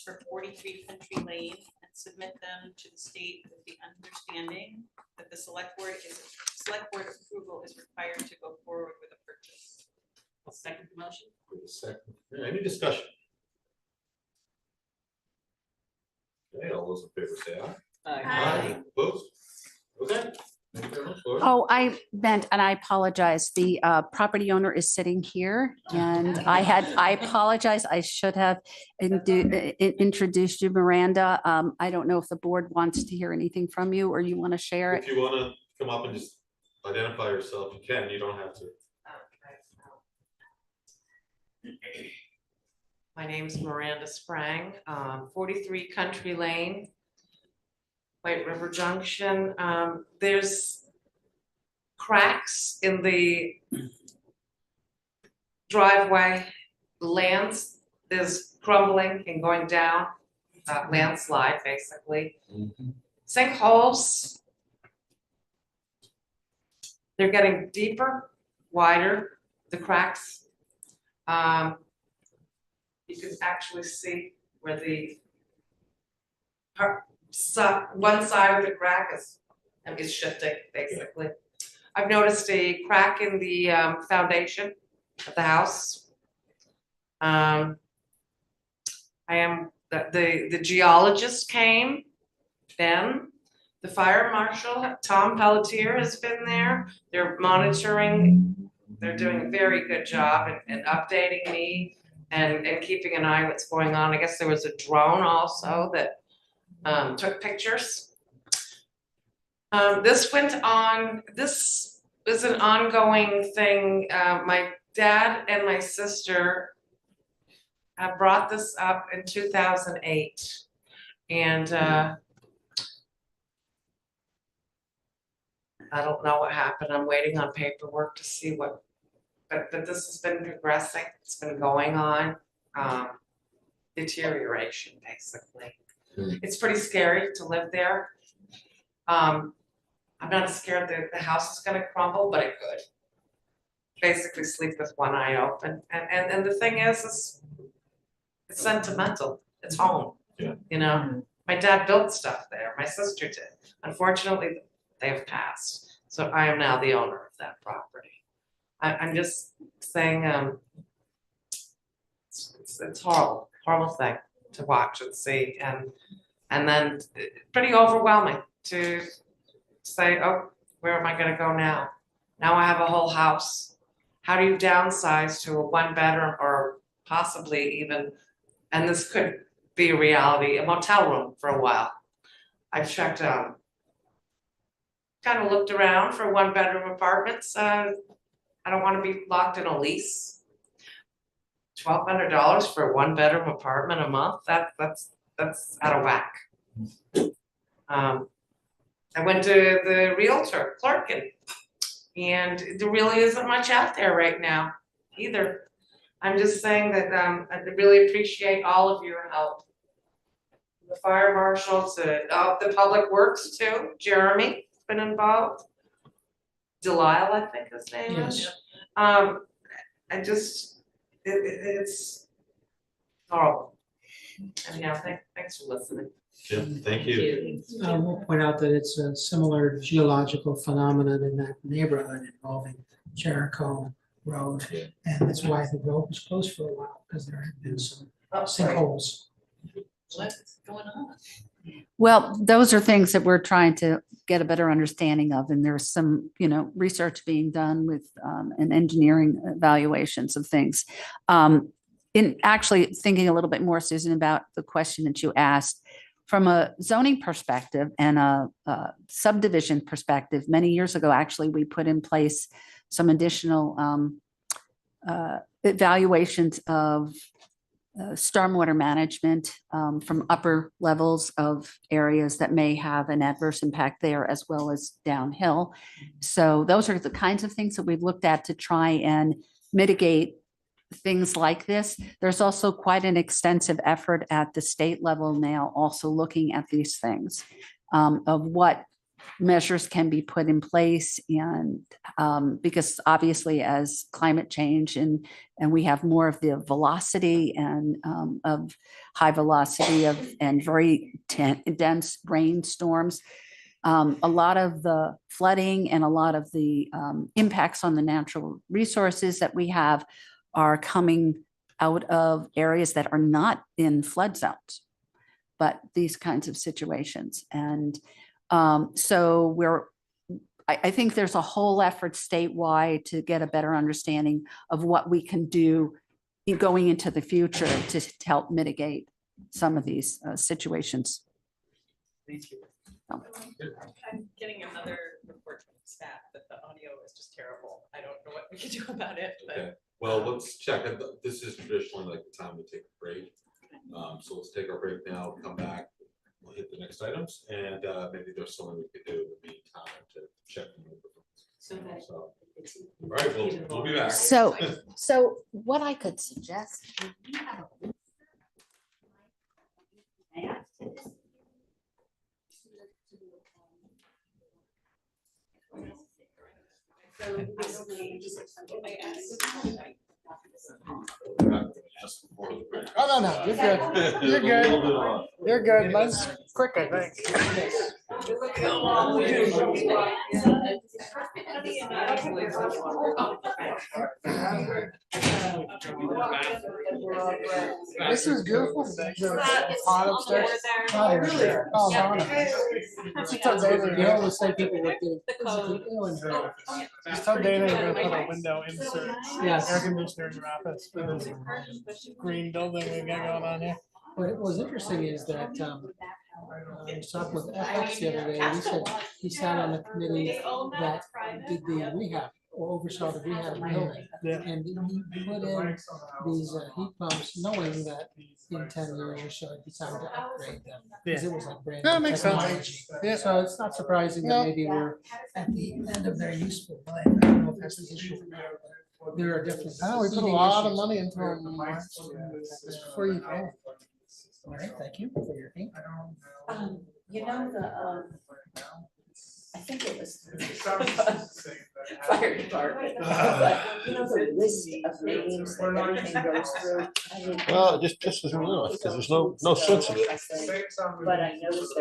for 43 Country Lane and submit them to the state with the understanding that the select board approval is required to go forward with a purchase. I'll second the motion. Wait a second. Any discussion? Okay, all those in favor say aye. Aye. Opposed? Okay. Thank you very much, Laura. Oh, I meant, and I apologize, the property owner is sitting here and I apologize. I should have introduced you, Miranda. I don't know if the board wants to hear anything from you or you want to share it. If you want to come up and just identify yourself, you can. You don't have to. My name is Miranda Sprang, 43 Country Lane, White River Junction. There's cracks in the driveway lands. There's crumbling and going down, landslide basically. Sinkholes. They're getting deeper, wider, the cracks. You can actually see where the one side of the crack is shifting, basically. I've noticed a crack in the foundation of the house. The geologist came, Ben. The fire marshal, Tom Pelletier, has been there. They're monitoring. They're doing a very good job in updating me and keeping an eye on what's going on. I guess there was a drone also that took pictures. This went on, this is an ongoing thing. My dad and my sister brought this up in 2008. And I don't know what happened. I'm waiting on paperwork to see what, but this has been progressing. It's been going on. Deterioration, basically. It's pretty scary to live there. I'm not scared that the house is gonna crumble, but it could. Basically sleep with one eye open. And the thing is it's sentimental. It's home. Yeah. You know, my dad built stuff there. My sister did. Unfortunately, they've passed. So I am now the owner of that property. I'm just saying, it's horrible, horrible thing to watch and see, and then pretty overwhelming to say, oh, where am I gonna go now? Now I have a whole house. How do you downsize to a one bedroom or possibly even, and this could be a reality, a motel room for a while. I checked kind of looked around for one bedroom apartments. I don't want to be locked in a lease. $1,200 for a one bedroom apartment a month, that's out of whack. I went to the realtor, clerking, and there really isn't much out there right now either. I'm just saying that I really appreciate all of your help. The fire marshal to the public works too, Jeremy has been involved. Delisle, I think his name is. Yes. I just, it's horrible. And yeah, thanks for listening. Yeah, thank you. We'll point out that it's a similar geological phenomenon in that neighborhood involving Jericho Road. And that's why the road was closed for a while, because there had been some sinkholes. What's going on? Well, those are things that we're trying to get a better understanding of, and there's some, research being done with and engineering evaluations of things. In actually thinking a little bit more, Susan, about the question that you asked, from a zoning perspective and a subdivision perspective, many years ago, actually, we put in place some additional evaluations of stormwater management from upper levels of areas that may have an adverse impact there as well as downhill. So those are the kinds of things that we've looked at to try and mitigate things like this. There's also quite an extensive effort at the state level now, also looking at these things of what measures can be put in place, and because obviously as climate change and we have more of the velocity and of high velocity of and very dense rainstorms, a lot of the flooding and a lot of the impacts on the natural resources that we have are coming out of areas that are not in flood zones, but these kinds of situations. And so I think there's a whole effort statewide to get a better understanding of what we can do going into the future to help mitigate some of these situations. Thank you. I'm getting another report from staff that the audio is just terrible. I don't know what we can do about it, but. Okay. Well, let's check. This is traditionally like the time we take a break. So let's take our break now, come back, we'll hit the next items, and maybe there's something we could do in the meantime to check the microphones. So, all right, we'll be back. So what I could suggest. Oh, no, you're good. You're good. You're good. Mine's quick, I think. This is beautiful. Hot upstairs. Oh, really? Oh, just tell Dana, you always say people would do. Just tell Dana you're gonna put a window insert. Yes. Air conditioner in your office for this green building we got going on here. What was interesting is that I was talking with Alex the other day, and he said he sat on a committee that did the rehab or oversaw the rehab building. And he put in these heat pumps knowing that in 10 years or so it'd be time to upgrade them. Because it was like brand That new makes sense. technology. Yeah. So it's not surprising that No. maybe we're at the end of their useful life. I don't know if that's the issue. But there are definitely. Oh, we put a seeding lot of issues. money into them just before you came. All right, thank you for your ink. You know, I think it was fire department, but you know, the list of names that everything goes through. I mean, Well, just as we know, because there's no sense of it. But I noticed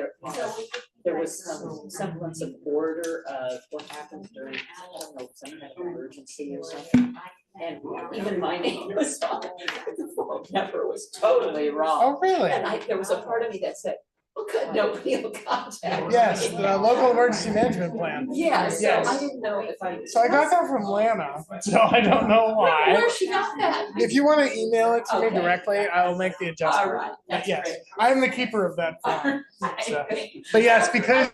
there was some semblance of order of what happened during, I don't know, some kind of emergency or something. And even my name was on, the phone number was totally wrong. Oh, really? And there was a part of me that said, well, good, nobody will contact me. Yes, the local emergency management plan. Yes, so Yes. I didn't know if I. So I got that from Lana, so I don't know why. Where she got that? If you want to email it to me Okay. directly, I'll make the adjustment. All right, that's Yes, great. I'm the keeper of that file. All right. So, but yes, because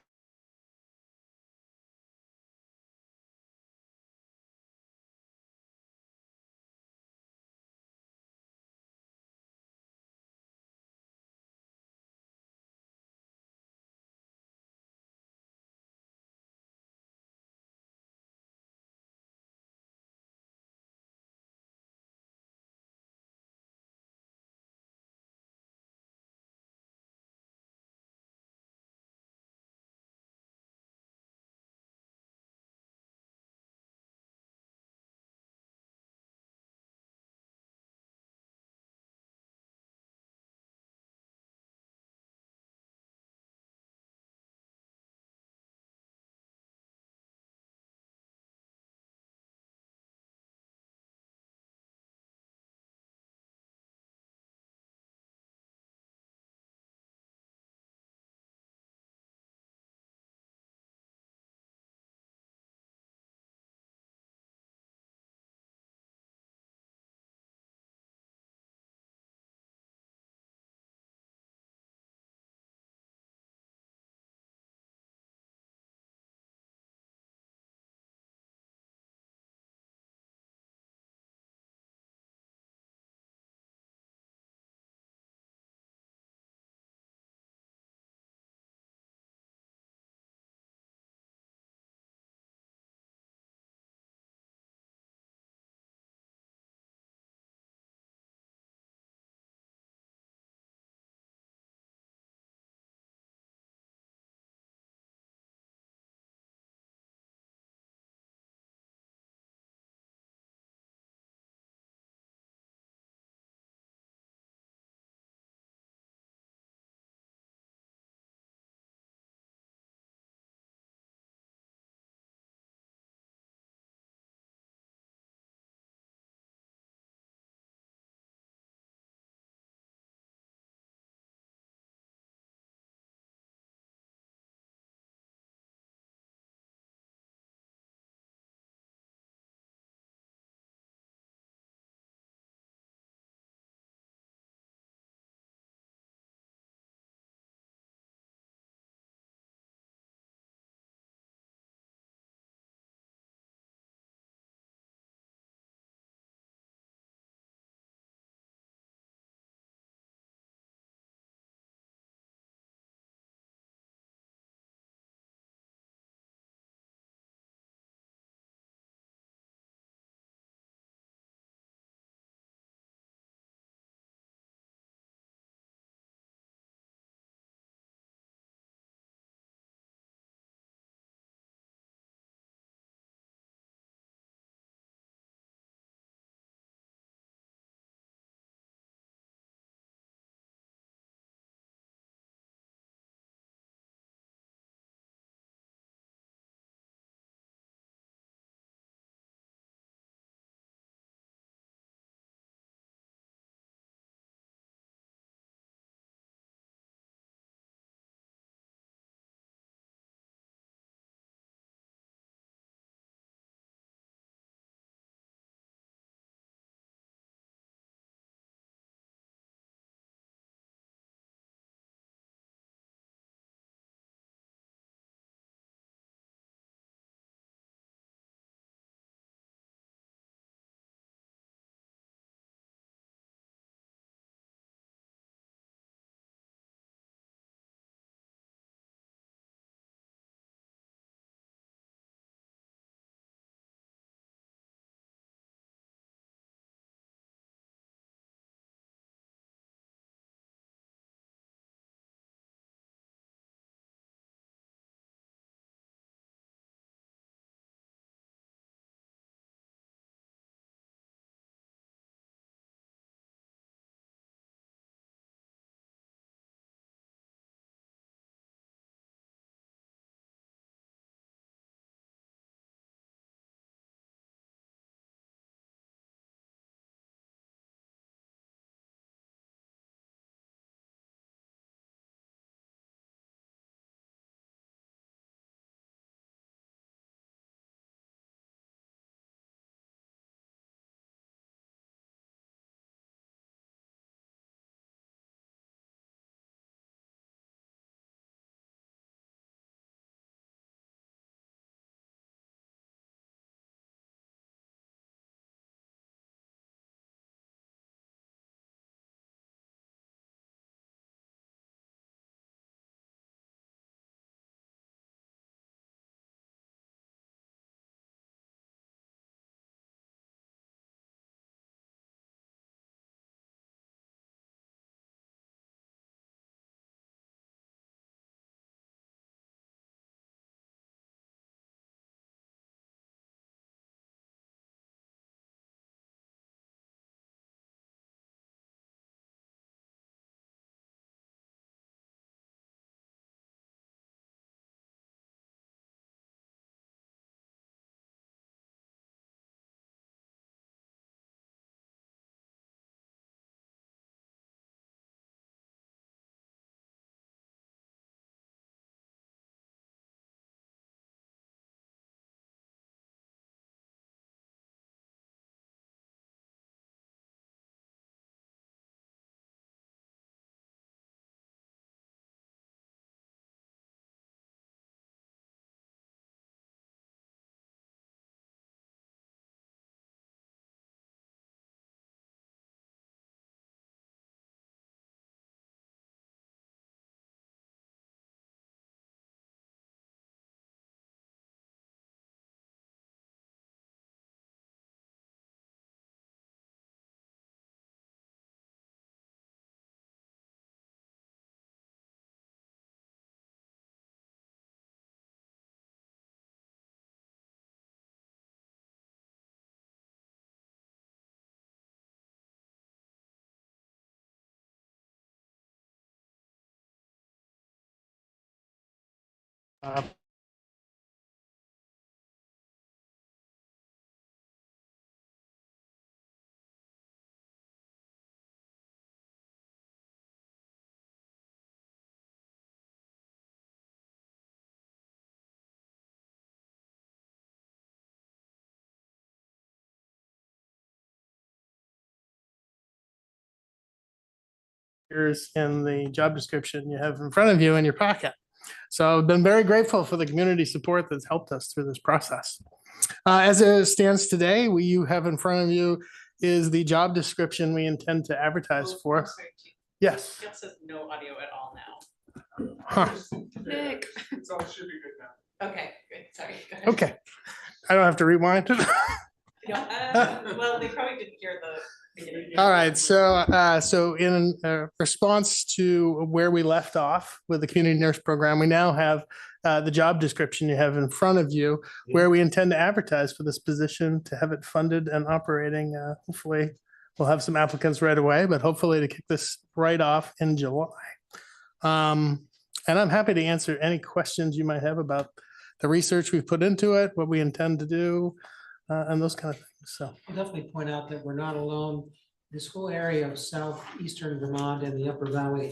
In the job description you have in front of you in your packet. So I've been very grateful for the community support that's helped us through this process. As it stands today, what you have in front of you is the job description we intend to advertise for. Yes. It says no audio at all now. Huh. Nick. It's all should be good now. Okay, good, sorry. Go ahead. Okay. I don't have to rewind. Well, they probably didn't hear the beginning. All right, so in response to where we left off with the community nurse program, we now have the job description you have in front of you, where we intend to advertise for this position to have it funded and operating. Hopefully, we'll have some applicants right away, but hopefully to kick this right off in July. And I'm happy to answer any questions you might have about the research we've put into it, what we intend to do, and those kind of things. So I'll definitely point out that we're not alone. This whole area of southeastern Vermont and the Upper Valley,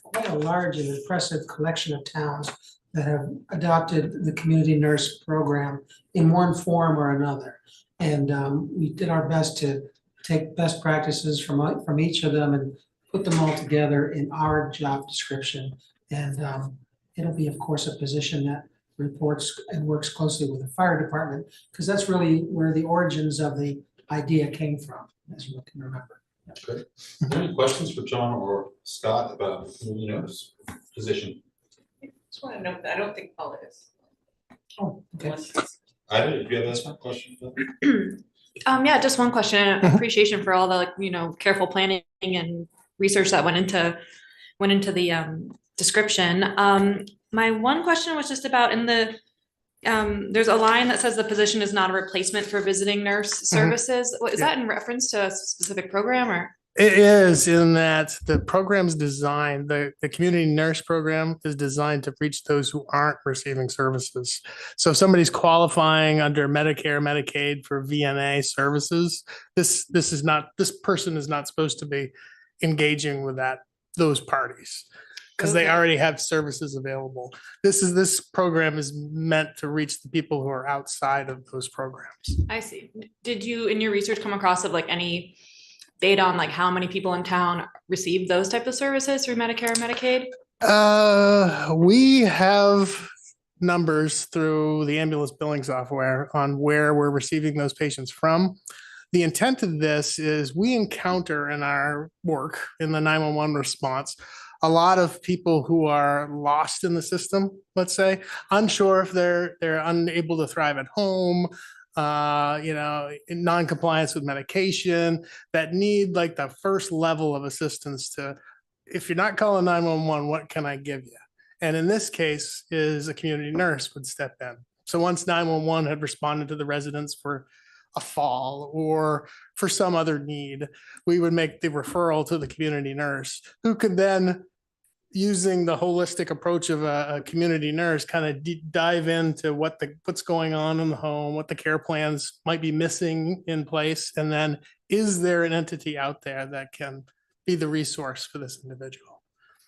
quite a large and impressive collection of towns that have adopted the community nurse program in one form or another. And we did our best to take best practices from each of them and put them all together in our job description. And it'll be, of course, a position that reports and works closely with the fire department, because that's really where the origins of the idea came from, as you can remember. Great. Any questions for John or Scott about this position? I just want to note that I don't think Paula is. Oh, okay. I did. Do you have a question? Yeah, just one question. Appreciation for all the careful planning and research that went into the description. My one question was just about there's a line that says the position is not a replacement for visiting nurse services. Is that in reference to a specific program or? it is, in that the program's designed, the community nurse program is designed to reach those who aren't receiving services. So if somebody's qualifying under Medicare, Medicaid for VNA services, this person is not supposed to be engaging with those parties, because they already have services available. This program is meant to reach the people who are outside of those programs. I see. Did you, in your research, come across any data on how many people in town receive those type of services through Medicare and Medicaid? We have numbers through the ambulance billing software on where we're receiving those patients from. The intent of this is we encounter in our work in the 911 response a lot of people who are lost in the system, let's say, unsure if they're unable to thrive at home, in non-compliance with medication, that need the first level of assistance to, if you're not calling 911, what can I give you? And in this case is a community nurse would step in. So once 911 had responded to the residents for a fall or for some other need, we would make the referral to the community nurse, who could then, using the holistic approach of a community nurse, kind of dive into what's going on in the home, what the care plans might be missing in place, and then is there an entity out there that can be the resource for this individual?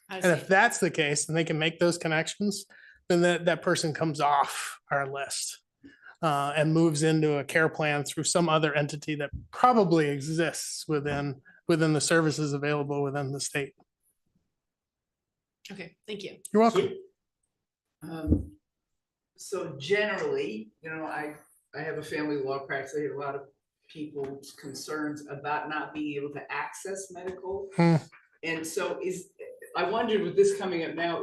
And if that's the case, and they can make those connections, then that person comes off our list and moves into a care plan through some other entity that probably exists within the services available within the state. Okay, thank you. You're welcome. So generally, I have a family law practice. I have a lot of people's concerns about not being able to access medical. And so I wondered, with this coming up now,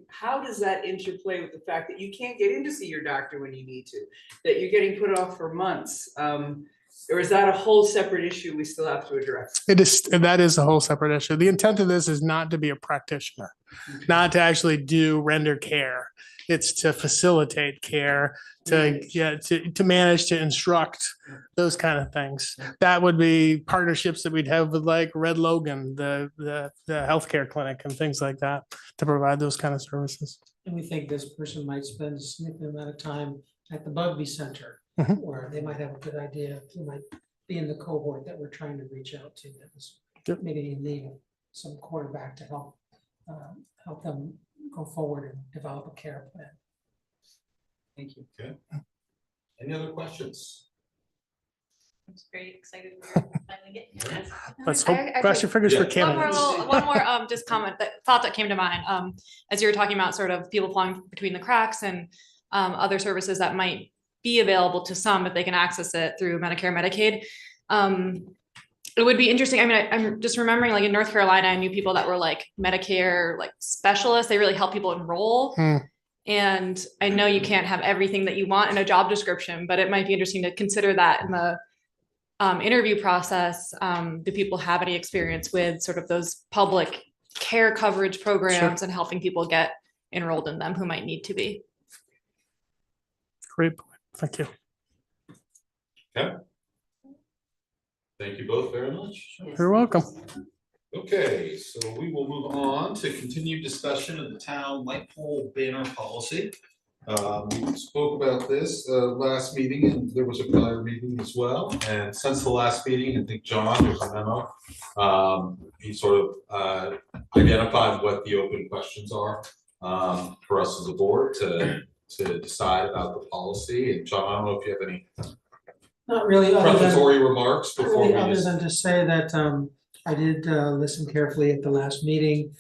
how does that interplay with the fact that you can't get in to see your doctor when you need to, that you're getting put off for months? Or is that a whole separate issue we still have to address? That is a whole separate issue. The intent of this is not to be a practitioner, not to actually render care. It's to facilitate care, to manage, to instruct, those kind of things. That would be partnerships that we'd have with like Red Logan, the healthcare clinic and things like that to provide those kind of services. And we think this person might spend a significant amount of time at the Bugby Center, Mhm. where they might have a good idea, they might be in the cohort that we're trying to reach out to, that was Yep. maybe in need of some quarterback to help them go forward and develop a care plan. Thank you. Okay. Any other questions? It's very excited. We're finally getting to this. Let's hope, I cross your fingers for candidates. One more just comment, thought that came to mind, as you were talking about sort of people falling between the cracks and other services that might be available to some if they can access it through Medicare, Medicaid. It would be interesting. I mean, I'm just remembering, like in North Carolina, I knew people that were like Medicare, like specialists. They really help people enroll. And I know you can't have everything that you want in a job description, but it might be interesting to consider that in the interview process. Do people have any experience with sort of those public care coverage programs and helping people get enrolled in them who might need to be? Great point. Thank you. Okay. Thank you both very much. You're welcome. Okay, so we will move on to continued discussion of the town Lightpole banner policy. We spoke about this last meeting, and there was a prior meeting as well. And since the last meeting, I think John, there's a memo. He sort of identified what the open questions are for us as a board to decide about the policy. And John, I don't know if you have any Not really. prefatory remarks before Really, we other just. than to say that I did listen carefully at the last meeting,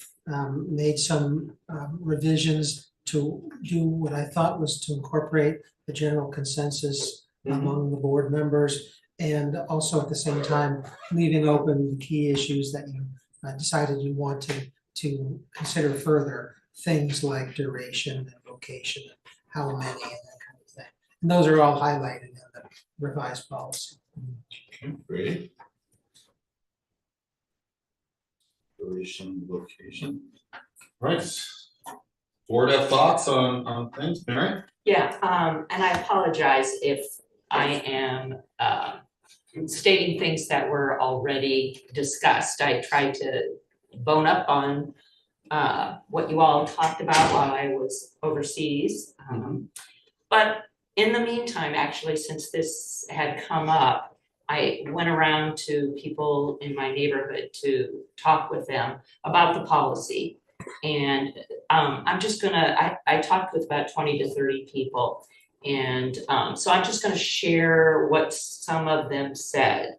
made some revisions to do what I thought was to incorporate the general consensus among the board members, and also at the same time leaving open the key issues that you decided you want to consider further, things like duration and location, and how many, and that kind of thing. And those are all highlighted in the revised policy. Okay, great. Duration, location. Right. Board have thoughts on things, Mary? Yeah, and I apologize if I am stating things that were already discussed. I tried to bone up on what you all talked about while I was overseas. But in the meantime, actually, since this had come up, I went around to people in my neighborhood to talk with them about the policy. And I'm just gonna, I talked with about 20 to 30 people. And so I'm just gonna share what some of them said.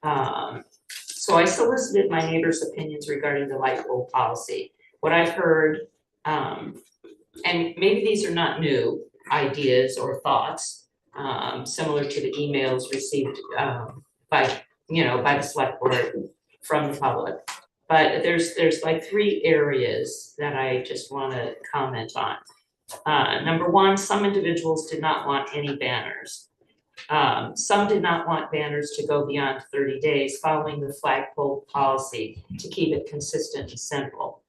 So I solicited my neighbors' opinions regarding the Lightpole policy. What I've heard, and maybe these are not new ideas or thoughts, similar to the emails received by the select board from the public. But there's like 3 areas that I just want to comment on. Number 1, some individuals did not want any banners. Some did not want banners to go beyond 30 days following the flagpole policy to keep it consistent and simple.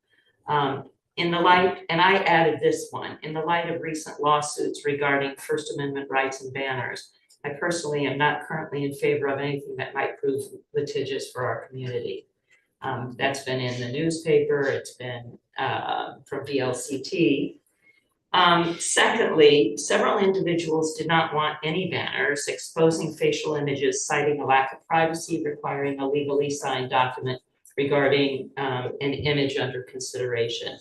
In the light, and I added this one, in the light of recent lawsuits regarding First Amendment rights and banners, I personally am not currently in favor of anything that might prove litigious for our community. That's been in the newspaper, it's been from VLCT. Secondly, several individuals did not want any banners exposing facial images, citing a lack of privacy, requiring a legally signed document regarding an image under consideration.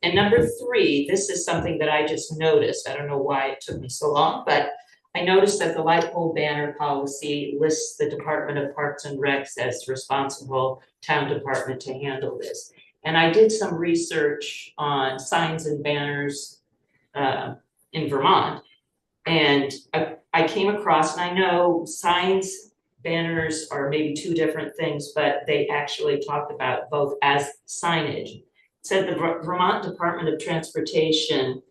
And number 3, this is something that I just noticed. I don't know why it took me so long, but I noticed that the Lightpole banner policy lists the Department of Parks and Recs as responsible town department to handle this. And I did some research on signs and banners in Vermont. And I came across, and I know signs, banners are maybe 2 different things, but they actually talked about both as signage. It said the Vermont Department of Transportation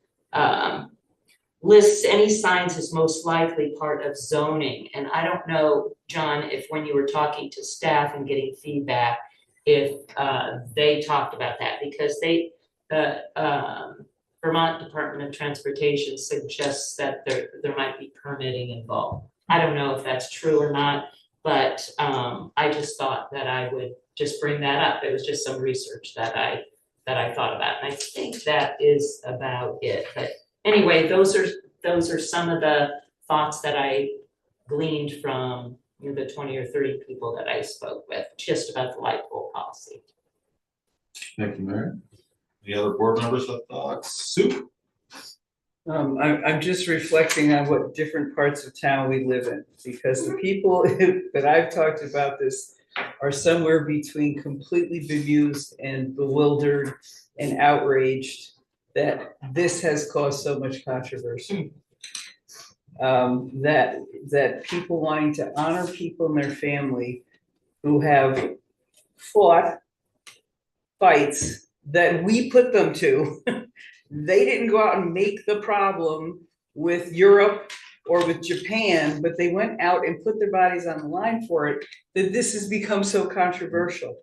lists any signs as most likely part of zoning. And I don't know, John, if when you were talking to staff and getting feedback, if they talked about that, because they, Vermont Department of Transportation suggests that there might be permitting involved. I don't know if that's true or not, but I just thought that I would just bring that up. It was just some research that I thought about, and I think that is about it. But anyway, those are some of the thoughts that I gleaned from the 20 or 30 people that I spoke with, just about the Lightpole policy. Thank you, Mary. Any other board members have thoughts? Sue? I'm just reflecting on what different parts of town we live in, because the people that I've talked about this are somewhere between completely bemused and bewildered and outraged that this has caused so much controversy. That people wanting to honor people in their family who have fought fights that we put them to. They didn't go out and make the problem with Europe or with Japan, but they went out and put their bodies on the line for it, that this has become so controversial.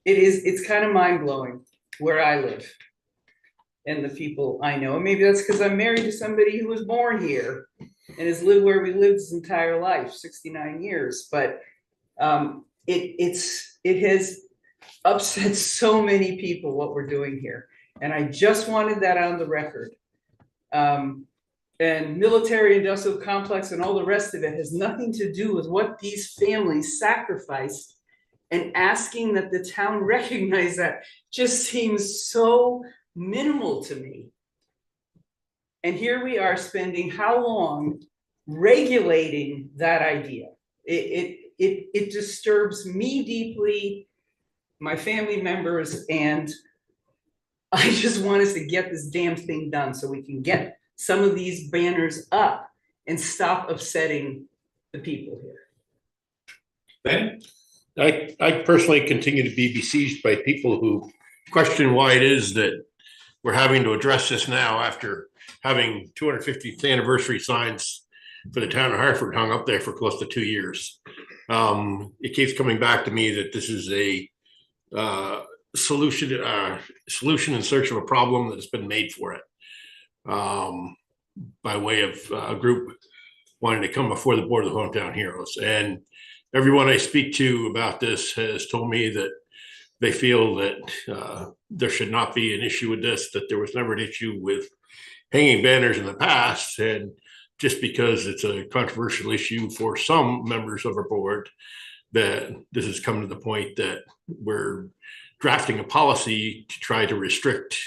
It's kind of mind-blowing where I live and the people I know. And maybe that's because I'm married to somebody who was born here and has lived where we lived his entire life, 69 years. But it has upset so many people what we're doing here. And I just wanted that on the record. And military industrial complex and all the rest of it has nothing to do with what these families sacrificed, and asking that the town recognize that just seems so minimal to me. And here we are spending how long regulating that idea? It disturbs me deeply, my family members, and I just want us to get this damn thing done so we can get some of these banners up and stop upsetting the people here. Ben? I personally continue to be besieged by people who question why it is that we're having to address this now after having 250th anniversary signs for the town of Hartford hung up there for close to 2 years. It keeps coming back to me that this is a solution in search of a problem that's been made for it, by way of a group wanting to come before the Board of the Hometown Heroes. And everyone I speak to about this has told me that they feel that there should not be an issue with this, that there was never an issue with hanging banners in the past. And just because it's a controversial issue for some members of our board, that this has come to the point that we're drafting a policy to try to restrict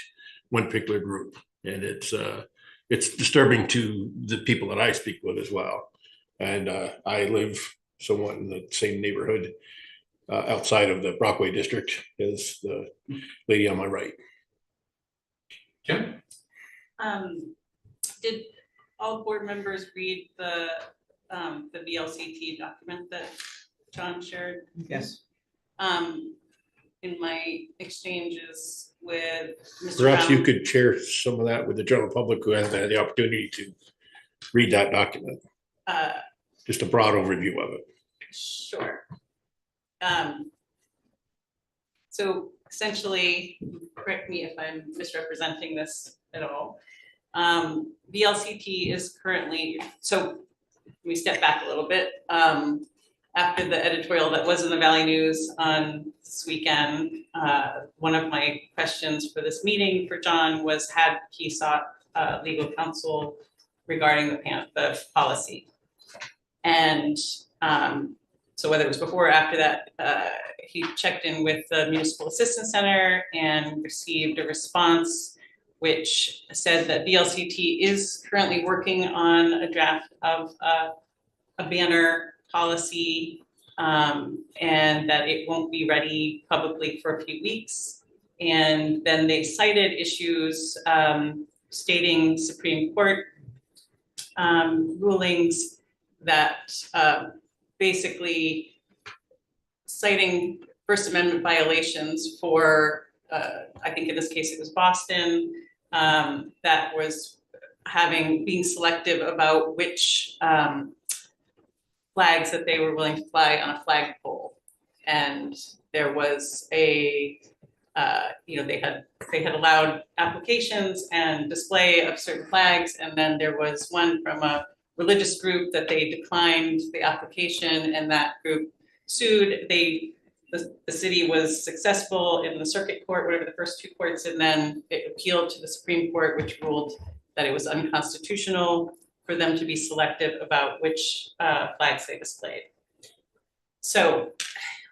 one particular group. And it's disturbing to the people that I speak with as well. And I live somewhat in the same neighborhood outside of the Brockway district as the lady on my right. Kim? Did all board members read the VLCT document that John shared? Yes. In my exchanges with Mr. Perhaps Brown. you could share some of that with the general public who hasn't had the opportunity to read that document. Just a broad overview of it. Sure. So essentially, correct me if I'm misrepresenting this at all. VLCT is currently, so we step back a little bit. After the editorial that was in the Valley News on this weekend, one of my questions for this meeting for John was, had he sought legal counsel regarding the policy? And so whether it was before or after that, he checked in with the Municipal Assistance Center and received a response which said that VLCT is currently working on a draft of a banner policy, and that it won't be ready publicly for a few weeks. And then they cited issues stating Supreme Court rulings that basically citing First Amendment violations for, I think in this case it was Boston, that was being selective about which flags that they were willing to fly on a flagpole. And there was a they had allowed applications and display of certain flags, and then there was one from a religious group that they declined the application, and that group sued. The city was successful in the circuit court, whatever the first two courts, and then it appealed to the Supreme Court, which ruled that it was unconstitutional for them to be selective about which flags they displayed. So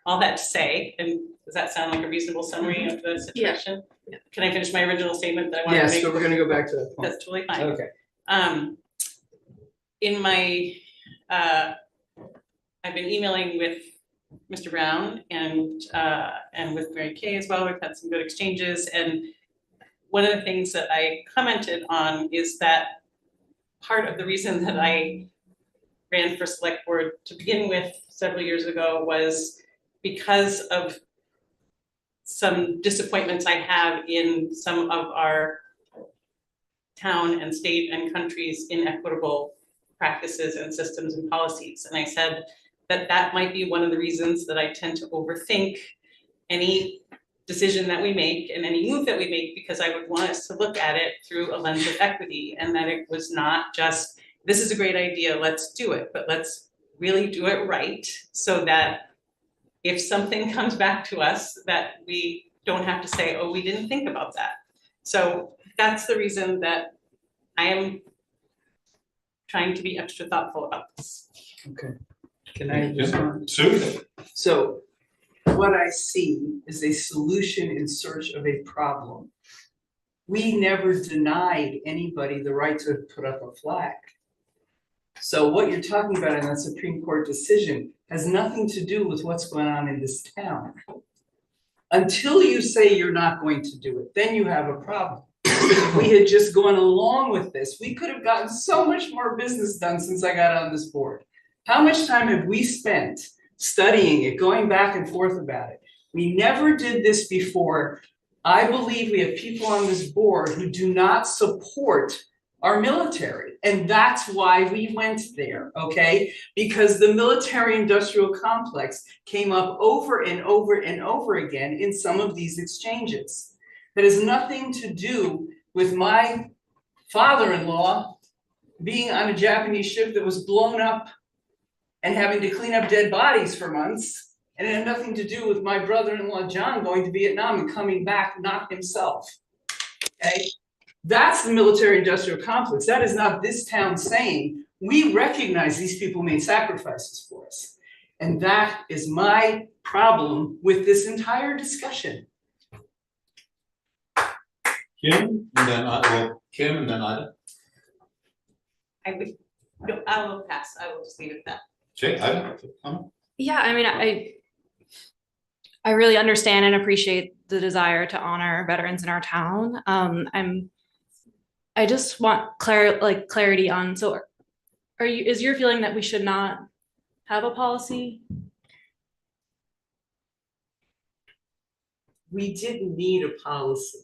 all that to say, and does that sound like a reasonable summary of the situation? Yeah. Can I finish my original statement that I wanted to make? Yes, but we're gonna go back to that point. That's totally fine. Okay. In my, I've been emailing with Mr. Brown and with Mary Kay as well. We've had some good exchanges, and one of the things that I commented on is that part of the reason that I ran for select board to begin with several years ago was because of some disappointments I have in some of our town and state and country's inequitable practices and systems and policies. And I said that that might be one of the reasons that I tend to overthink any decision that we make and any move that we make, because I would want us to look at it through a lens of equity, and that it was not just, this is a great idea, let's do it, but let's really do it right, so that if something comes back to us, that we don't have to say, oh, we didn't think about that. So that's the reason that I am trying to be extra thoughtful about this. Okay. Can I respond? Sue? So what I see is a solution in search of a problem. We never denied anybody the right to put up a flag. So what you're talking about in that Supreme Court decision has nothing to do with what's going on in this town. Until you say you're not going to do it, then you have a problem. If we had just gone along with this, we could have gotten so much more business done since I got on this board. How much time have we spent studying it, going back and forth about it? We never did this before. I believe we have people on this board who do not support our military, and that's why we went there, okay? Because the military-industrial complex came up over and over and over again in some of these exchanges. That has nothing to do with my father-in-law being on a Japanese ship that was blown up and having to clean up dead bodies for months. And it had nothing to do with my brother-in-law, John, going to Vietnam and coming back not himself, okay? That's the military-industrial complex. That is not this town saying, we recognize these people made sacrifices for us. And that is my problem with this entire discussion. Kim, and then Kim, and then Ida. I will pass. I will just leave it at that. Jay, Ida, comment? Yeah, I mean, I really understand and appreciate the desire to honor veterans in our town. I just want clarity on, so is your feeling that we should not have a policy? We didn't need a policy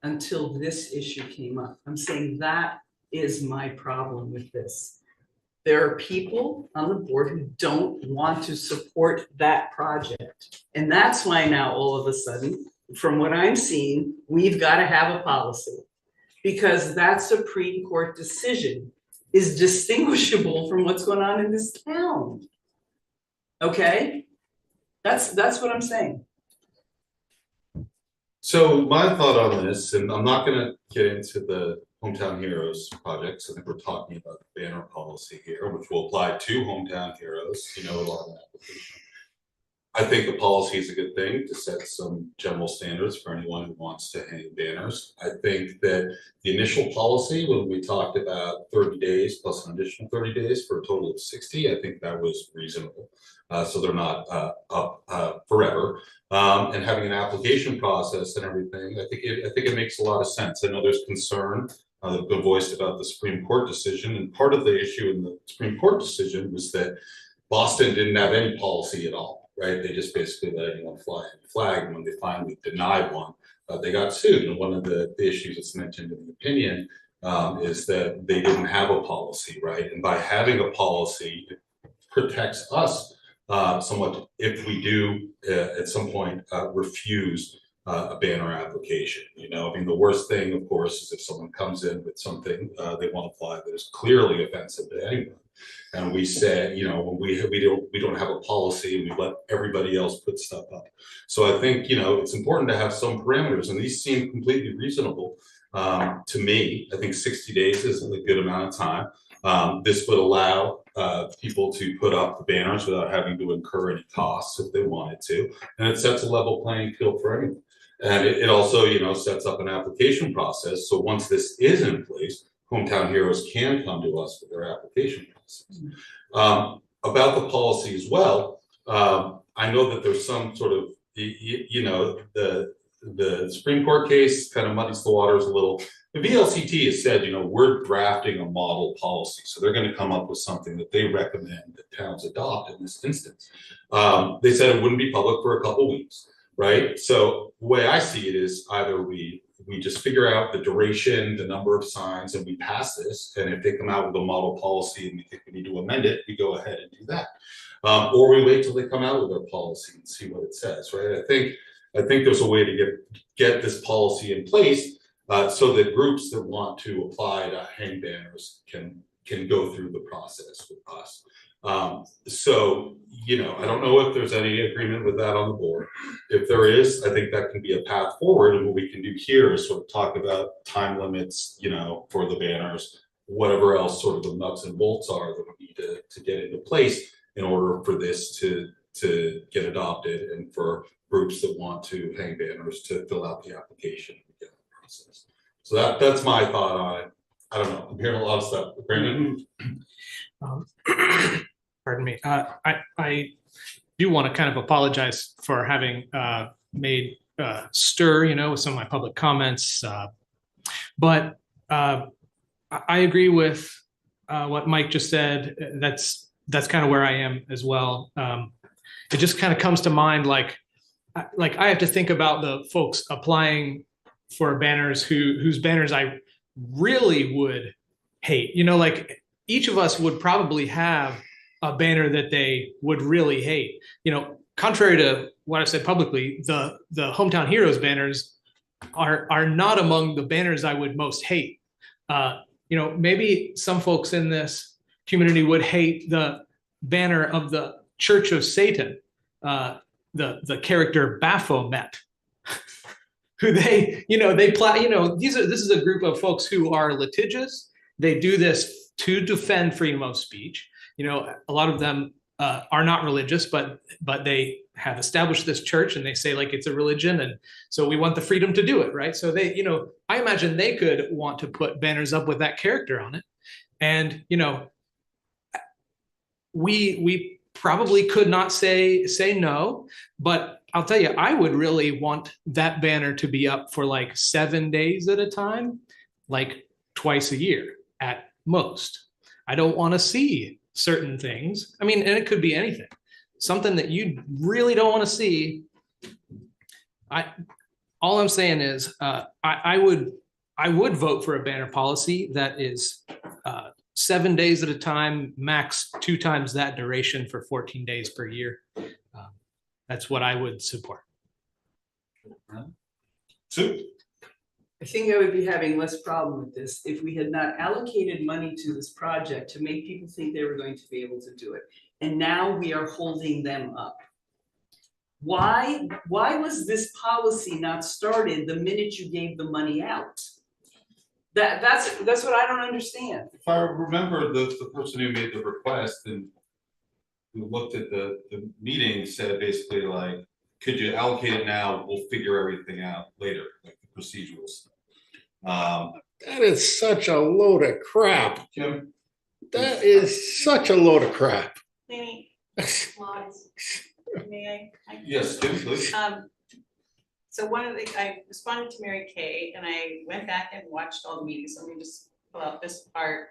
until this issue came up. I'm saying that is my problem with this. There are people on the board who don't want to support that project. And that's why now all of a sudden, from what I'm seeing, we've got to have a policy. Because that Supreme Court decision is distinguishable from what's going on in this town. Okay? That's what I'm saying. So my thought on this, and I'm not gonna get into the Hometown Heroes projects. I think we're talking about the banner policy here, which will apply to Hometown Heroes, a lot of application. I think the policy is a good thing to set some general standards for anyone who wants to hang banners. I think that the initial policy, when we talked about 30 days plus an additional 30 days for a total of 60, I think that was reasonable. So they're not up forever. And having an application process and everything, I think it makes a lot of sense. I know there's concern that's been voiced about the Supreme Court decision, and part of the issue in the Supreme Court decision was that Boston didn't have any policy at all. Right, they just basically let anyone fly a flag, and when they finally denied one, they got sued. And one of the issues that's mentioned in the opinion is that they didn't have a policy, right? And by having a policy, it protects us somewhat if we do at some point refuse a banner application. You know, I mean, the worst thing, of course, is if someone comes in with something they want to apply that is clearly offensive to anyone. And we said, you know, when we don't have a policy, we let everybody else put stuff up. So I think, you know, it's important to have some parameters, and these seem completely reasonable to me. I think 60 days is a good amount of time. This would allow people to put up the banners without having to incur any costs if they wanted to, and it sets a level playing field for everyone. And it also, you know, sets up an application process. So once this is in place, Hometown Heroes can come to us with their application process. About the policy as well, I know that there's some sort of, you know, the Supreme Court case kind of muddies the waters a little. The VLCT has said, you know, we're drafting a model policy. So they're going to come up with something that they recommend that towns adopt in this instance. They said it wouldn't be public for a couple weeks, right? So the way I see it is either we just figure out the duration, the number of signs, and we pass this. And if they come out with a model policy and we think we need to amend it, we go ahead and do that. Or we wait till they come out with their policy and see what it says, right? I think there's a way to get this policy in place so that groups that want to apply to hang banners can go through the process with us. So, you know, I don't know if there's any agreement with that on the board. If there is, I think that can be a path forward. And what we can do here is sort of talk about time limits, you know, for the banners, whatever else sort of the nuts and bolts are that we need to get into place in order for this to get adopted and for groups that want to hang banners to fill out the application and get the process. So that's my thought on it. I don't know. I'm hearing a lot of stuff. Brandon? Pardon me. I do want to kind of apologize for having made stir, you know, with some of my public comments. But I agree with what Mike just said. That's kind of where I am as well. It just kind of comes to mind like I have to think about the folks applying for banners whose banners I really would hate. You know, like each of us would probably have a banner that they would really hate. You know, contrary to what I've said publicly, the Hometown Heroes banners are not among the banners I would most hate. You know, maybe some folks in this community would hate the banner of the Church of Satan, the character Baphomet, who this is a group of folks who are litigious. They do this to defend freedom of speech. You know, a lot of them are not religious, but they have established this church and they say like it's a religion, and so we want the freedom to do it, right? So they, you know, I imagine they could want to put banners up with that character on it, and you know, we probably could not say no, but I'll tell you, I would really want that banner to be up for like 7 days at a time, like twice a year at most. I don't want to see certain things. I mean, and it could be anything, something that you really don't want to see. All I'm saying is I would vote for a banner policy that is 7 days at a time, max 2 times that duration for 14 days per year. That's what I would support. Sue? I think I would be having less problem with this if we had not allocated money to this project to make people think they were going to be able to do it. And now we are holding them up. Why was this policy not started the minute you gave the money out? That's what I don't understand. If I remember, the person who made the request and who looked at the meeting said basically like, could you allocate it now? We'll figure everything out later, like the procedural stuff. That is such a load of crap. Jim? That is such a load of crap. Laney, may I? Yes, Jim, please. So I responded to Mary Kay and I went back and watched all the meetings. So let me just pull out this part.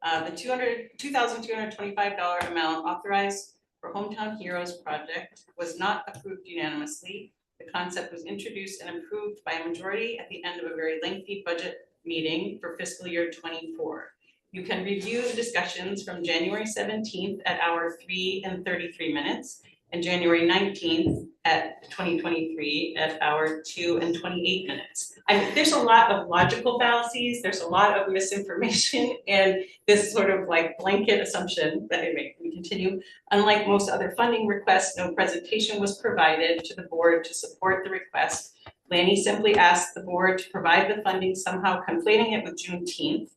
The $2,225 amount authorized for Hometown Heroes project was not approved unanimously. The concept was introduced and approved by a majority at the end of a very lengthy budget meeting for fiscal year 24. You can review the discussions from January 17th at hour 3 and 33 minutes and January 19th at 2023 at hour 2:28. There's a lot of logical fallacies, there's a lot of misinformation, and this sort of like blanket assumption that I make. We continue, unlike most other funding requests, no presentation was provided to the board to support the request. Lanny simply asked the board to provide the funding, somehow conflating it with Juneteenth.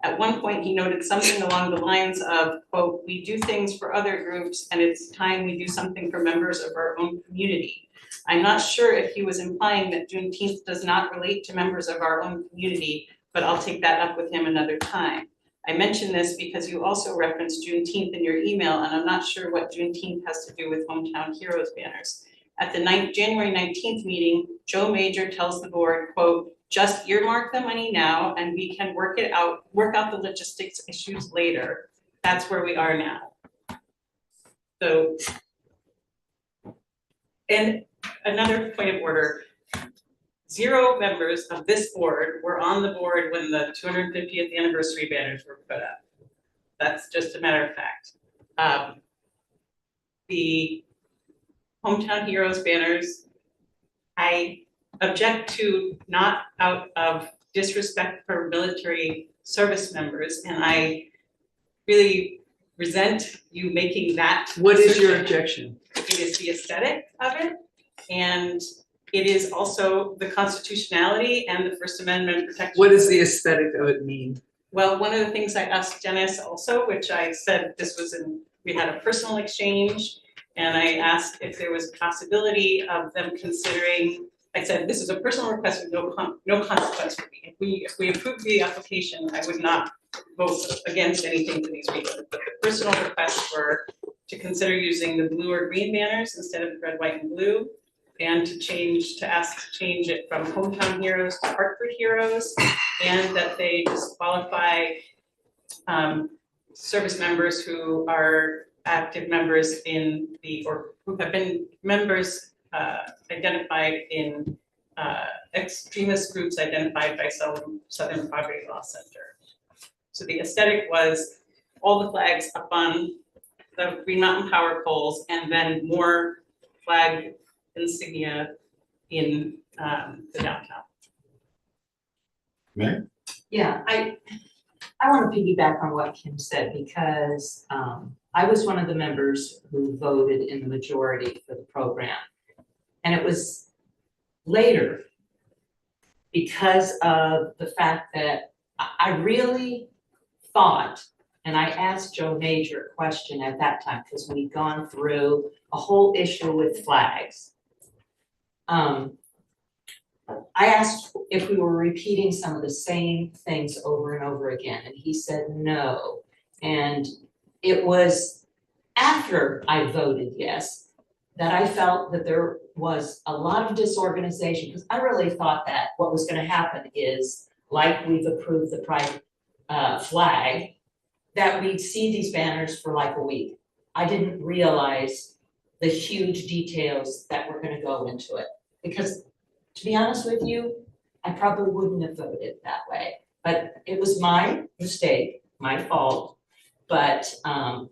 At one point, he noted something along the lines of, quote, "We do things for other groups and it's time we do something for members of our own community." I'm not sure if he was implying that Juneteenth does not relate to members of our own community, but I'll take that up with him another time. I mention this because you also referenced Juneteenth in your email, and I'm not sure what Juneteenth has to do with Hometown Heroes banners. At the January 19th meeting, Joe Major tells the board, quote, "Just earmark the money now and we can work out the logistics issues later." That's where we are now. So, and another point of order, 0 members of this board were on the board when the 250th anniversary banners were put up. That's just a matter of fact. The Hometown Heroes banners, I object to not out of disrespect for military service members, and I really resent you making that. What is your assertion. objection? It is the aesthetic of it, and it is also the constitutionality and the First Amendment protection. What does the aesthetic of it mean? Well, one of the things I asked Dennis also, which I said this was we had a personal exchange, and I asked if there was a possibility of them considering, I said, this is a personal request with no consequence for me. If we approve the application, I would not vote against anything for these reasons, but the personal requests were to consider using the blue or green banners instead of the red, white, and blue, and to ask to change it from Hometown Heroes to Hartford Heroes, and that they disqualify service members who are active members or who have been members identified in extremist groups identified by Southern Poverty Law Center. So the aesthetic was all the flags up on the Green Mountain power poles, and then more flag insignia in the downtown. Mary? Yeah, I want to piggyback on what Kim said, because I was one of the members who voted in the majority for the program. And it was later, because of the fact that I really thought, and I asked Joe Major a question at that time, because we'd gone through a whole issue with flags. I asked if we were repeating some of the same things over and over again, and he said no. And it was after I voted yes that I felt that there was a lot of disorganization, because I really thought that what was going to happen is, like we've approved the pride flag, that we'd see these banners for like a week. I didn't realize the huge details that were going to go into it, because to be honest with you, I probably wouldn't have voted that way, but it was my mistake, my fault. But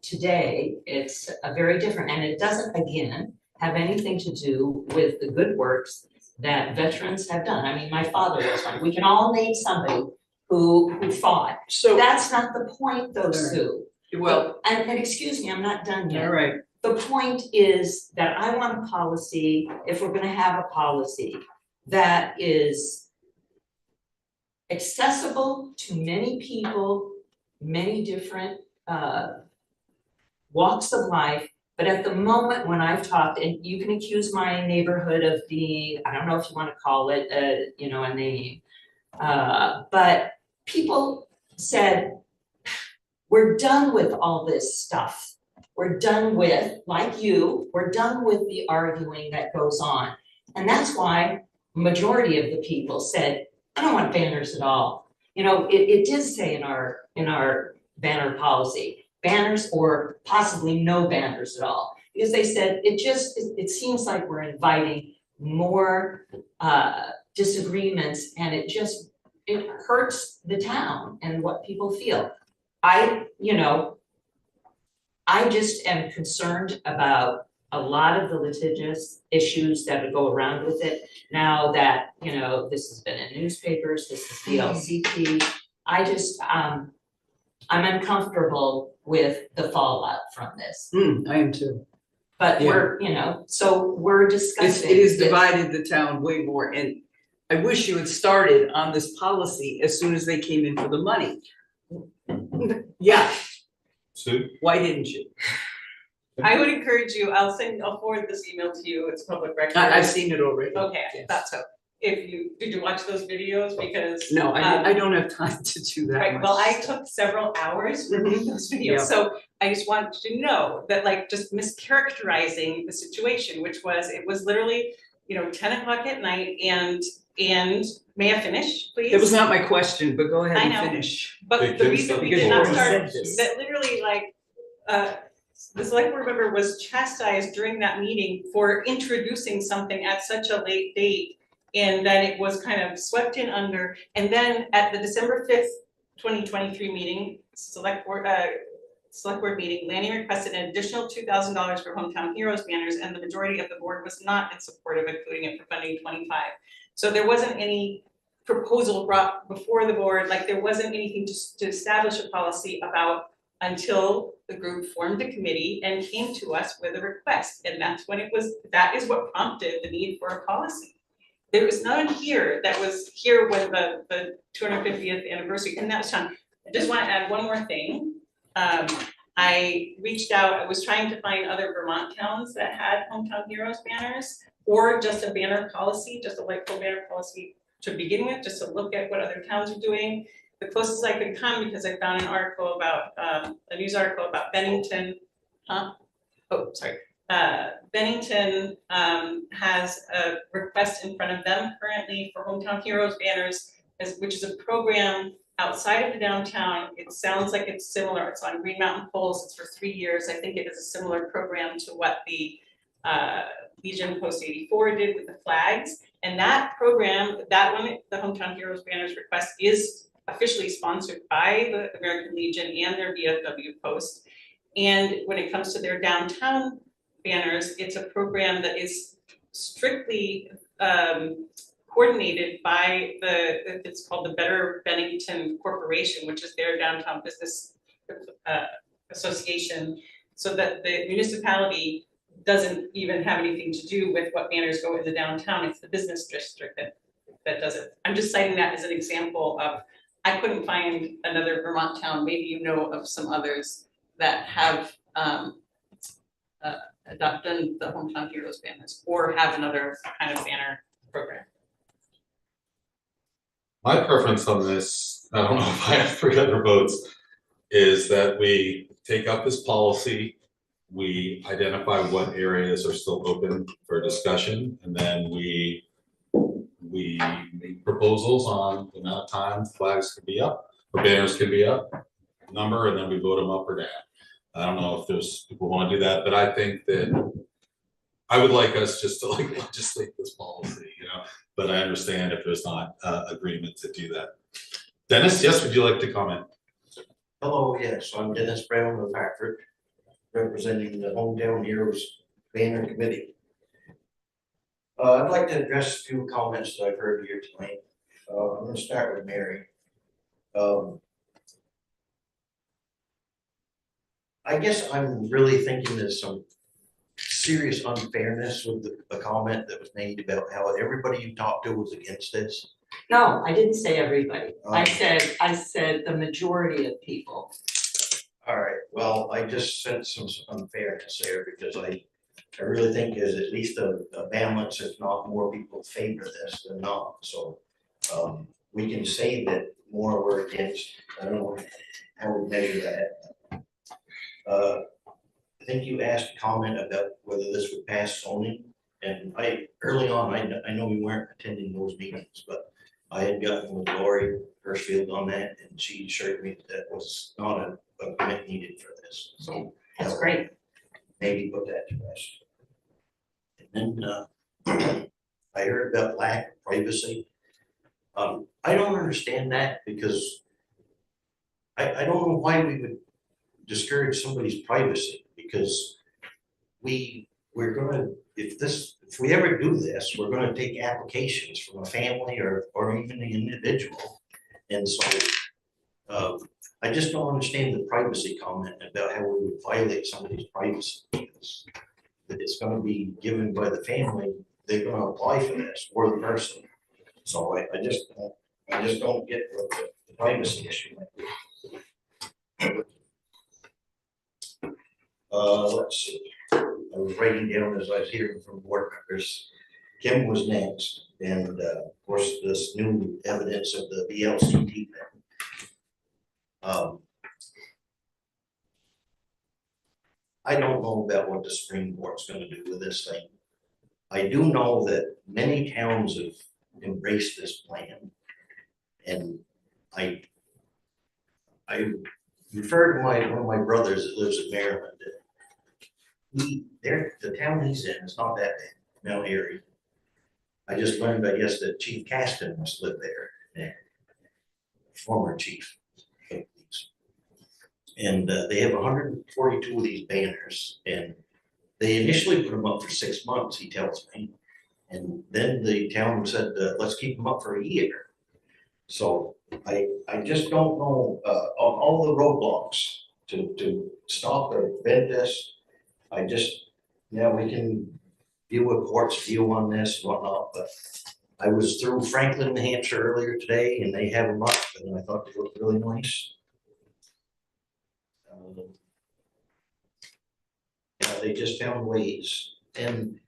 today it's a very different, and it doesn't, again, have anything to do with the good works that veterans have done. I mean, my father was one. We can all name somebody who fought. So that's not the point, though, Sue. Well, and excuse me, I'm not done yet. All right. The point is that I want a policy, if we're going to have a policy, that is accessible to many people, many different walks of life. But at the moment when I've talked, and you can accuse my neighborhood of being, I don't know if you want to call it, a name, but people said, we're done with all this stuff. We're done with, like you, we're done with the arguing that goes on. And that's why majority of the people said, I don't want banners at all. You know, it did say in our banner policy, banners or possibly no banners at all. Because they said, it seems like we're inviting more disagreements, and it hurts the town and what people feel. I just am concerned about a lot of the litigious issues that would go around with it. Now that, you know, this has been in newspapers, this is VLCT, I just, I'm uncomfortable with the fallout from this. I am too. But Yeah. we're, you know, so we're discussing. It has this. divided the town way more, and I wish you had started on this policy as soon as they came in for the money. Yeah, Sue? why didn't you? I would encourage you, I'll forward this email to you, it's public record. I've seen it already. Okay, Yes. that's so. Did you watch those videos? Because. No, I don't have time to do that Right, much well, I stuff. took several hours reviewing those videos, Yeah. so I just want you to know that like just mischaracterizing the situation, which was, it was literally, 10 o'clock at night and may I finish, please? It was not my question, but go ahead I and know. finish. But the reason we did not start, This. that literally like, the select board member was chastised during that meeting for introducing something at such a late date. And then it was kind of swept in under, and then at the December 5th, 2023 meeting, select board meeting, Lanny requested an additional $2,000 for Hometown Heroes banners, and the majority of the board was not in support of including it for funding 25. So there wasn't any proposal brought before the board, like there wasn't anything to establish a policy about until the group formed a committee and came to us with a request, and that is what prompted the need for a policy. There was none here that was here with the 250th anniversary, and that was fun. I just want to add one more thing. I reached out, I was trying to find other Vermont towns that had Hometown Heroes banners, or just a banner policy, just a Lightpole banner policy to begin with, just to look at what other towns are doing. The closest I could come, because I found an article about, a news article about Bennington, Bennington has a request in front of them currently for Hometown Heroes banners, which is a program outside of the downtown. It sounds like it's similar. It's on Green Mountain Poles. It's for 3 years. I think it is a similar program to what the Legion Post 84 did with the flags. And that program, that one, the Hometown Heroes banners request, is officially sponsored by the American Legion and their VFW post. And when it comes to their downtown banners, it's a program that is strictly coordinated by it's called the Better Bennington Corporation, which is their downtown business association, so that the municipality doesn't even have anything to do with what banners go in the downtown. It's the business district that does it. I'm just citing that as an example of, I couldn't find another Vermont town, maybe you know of some others that have adopted the Hometown Heroes banners or have another kind of banner program. My preference on this, I don't know if I have 3 other votes, is that we take up this policy, we identify what areas are still open for discussion, and then we make proposals on the amount of time flags can be up, or banners can be up, number, and then we vote them up or down. I don't know if there's people who want to do that, but I think that I would like us just to legislate this policy, but I understand if there's not agreement to do that. Dennis, yes, would you like to comment? Hello, yes, I'm Dennis Brown of Hartford, representing the Hometown Heroes Banner Committee. I'd like to address a few comments that I've heard here tonight. I'm going to start with Mary. I guess I'm really thinking there's some serious unfairness with the comment that was made about how everybody you talked to was against this. No, I didn't say everybody. I said the majority of people. All right, well, I just sense some unfairness there because I really think there's at least a balance, if not more people favor this than not. So we can say that more were against. I don't know how we measure that. I think you asked a comment about whether this would pass zoning, and early on, I know we weren't attending those meetings, but I had gotten with Lori Hirschfield on that, and she assured me that was not a permit needed for this. So that's great. Maybe put that to rest. And then I heard about lack of privacy. I don't understand that because I don't know why we would discourage somebody's privacy, because we we're gonna, if we ever do this, we're gonna take applications from a family or even an individual. And so, I just don't understand the privacy comment about how we would violate somebody's privacy. Because if it's gonna be given by the family, they're gonna apply for this, or the person. So I just don't get the privacy issue. Let's see, I was writing down as I was hearing from board members. Kim was next, and of course, this new evidence of the VLCT thing. I don't know about what the Supreme Court's gonna do with this thing. I do know that many towns have embraced this plan. And I refer to one of my brothers that lives in Maryland. The town he's in is not that bad, Mount Airy. I just learned, I guess, that Chief Caston must live there, former chief. And they have 142 of these banners, and they initially put them up for 6 months, he tells me. And then the town said, let's keep them up for a year. So I just don't know, all the roadblocks to stop or prevent this. We can deal with court's view on this and whatnot, but I was through Franklin, New Hampshire earlier today, and they have them up, and I thought they looked really nice. They just found ways, and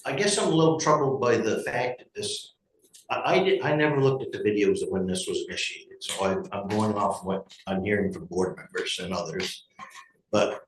I guess I'm a little troubled by the fact that this. I never looked at the videos of when this was initiated, so I'm going off what I'm hearing from board members and others. But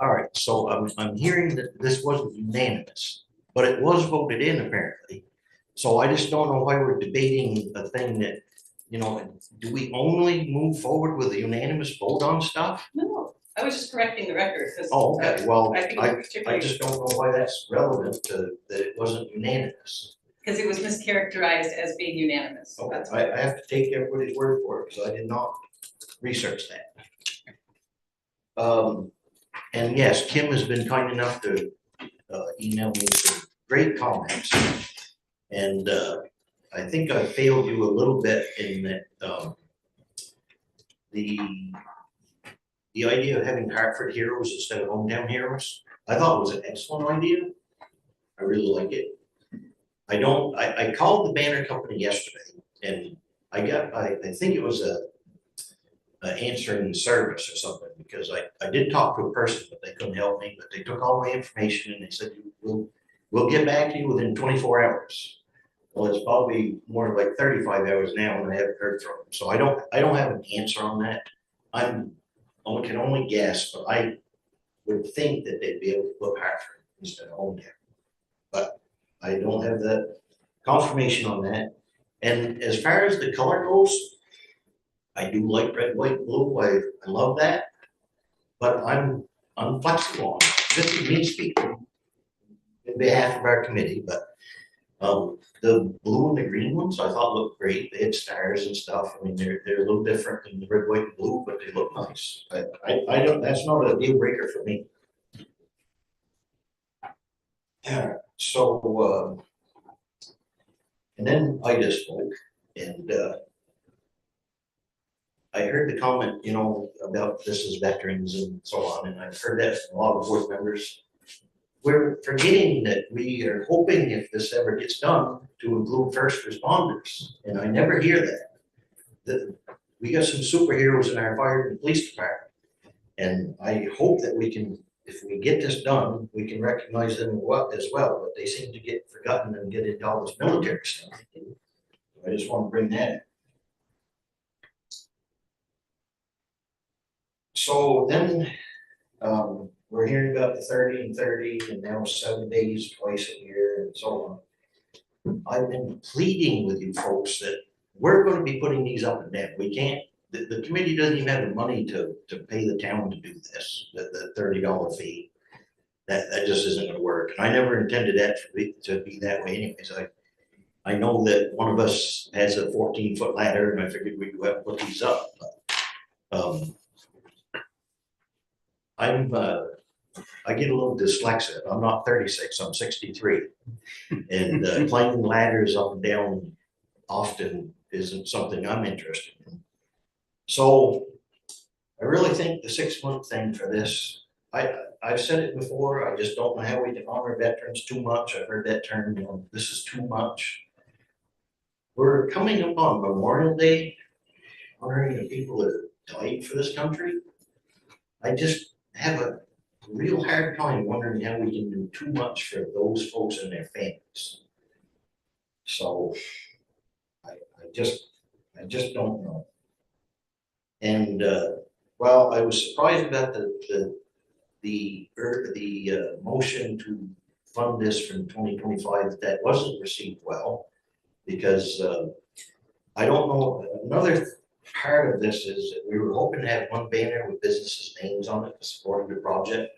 all right, so I'm hearing that this wasn't unanimous, but it was voted in apparently. So I just don't know why we're debating a thing that, do we only move forward with a unanimous vote on stuff? No, I was just correcting the record. Oh, okay, well, I think I just don't know why that's relevant to that it wasn't unanimous. Because it was mischaracterized as being unanimous. Okay, That's I have to take everybody's word for it, because I did not research that. And yes, Kim has been kind enough to email me some great comments. And I think I failed you a little bit in that the idea of having Hartford heroes instead of hometown heroes, I thought it was an excellent idea. I really like it. I called the banner company yesterday, and I think it was a answering service or something, because I did talk to a person, but they couldn't help me, but they took all my information and they said, we'll get back to you within 24 hours. Well, it's probably more like 35 hours now, and I haven't heard from them. So I don't have an answer on that. I can only guess, but I would think that they'd be able to put Hartford instead of hometown. But I don't have the confirmation on that. And as far as the color goes, I do like red, white, blue. I love that. But I'm flexible on it. This is me speaking in behalf of our committee, but the blue and the green ones I thought looked great. They had stars and stuff. I mean, they're a little different than the red, white, and blue, but they look nice. I don't. That's not a deal breaker for me. So and then I just spoke, and I heard the comment, about this is veterans and so on, and I've heard that from a lot of board members. We're forgetting that we are hoping, if this ever gets done, to include first responders, and I never hear that we got some superheroes in our fire and police department, and I hope that we can, if we get this done, we can recognize them as well, but they seem to get forgotten and get into all this military stuff. I just want to bring that in. So then we're hearing about the 30 and 30, and now 7 days twice a year and so on. I've been pleading with you folks that we're going to be putting these up and down. We can't, the committee doesn't even have the money to pay the town to do this, the $30 fee. That just isn't going to work. And I never intended that to be that way anyways. I know that one of us has a 14-foot ladder, and I figured we'd go out and put these up. But, I get a little dyslexic. I'm not 36, I'm 63. And climbing ladders up and down often isn't something I'm interested in. So I really think the 6-month thing for this, I've said it before, I just don't know how we can honor veterans too much. I've heard that term, you know, this is too much. We're coming up on Memorial Day, honoring the people that died for this country. I just have a real hard time wondering how we can do too much for those folks and their families. So I just don't know. And well, I was surprised about the motion to fund this from 2025 that wasn't received well, because I don't know, another part of this is that we were hoping to have one banner with businesses' names on it to support the project.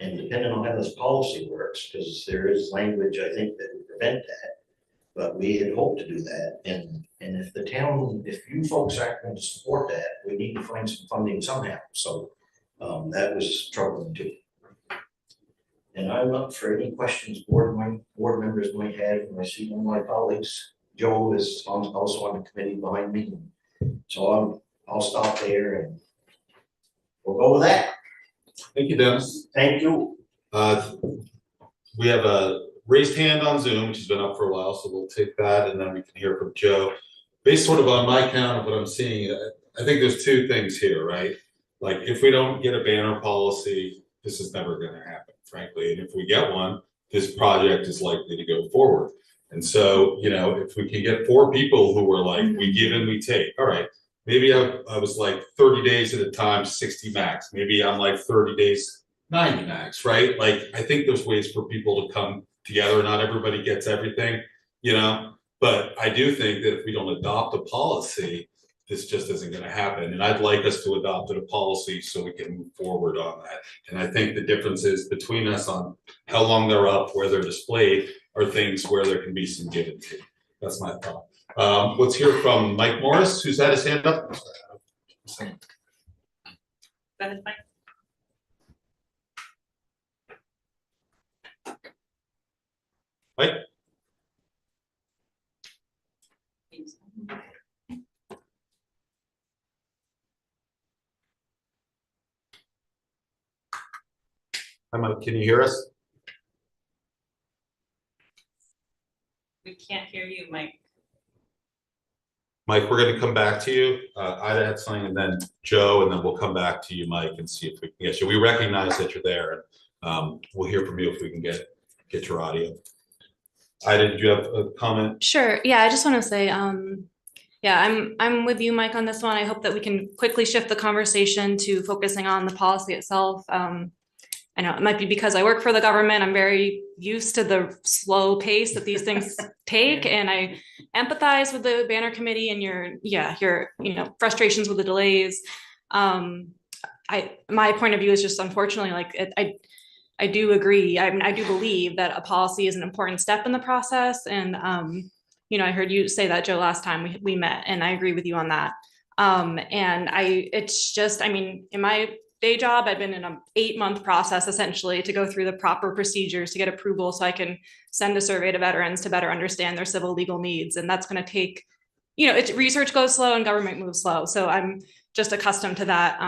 And depending on how this policy works, because there is language, I think, that would prevent that. But we had hoped to do that. And if the town, if you folks aren't going to support that, we need to find some funding somehow. So that was troubling too. And I'm up for any questions board members might have. And I see one of my colleagues, Joe, is also on the committee behind me. So I'll stop there and we'll go with that. Thank you, Dennis. Thank you. We have a raised hand on Zoom, which has been up for a while, so we'll take that and then we can hear from Joe. Based sort of on my count of what I'm seeing, I think there's two things here, right? Like if we don't get a banner policy, this is never going to happen, frankly. And if we get one, this project is likely to go forward. And so, you know, if we can get 4 people who were like, we give and we take, all right, maybe I was like 30 days at a time, 60 max. Maybe I'm like 30 days, 90 max, right? Like, I think there's ways for people to come together. Not everybody gets everything, you know, but I do think that if we don't adopt a policy, this just isn't going to happen. And I'd like us to adopt a policy so we can move forward on that. And I think the differences between us on how long they're up, where they're displayed, are things where there can be some give and take. That's my thought. Let's hear from Mike Morris, who's had his hand up. Go ahead, Mike. Mike? Hi, Mike, can you hear us? We can't hear you, Mike. Mike, we're going to come back to you. Ida had something, and then Joe, and then we'll come back to you, Mike, and see if we can get you. We recognize that you're there. We'll hear from you if we can get your audio. Ida, did you have a comment? Sure. Yeah, I just want to say, yeah, I'm with you, Mike, on this one. I hope that we can quickly shift the conversation to focusing on the policy itself. I know it might be because I work for the government. I'm very used to the slow pace that these things take, and I empathize with the banner committee and your frustrations with the delays. My point of view is just, unfortunately, like I do agree. I mean, I do believe that a policy is an important step in the process, and I heard you say that, Joe, last time we met, and I agree with you on that. It's just, I mean, in my day job, I've been in an 8-month process essentially to go through the proper procedures to get approval so I can send a survey to veterans to better understand their civil legal needs. And that's going to take, research goes slow and government moves slow. So I'm just accustomed to that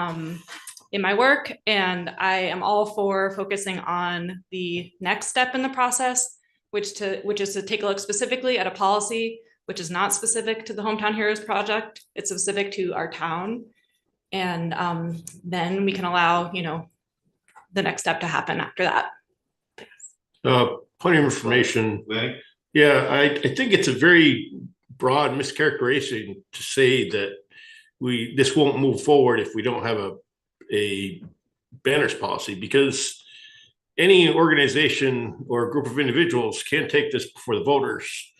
in my work. And I am all for focusing on the next step in the process, which is to take a look specifically at a policy, which is not specific to the Hometown Heroes project. It's specific to our town. And then we can allow, the next step to happen after that. Point of information. Yeah, I think it's a very broad mischaracterization to say that this won't move forward if we don't have a banners policy, because any organization or a group of individuals can take this before the voters,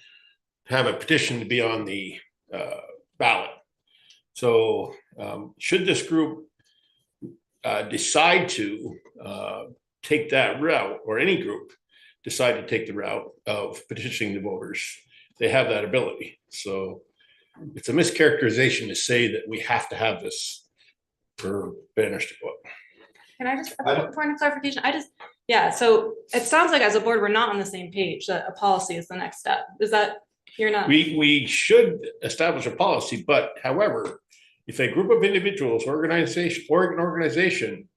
have a petition to be on the ballot. So should this group decide to take that route, or any group decide to take the route of petitioning the voters, they have that ability. So it's a mischaracterization to say that we have to have this for banners to go up. Can I just, I don't- point of clarification, yeah, so it sounds like as a board, we're not on the same page, that a policy is the next step. Is that, you're not? We should establish a policy, but however, if a group of individuals, organization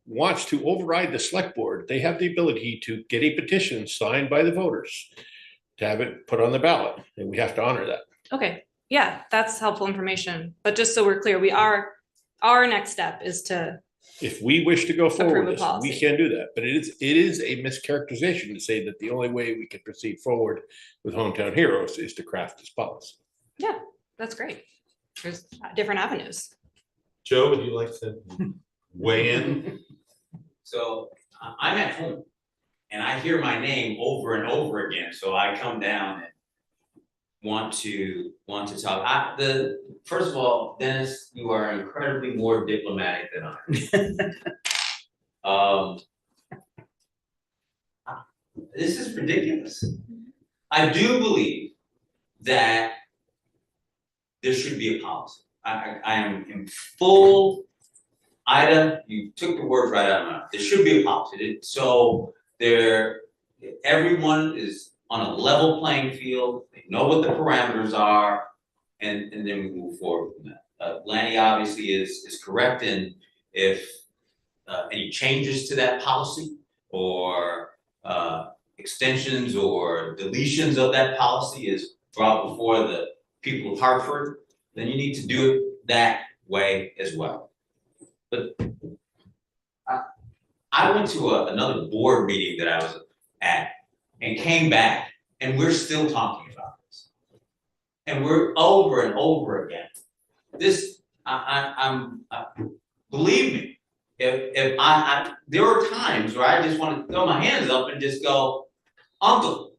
wants to override the select board, they have the ability to get a petition signed by the voters to have it put on the ballot, and we have to honor that. Okay, yeah, that's helpful information, but just so we're clear, our next step is to, If we wish to go forward Approve a with this, we policy. can do that, but it is a mischaracterization to say that the only way we can proceed forward with Hometown Heroes is to craft this policy. yeah, that's great. There's different avenues. Joe, would you like to weigh in? So I'm at home and I hear my name over and over again, so I come down and want to talk. First of all, Dennis, you are incredibly more diplomatic than I am. This is ridiculous. I do believe that there should be a policy. I am in full, Ida, you took the words right out of my mouth. There should be a policy. So everyone is on a level playing field, they know what the parameters are, and then we move forward from that. Lanny obviously is correct in if any changes to that policy or extensions or deletions of that policy is brought before the people of Hartford, then you need to do it that way as well. But I went to another board meeting that I was at and came back, and we're still talking about this. And we're over and over again. This, believe me, if there are times where I just want to throw my hands up and just go, Uncle,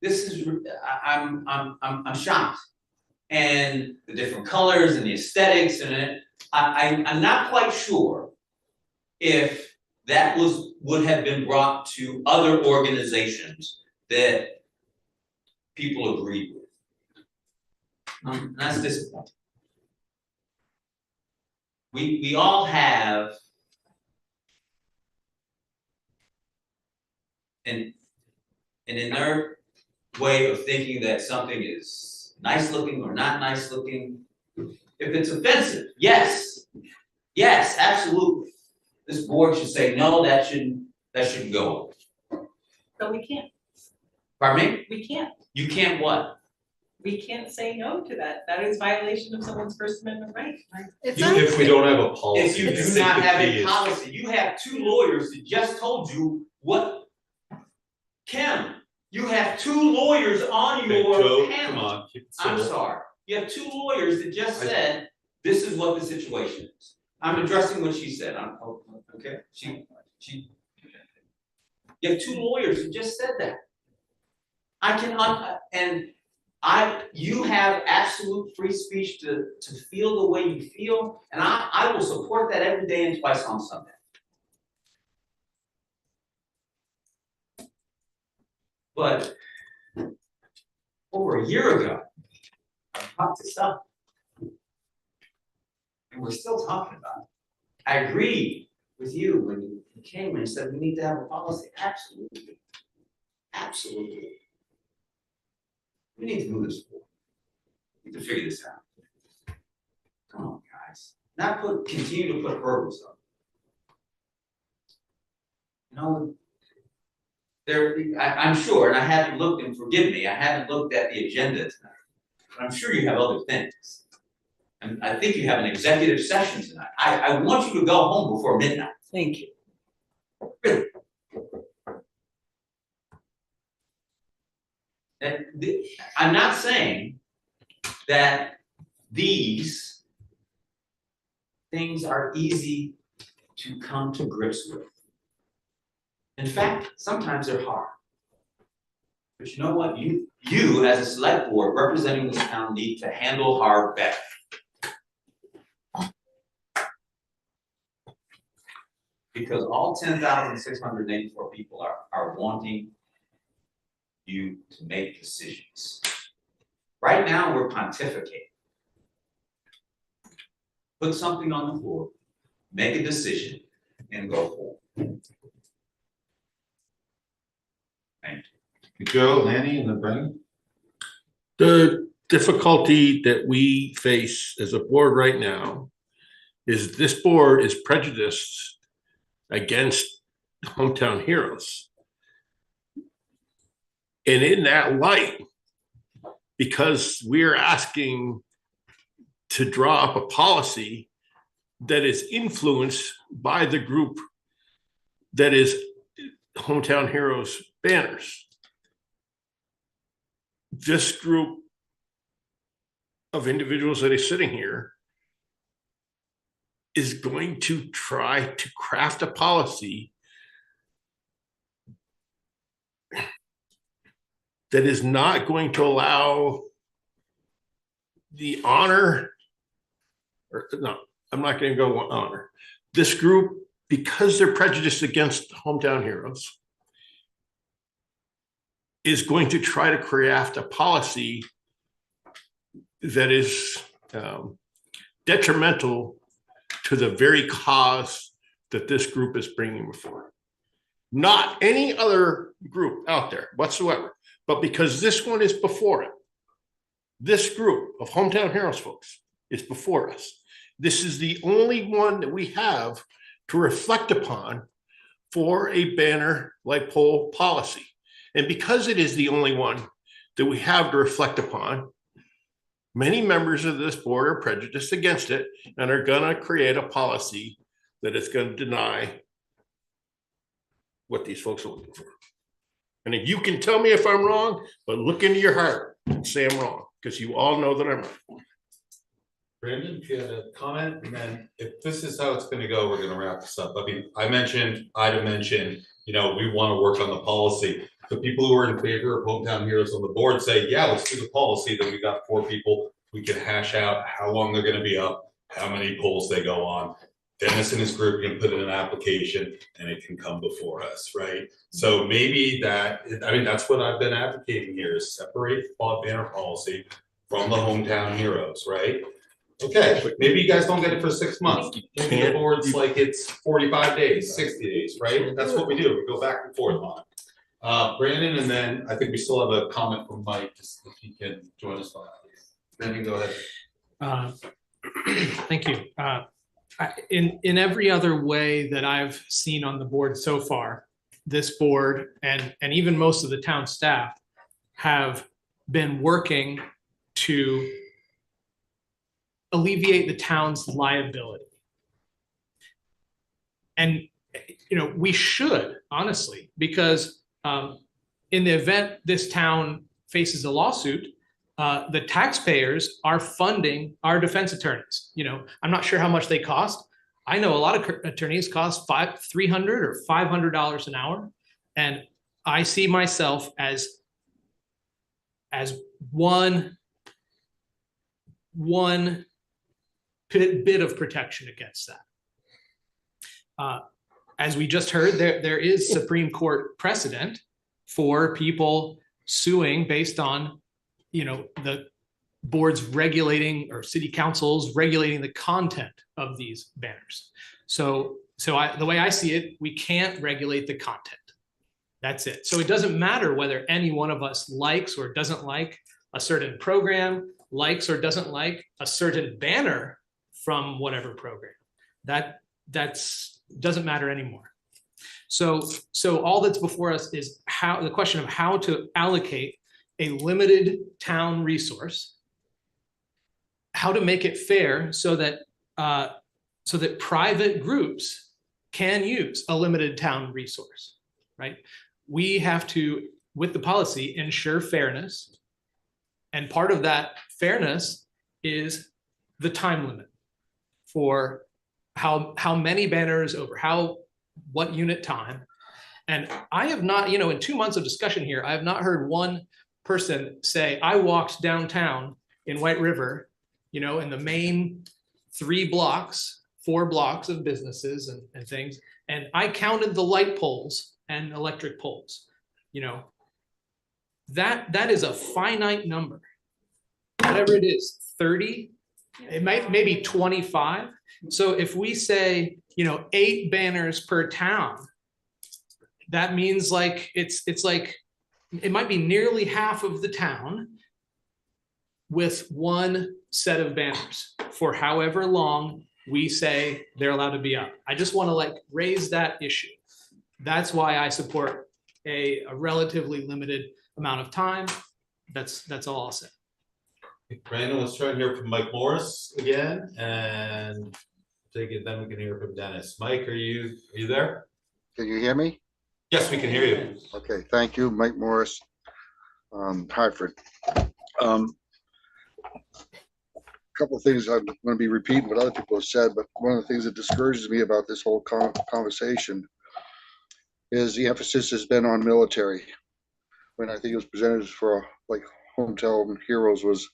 this is, I'm shocked. And the different colors and the aesthetics and it, I'm not quite sure if that would have been brought to other organizations that people agreed with. That's disappointing. We all have an inert way of thinking that something is nice looking or not nice looking. If it's offensive, yes, absolutely. This board should say, no, that shouldn't go. But we can't, Pardon me? we can't. You can't what? We can't say no to that. That is violation of someone's First Amendment right. Even if we don't have a policy. If you I do think not the have key a is- policy, you have two lawyers that just told you what. Kim, you have two lawyers on Okay, your Joe, panel. come on, keep it I'm civil. sorry. You have two lawyers that just said, this is what the situation is. I'm addressing what she said. Okay, she. You have two lawyers that just said that. You have absolute free speech to feel the way you feel, and I will support that every day and twice on Sunday. But over a year ago, I brought this up, and we're still talking about it. I agreed with you when you came and said we need to have a policy. Absolutely. Absolutely. We need to move this forward. We need to figure this out. Come on, guys. Not continue to put hurdles up. You know, I'm sure, and I haven't looked, and forgive me, I haven't looked at the agenda tonight. But I'm sure you have other things. And I think you have an executive session tonight. I want you to go home before midnight. Thank you. Really. I'm not saying that these things are easy to come to grips with. In fact, sometimes they're hard. But you know what? You as a select board representing this town need to handle hard better. Because all 10,684 people are wanting you to make decisions. Right now, we're pontificating. put something on the floor, make a decision, and go forward. Thank you. Joe, Lanny, and then Brendan? The difficulty that we face as a board right now is this board is prejudiced against hometown heroes. And in that light, because we're asking to draw up a policy that is influenced by the group that is Hometown Heroes banners. This group of individuals that is sitting here is going to try to craft a policy that is not going to allow the honor, or no, I'm not going to go honor. This group, because they're prejudiced against hometown heroes, is going to try to craft a policy that is detrimental to the very cause that this group is bringing before. Not any other group out there whatsoever, but because this one is before it. This group of hometown heroes folks is before us. This is the only one that we have to reflect upon for a banner Lightpole policy. And because it is the only one that we have to reflect upon, many members of this board are prejudiced against it and are going to create a policy that is going to deny what these folks are looking for. And if you can tell me if I'm wrong, but look into your heart and say I'm wrong, because you all know that I'm right. Brandon, if you had a comment, and then if this is how it's gonna go, we're gonna wrap this up. I mean, Ida mentioned, you know, we wanna work on the policy. The people who are in favor of hometown heroes on the board say, yeah, let's do the policy. Then we got 4 people. We can hash out how long they're gonna be up, how many polls they go on. Dennis and his group can put in an application and it can come before us, right? So maybe that, I mean, that's what I've been advocating here, is separate the banner policy from the hometown heroes, right? Okay, maybe you guys don't get it for 6 months. Maybe the board's like it's 45 days, 60 days, right? That's what we do. We go back and forth on it. Brandon, and then I think we still have a comment from Mike, just if he can join us. Brandon, go ahead. Thank you. In every other way that I've seen on the board so far, this board and even most of the town staff have been working to alleviate the town's liability. And, you know, we should, honestly, because in the event this town faces a lawsuit, the taxpayers are funding our defense attorneys. You know, I'm not sure how much they cost. I know a lot of attorneys cost $300 or $500 an hour. And I see myself as one bit of protection against that. As we just heard, there is Supreme Court precedent for people suing based on, you know, the boards regulating or city councils regulating the content of these banners. So the way I see it, we can't regulate the content. That's it. So it doesn't matter whether any one of us likes or doesn't like a certain program, likes or doesn't like a certain banner from whatever program. That's doesn't matter anymore. So all that's before us is the question of how to allocate a limited town resource, how to make it fair so that private groups can use a limited town resource, right? We have to, with the policy, ensure fairness. And part of that fairness is the time limit for how many banners over what unit time. And I have not, you know, in 2 months of discussion here, I have not heard one person say, I walked downtown in White River, you know, in the main 4 blocks of businesses and things, and I counted the light poles and electric poles. You know, that is a finite number. Whatever it is, 30, It might, maybe 25. So if we say, 8 banners per town, that means like, it's like, it might be nearly half of the town with one set of banners for however long we say they're allowed to be up. I just want to like raise that issue. That's why I support a relatively limited amount of time. That's all I'll say. Brandon, let's try and hear from Mike Morris again, and take it, then we can hear from Dennis. Mike, are you there? Can you hear me? Yes, we can hear you. Okay, thank you, Mike Morris, Hartford. Couple of things I'm going to be repeating what other people have said, but one of the things that discourages me about this whole conversation is the emphasis has been on military. When I think it was presented for like hometown heroes was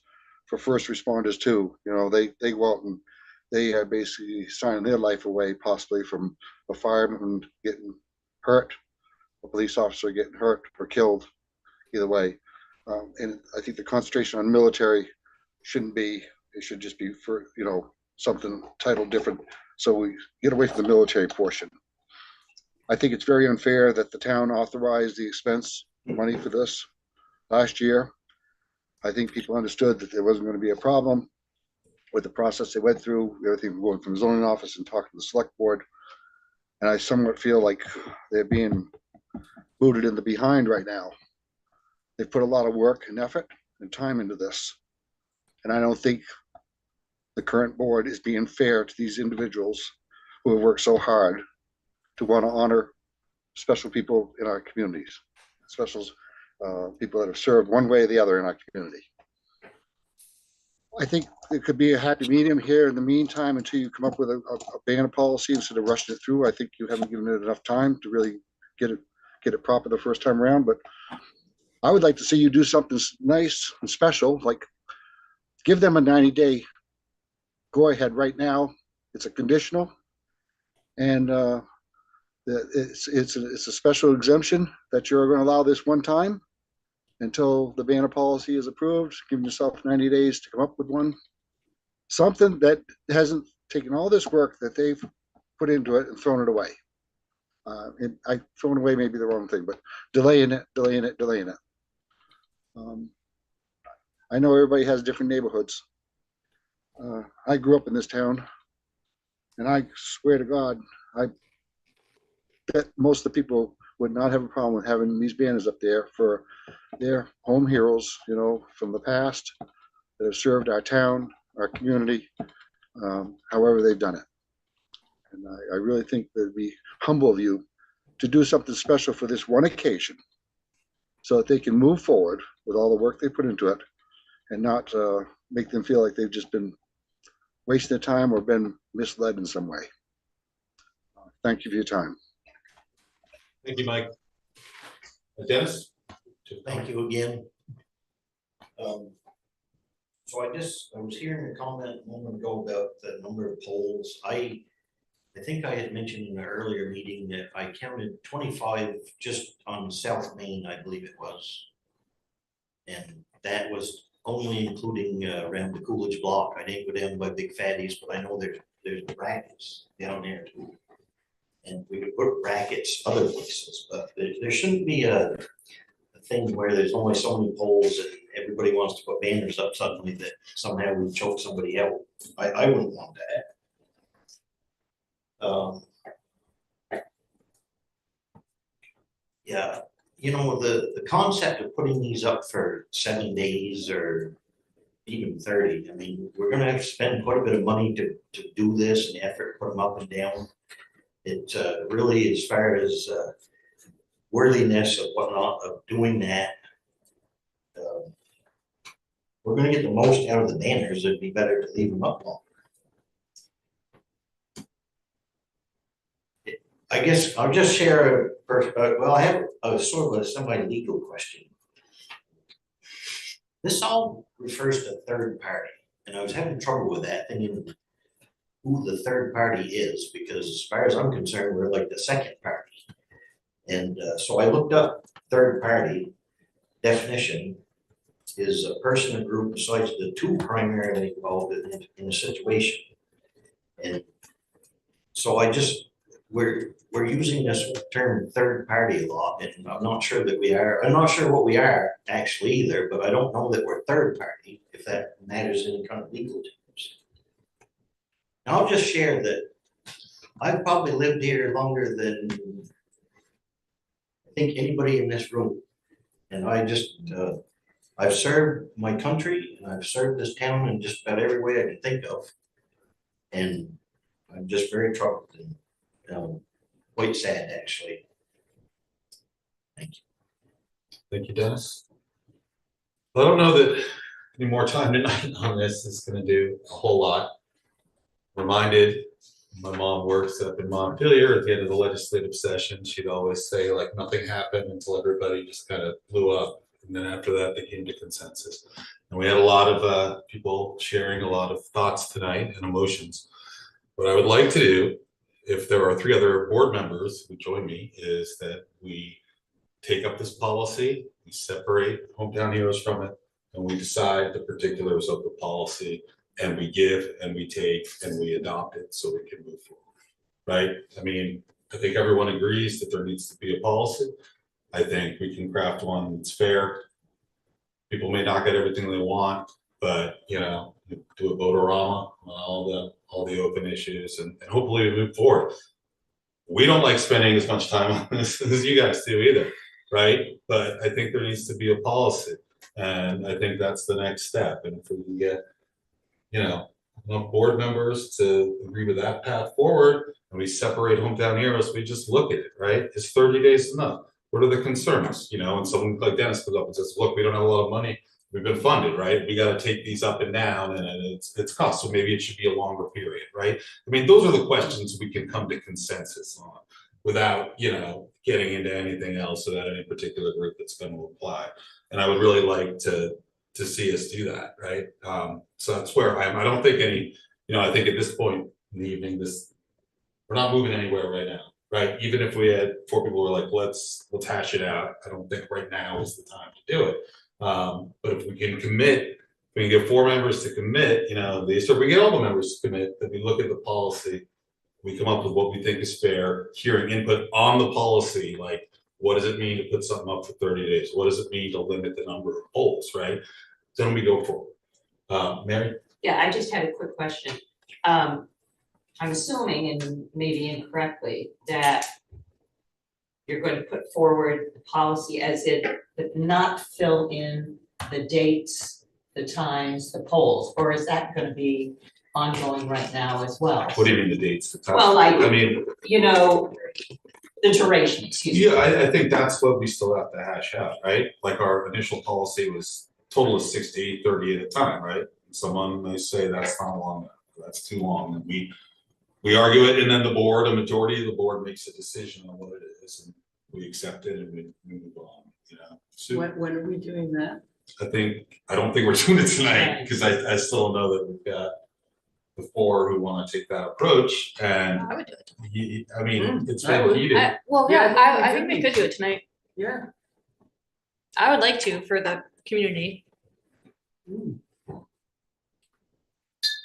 for first responders too. They go out and they are basically signing their life away, possibly from a fireman getting hurt, a police officer getting hurt or killed, either way. And I think the concentration on military shouldn't be. It should just be for, something titled different. So we get away from the military portion. I think it's very unfair that the town authorized the expense money for this last year. I think people understood that there wasn't going to be a problem with the process they went through, everything going from the zoning office and talking to the select board. And I somewhat feel like they're being booted in the behind right now. They've put a lot of work and effort and time into this. And I don't think the current board is being fair to these individuals who have worked so hard to want to honor special people in our communities, specials, people that have served one way or the other in our community. I think it could be a happy medium here in the meantime until you come up with a ban policy instead of rushing it through. I think you haven't given it enough time to really get it proper the first time around. But I would like to see you do something nice and special, like give them a 90-day go ahead right now. It's a conditional, and it's a special exemption that you're going to allow this one time until the banner policy is approved. Give yourself 90 days to come up with one. Something that hasn't taken all this work that they've put into it and thrown it away. Thrown away may be the wrong thing, but delaying it. I know everybody has different neighborhoods. I grew up in this town, and I swear to God, I bet most of the people would not have a problem with having these banners up there for their home heroes, from the past that have served our town, our community, however they've done it. And I really think that it'd be humble of you to do something special for this one occasion so that they can move forward with all the work they put into it and not make them feel like they've just been wasting their time or been misled in some way. Thank you for your time. Thank you, Mike. Dennis? Thank you again. So I was hearing a comment a moment ago about the number of polls. I think I had mentioned in an earlier meeting that I counted 25 just on South Main, I believe it was. And that was only including around the Coolidge block. I didn't go down by Big Fatties, but I know there's brackets down there too. And we could put brackets other places, but there shouldn't be a thing where there's only so many polls and everybody wants to put banners up suddenly that somehow we choke somebody out. I wouldn't want that. Yeah, the concept of putting these up for 7 days or even 30, I mean, we're gonna have to spend quite a bit of money to do this and effort, put them up and down. It really, as far as worthiness of whatnot of doing that, we're going to get the most out of the banners. It'd be better to leave them up longer. I guess I'll just share I have a sort of a semi-legal question. This all refers to third party, and I was having trouble with that, thinking who the third party is, because as far as I'm concerned, we're like the second party. And so I looked up third party definition, is a person or group besides the two primarily involved in the situation. And so we're using this term third party a lot, and I'm not sure what we are actually either, but I don't know that we're third party, if that matters in any kind of legal terms. And I'll just share that I've probably lived here longer than I think anybody in this room. And I've served my country and I've served this town in just about every way I can think of. And I'm just very troubled and quite sad, actually. Thank you. Thank you, Dennis. I don't know that any more time tonight on this is going to do a whole lot. Reminded, my mom works up in Montpelier. At the end of the legislative session, she'd always say, like, nothing happened until everybody just kind of blew up. And then after that, they came to consensus. And we had a lot of people sharing a lot of thoughts tonight and emotions. What I would like to do, if there are 3 other board members who join me, is that we take up this policy, we separate hometown heroes from it, and we decide the particulars of the policy, and we give and we take and we adopt it so we can move forward, right? I mean, I think everyone agrees that there needs to be a policy. I think we can craft one that's fair. People may not get everything they want, but do a vote-orama on all the open issues, and hopefully we move forward. We don't like spending as much time on this as you guys do either, right? But I think there needs to be a policy, and I think that's the next step. And if we can get enough board members to agree with that path forward, and we separate hometown heroes, we just look at it, right? Is 30 days enough? What are the concerns? And someone like Dennis comes up and says, look, we don't have a lot of money. We've been funded, right? We got to take these up and down, and it's cost. So maybe it should be a longer period, right? I mean, those are the questions we can come to consensus on without, getting into anything else about any particular group that's going to apply. And I would really like to see us do that, right? So that's where I don't think I think at this point in the evening, we're not moving anywhere right now, right? Even if we had 4 people who are like, let's hash it out. I don't think right now is the time to do it. But if we can commit, we can get 4 members to commit, if we get all the members to commit, that we look at the policy, we come up with what we think is fair, hearing input on the policy, like, what does it mean to put something up for 30 days? What does it mean to limit the number of polls, right? Then we go forward. Mary? Yeah, I just had a quick question. I'm assuming, and maybe incorrectly, that you're going to put forward the policy as it, but not fill in the dates, the times, the polls, or is that going to be ongoing right now as well? What do you mean the dates? The times? Well, I mean, the duration, excuse me. Yeah, I think that's what we still have to hash out, right? Like our initial policy was total of 6 to 8, 30 at a time, right? Someone may say that's not long enough, that's too long, and we argue it, and then a majority of the board makes a decision on what it is, and we accept it and we move on, So When are we doing that? I don't think we're doing it tonight, because I still know that we've got the 4 who want to take that approach, and I would do it. I mean, it's I been would. heated. I think we could do it tonight. Yeah. I would like to for the community.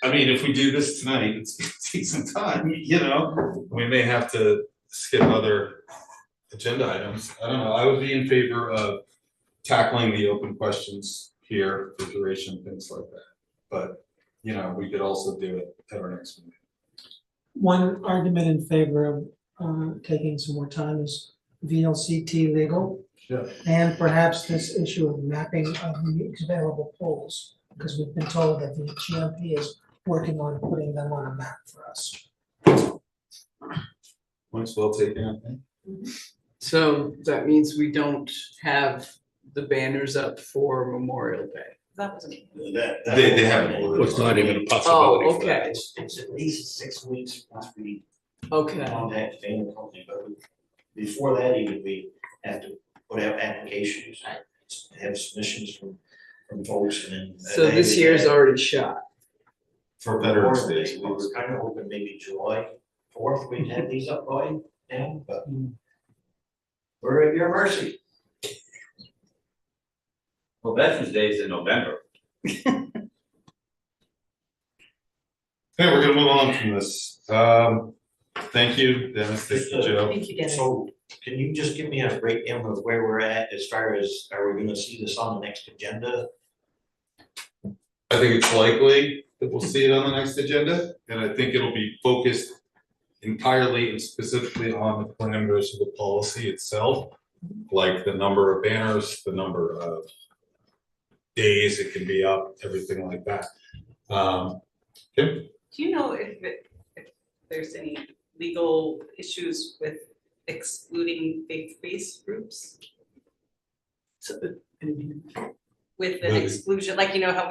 I mean, if we do this tonight, it's gonna take some time, we may have to skip other agenda items. I don't know, I would be in favor of tackling the open questions here, the duration, things like that. But, we could also do it at our next meeting. One argument in favor of taking some more time is VLCT legal. Yeah. And perhaps this issue of mapping of the available polls, because we've been told that the GMP is working on putting them on a map for us. Points well taken, I think. So that means we don't have the banners up for Memorial Day. That was me. They haven't. Well, it's not even a Oh, possibility. for that. okay, It's at least 6 weeks once we okay. contact the family company, but before that, even we have to put out applications, have submissions from folks, and then. So this year's already shot. For Veterans Day. We were kind of hoping maybe July 4th, we'd have these up by now, but we're at your mercy. Well, Veterans Day is in November. Okay, we're gonna move on from this. Thank you, Dennis, thank you, Joe. Thank you, Dennis. So can you just give me a breakdown of where we're at as far as, are we gonna see this on the next agenda? I think it's likely that we'll see it on the next agenda, and I think it'll be focused entirely and specifically on the parameters of the policy itself, like the number of banners, the number of days it can be up, everything like that. Kim? Do you know if there's any legal issues with excluding faith-based groups? With an exclusion, like, you know, how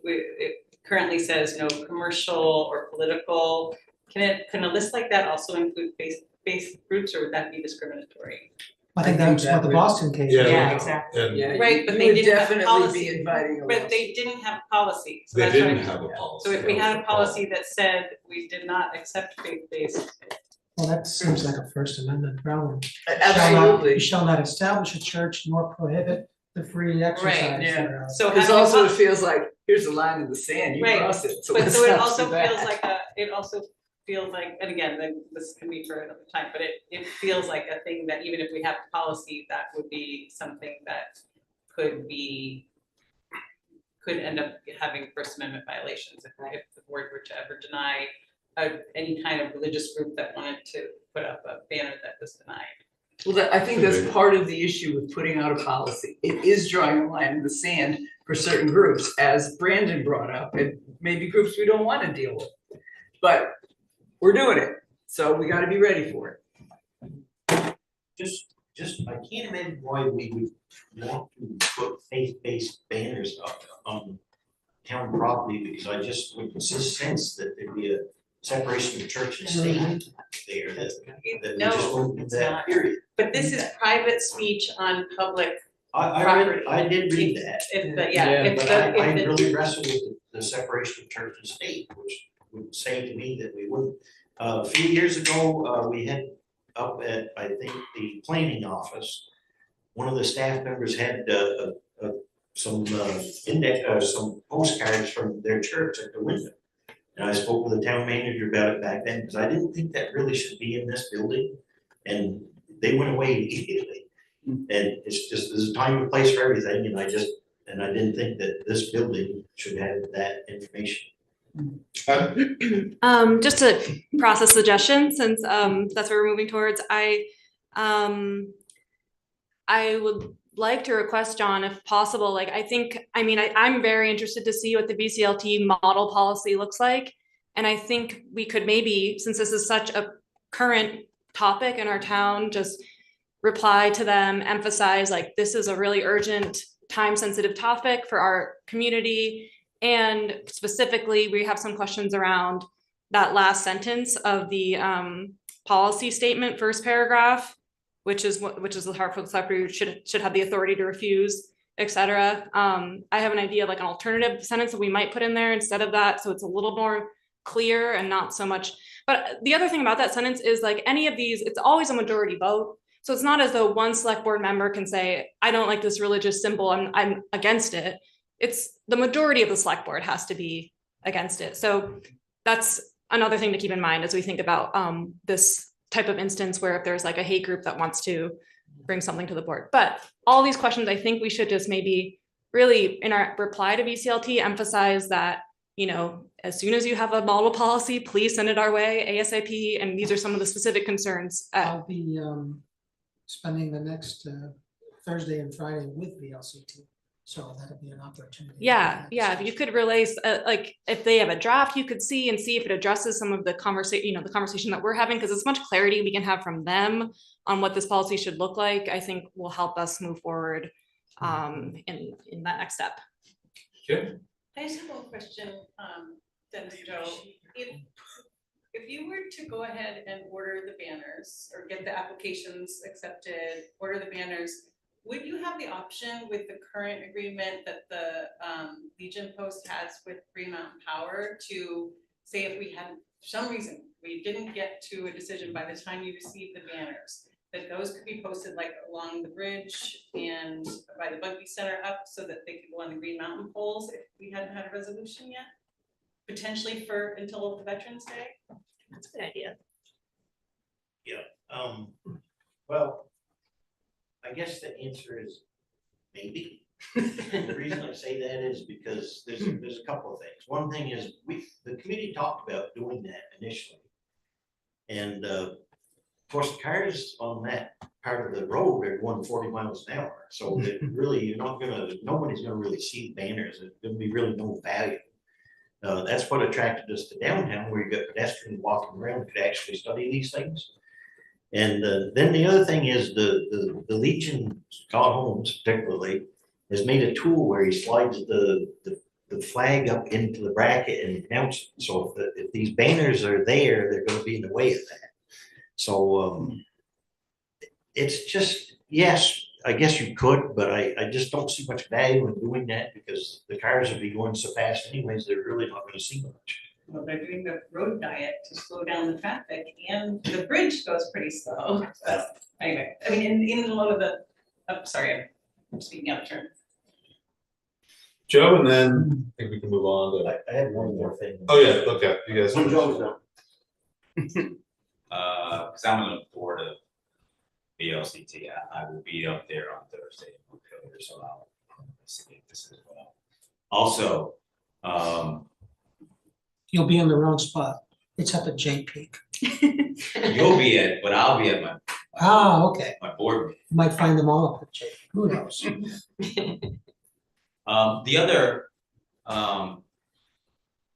it currently says no commercial or political. Can a list like that also include faith-based groups, or would that be discriminatory? I think that's what the Boston case. Yeah, exactly. Yeah, Right, but you they would didn't have definitely policy. be inviting a But lawsuit. they didn't have policy. So They that's what didn't I'm- have a policy. So if we had a policy that said we did not accept faith-based. Well, that seems like a First Amendment problem. Absolutely. You shall not establish a church nor prohibit the free exercise. Yeah. thereof. So Because having a also it pol- feels like, here's a line in the sand, you Right. cross it, so But let's so it not also do that. feels like it also feels like, and again, then this can be for another time, but it feels like a thing that even if we have policy, that would be something that could end up having First Amendment violations if the board were to ever deny any kind of religious group that wanted to put up a banner that was denied. Well, I think that's part of the issue with putting out a policy. It is drawing a line in the sand for certain groups, as Brandon brought up, and maybe groups we don't want to deal with. But we're doing it, so we gotta be ready for it. Just, I can't imagine why we would want to put faith-based banners up on town property, because I just would just sense that there'd be a separation of church and state there, that we just No, wouldn't do it's that, not. period. But this is private speech on public I did read that. But I really wrestle with the separation of church and state, which would say to me that we wouldn't. A few years ago, we had up at, I think, the planning office, one of the staff members had some some postcards from their church at the window. And I spoke with the town manager about it back then, because I didn't think that really should be in this building, and they went away immediately. And it's just, there's a time and place for everything, and I didn't think that this building should have that information. Just a process suggestion, since that's what we're moving towards, I would like to request, John, if possible, like, I'm very interested to see what the VCLT model policy looks like. And I think we could maybe, since this is such a current topic in our town, just reply to them, emphasize like this is a really urgent, time-sensitive topic for our community. And specifically, we have some questions around that last sentence of the policy statement, first paragraph, which is the Hartford Selectboard should have the authority to refuse, et cetera. I have an idea of like an alternative sentence that we might put in there instead of that, so it's a little more clear and not so much. But the other thing about that sentence is like any of these, it's always a majority vote. So it's not as though one select board member can say, I don't like this religious symbol, I'm against it. It's the majority of the select board has to be against it. So that's another thing to keep in mind as we think about this type of instance where if there's like a hate group that wants to bring something to the board. But all these questions, I think we should just maybe really in our reply to VCLT emphasize that, you know, as soon as you have a model policy, please send it our way ASAP. And these are some of the specific concerns. I'll be spending the next Thursday and Friday with VLCT. So that'll be an opportunity. Yeah, if you could relay, like if they have a draft, you could see and see if it addresses some of the conversation, the conversation that we're having, because as much clarity we can have from them on what this policy should look like, I think will help us move forward in that next step. Okay. I just have one question, Dennis, Joe. If you were to go ahead and order the banners or get the applications accepted, order the banners, would you have the option with the current agreement that the Legion Post has with Green Mountain Power to say if we had, for some reason, we didn't get to a decision by the time you receive the banners, that those could be posted like along the bridge and by the Bugby Center up so that they could go on the Green Mountain poles if we hadn't had a resolution yet? Potentially for until the Veterans Day? That's a good idea. Well, I guess the answer is maybe. The reason I say that is because there's a couple of things. One thing is the committee talked about doing that initially. And of course, cars on that part of the road are going 40 miles an hour. So it really, nobody's gonna really see the banners. There's gonna be really no value. That's what attracted us to downtown, where you got pedestrians walking around who could actually study these things. And then the other thing is the Legion, Scott Holmes particularly, has made a tool where he slides the flag up into the bracket and mounts it. So if these banners are there, they're gonna be in the way of that. So it's just, yes, I guess you could, but I just don't see much value in doing that because the cars will be going so fast anyways, they're really not gonna see much. Well, they're doing the road diet to slow down the traffic and the bridge goes pretty slow. But anyway, I mean, in a lot of the, oh, sorry, I'm speaking out of turn. Joe, and then I think we can move on to. I had one more thing. Oh, yeah, okay, you guys. When Joe's done. Cause I'm on the board of VLCT, I will be up there on Thursday in Montpelier, so I'll investigate this as well. Also, You'll be in the wrong spot. It's up at J Peak. you'll be at, but I'll be at my. Ah, okay. My board meeting. You might find them all up at J Peak. Who knows? The other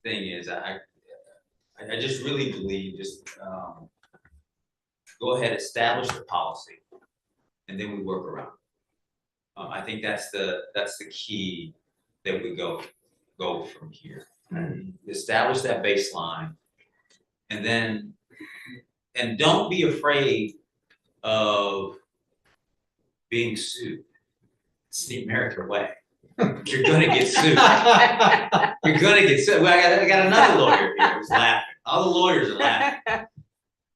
thing is I just really believe go ahead, establish the policy, and then we work around. I think that's the key that we go from here. Establish that baseline, and don't be afraid of being sued. It's the American way. You're gonna get sued. You're gonna get sued. Well, I got another lawyer here who's laughing. All the lawyers are laughing.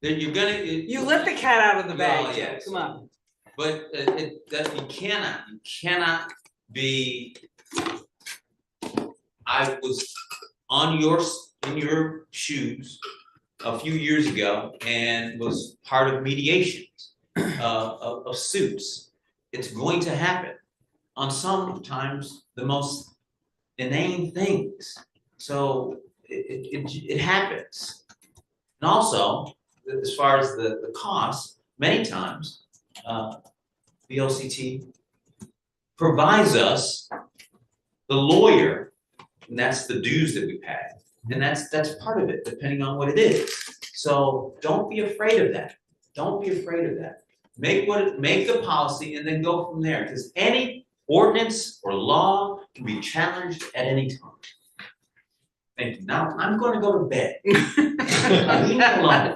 Then you're gonna. You let the cat out of the bag. Well, yes. Come on. But you cannot be. I was in your shoes a few years ago and was part of mediations of suits. It's going to happen on sometimes the most inane things. So it happens. And also, as far as the cost, many times VLCT provides us the lawyer, and that's the dues that we pay. And that's part of it, depending on what it is. So don't be afraid of that. Don't be afraid of that. Make the policy and then go from there, because any ordinance or law can be challenged at any time. Thank you. Now I'm going to go to bed. Leave me alone.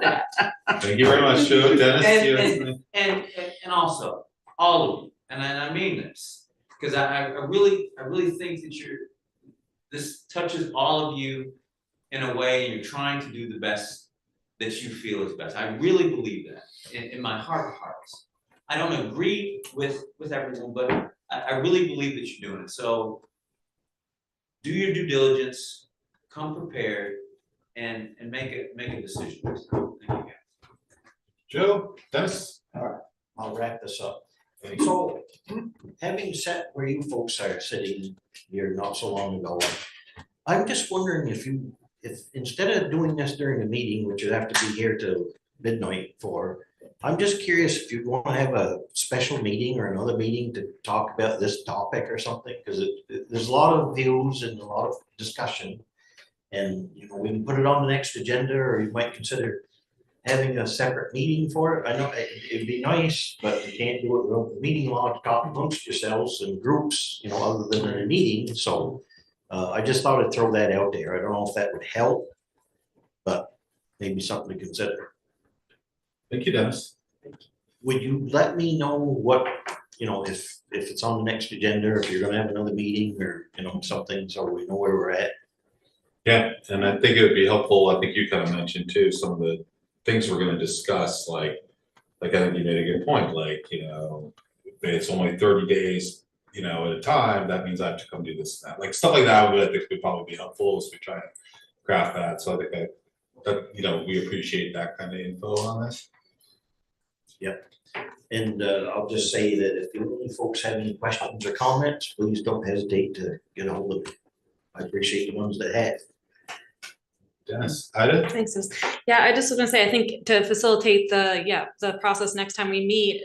Thank you very much, Joe. Dennis, and also all of you, and I mean this, because I really think that this touches all of you in a way, and you're trying to do the best that you feel is best. I really believe that in my heart of hearts. I don't agree with everyone, but I really believe that you're doing it. So do your due diligence, come prepared, and make a decision. Thank you, guys. Joe, Dennis. All right, I'll wrap this up. So, having sat where you folks are sitting here not so long ago, I'm just wondering if instead of doing this during the meeting, which you have to be here till midnight for, I'm just curious if you want to have a special meeting or another meeting to talk about this topic or something, because there's a lot of views and a lot of discussion. And we can put it on the next agenda, or you might consider having a separate meeting for it. I know it'd be nice, but you can't do it without the meeting law to talk amongst yourselves and groups, other than in a meeting. So I just thought I'd throw that out there. I don't know if that would help, but maybe something to consider. Thank you, Dennis. Would you let me know what, if it's on the next agenda, or if you're gonna have another meeting or, something, so we know where we're at? Yeah, and I think it would be helpful. I think you kind of mentioned too, some of the things we're going to discuss, like like I think you made a good point, like, if it's only 30 days, at a time, that means I have to come do this and that, like stuff like that I think would probably be helpful as we try to craft that, so I think that, we appreciate that kind of info on this. Yep. And I'll just say that if you folks have any questions or comments, please don't hesitate to get a hold of me. I appreciate the ones that have. Dennis, Ida? Thanks, Sis. Yeah, I just was gonna say, I think to facilitate the process next time we meet,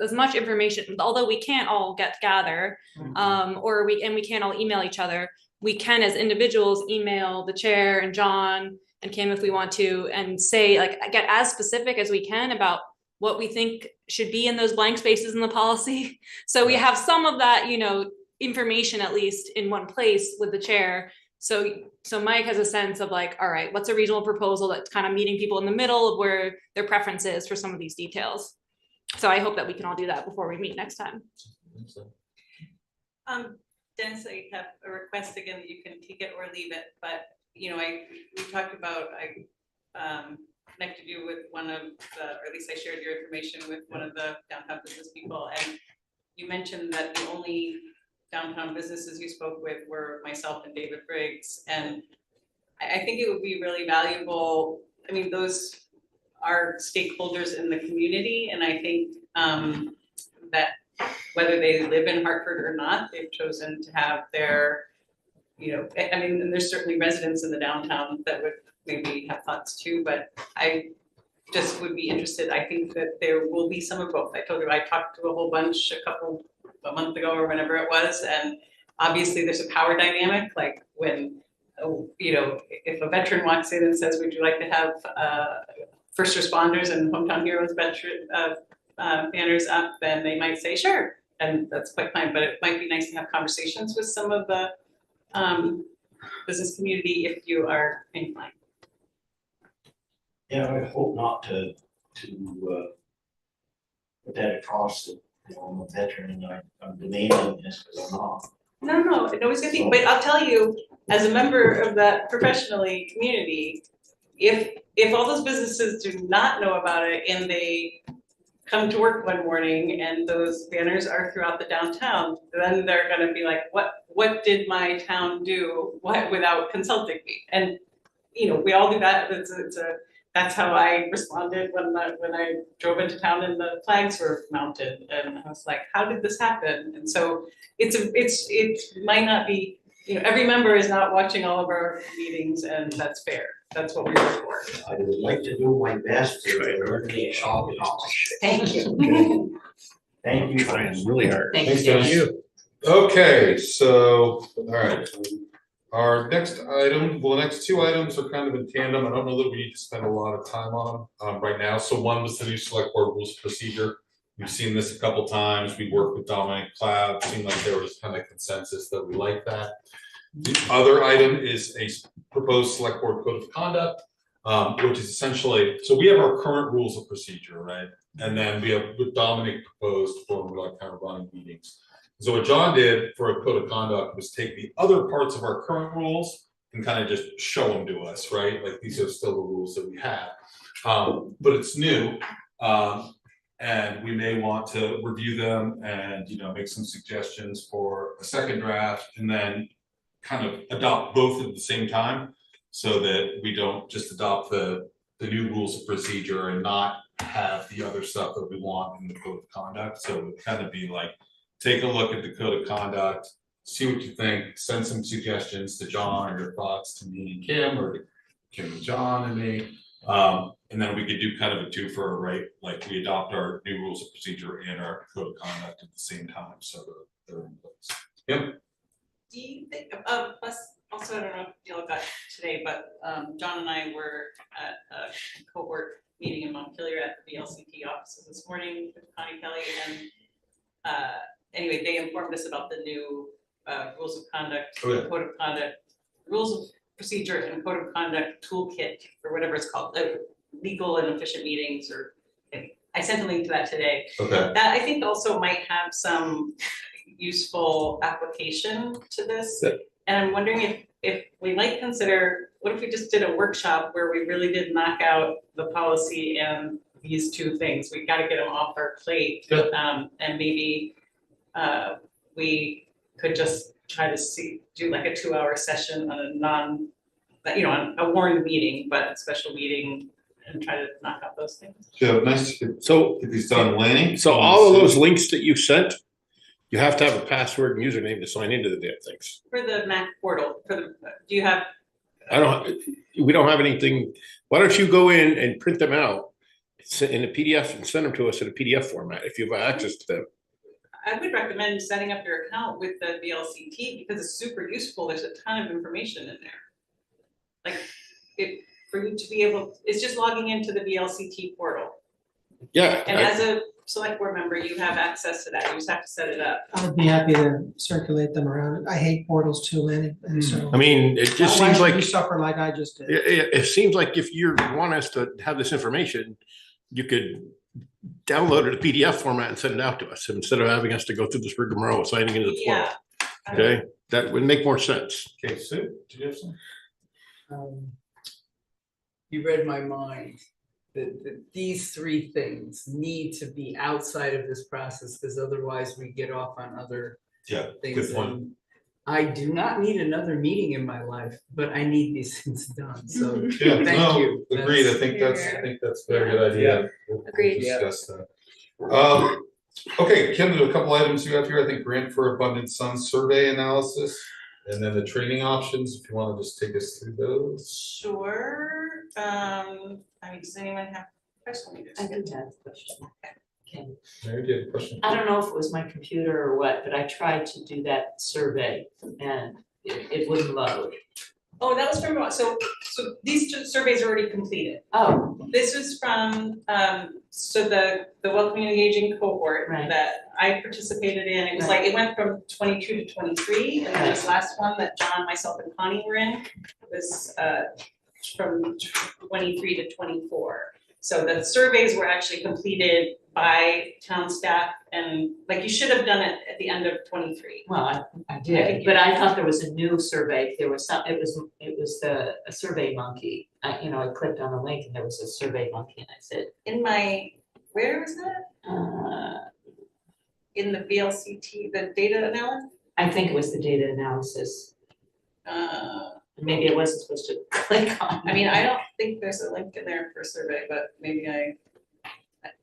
as much information, although we can't all gather, or we can't all email each other, we can as individuals email the chair and John and Kim if we want to, and say, like, get as specific as we can about what we think should be in those blank spaces in the policy. So we have some of that, information at least in one place with the chair. So Mike has a sense of like, all right, what's a reasonable proposal that's kind of meeting people in the middle of where their preference is for some of these details. So I hope that we can all do that before we meet next time. Dennis, I have a request again that you can take it or leave it, but we talked about, I connected you with one of the, or at least I shared your information with one of the downtown business people, and you mentioned that the only downtown businesses you spoke with were myself and David Briggs, and I think it would be really valuable. I mean, those are stakeholders in the community, and I think that whether they live in Hartford or not, they've chosen to have their, I mean, and there's certainly residents in the downtown that would maybe have thoughts too, but I just would be interested. I think that there will be some of both. I told you I talked to a whole bunch a month ago or whenever it was, and obviously there's a power dynamic, like when if a veteran walks in and says, would you like to have first responders and hometown heroes banners up, then they might say sure, and that's quite fine, but it might be nice to have conversations with some of the business community if you are inclined. Yeah, I hope not to put that across that, I'm a veteran and I'm demanding this, because I'm not. No, it's good thing, but I'll tell you, as a member of that professionally community, if all those businesses do not know about it and they come to work one morning and those banners are throughout the downtown, then they're gonna be like, what did my town do without consulting me? And we all do that. That's how I responded when I drove into town and the flags were mounted, and I was like, how did this happen? And so it might not be, every member is not watching all of our meetings, and that's fair. That's what we work for. I would like to do my best to learn the shop. Thank you. Thank you. Trying really hard. Thanks, you. Okay, so, all right. Our next item, the next two items are kind of in tandem. I don't know that we need to spend a lot of time on them right now. So one was the new select board rules of procedure. We've seen this a couple times. We worked with Dominic Cloud. Seemed like there was kind of consensus that we like that. The other item is a proposed select board code of conduct, which is essentially, so we have our current rules of procedure, right? And then we have what Dominic proposed for like kind of running meetings. So what John did for a code of conduct was take the other parts of our current rules and kind of just show them to us, right? Like these are still the rules that we have, but it's new. And we may want to review them and, make some suggestions for a second draft, and then kind of adopt both at the same time, so that we don't just adopt the new rules of procedure and not have the other stuff that we want in the code of conduct. So it would kind of be like, take a look at the code of conduct, see what you think, send some suggestions to John, or your thoughts to me and Kim, or to Kim and John and me. And then we could do kind of a twofer, right? Like we adopt our new rules of procedure and our code of conduct at the same time, so they're in place. Yep. Do you think, plus, also, I don't know if y'all got today, but John and I were at a cohort meeting in Montpelier at the VLCT offices this morning with Connie Kelly, and anyway, they informed us about the new rules of conduct, code of conduct, rules of procedure and code of conduct toolkit, or whatever it's called, legal and efficient meetings, or I sent a link to that today. Okay. That I think also might have some useful application to this. Yeah. And I'm wondering if we might consider, what if we just did a workshop where we really did knock out the policy and these two things. We gotta get them off our plate. Good. And maybe, we could just try to do like a 2-hour session on on a warned meeting, but a special meeting, and try to knock out those things. Yeah, nice to So, get these done, Lanny. so all of those links that you sent, you have to have a password and username to sign into the damn things. For the Mac portal, do you have? We don't have anything. Why don't you go in and print them out in a PDF and send them to us in a PDF format if you have access to them? I would recommend setting up your account with the VLCT because it's super useful. There's a ton of information in there. Like for you to be able, it's just logging into the VLCT portal. Yeah. And as a select board member, you have access to that. You just have to set it up. I would be happy to circulate them around. I hate portals too, Lenny, and so. I mean, it just Why seems should like. you suffer like I just did? It seems like if you want us to have this information, you could download it in a PDF format and send it out to us instead of having us to go through this rigmarole of signing into the portal. Yeah. Okay, that would make more sense. Okay, Sue, did you have something? You read my mind. That these three things need to be outside of this process, because otherwise we get off on other things. Good point. And I do not need another meeting in my life, but I need these things done, so Yeah, thank no, you. agreed. I think that's a very good idea. We'll Agreed. discuss that. Okay, Kim, there are a couple items you have here. I think grant for Abundant Sun survey analysis, and then the training options, if you want to just take us through those. Sure. Does anyone have questions? I do have a question. Okay. Mary, do you have a question? I don't know if it was my computer or what, but I tried to do that survey and it wouldn't load. Oh, that was from, so these two surveys are already completed. Oh. This was from, so the welcoming and engaging cohort that I participated in, it was like, it went from 22 to 23, and then this last one that John, myself, and Connie were in was from 23 to 24. So the surveys were actually completed by town staff, and like you should have done it at the end of 23. Well, I did, but I thought there was a new survey. There was some. It was a Survey Monkey. I clicked on the link and there was a Survey Monkey, and I said, Where was that? In the VLCT, the data analysis? I think it was the data analysis. Maybe I wasn't supposed to click on. I mean, I don't think there's a link in there for survey, but maybe in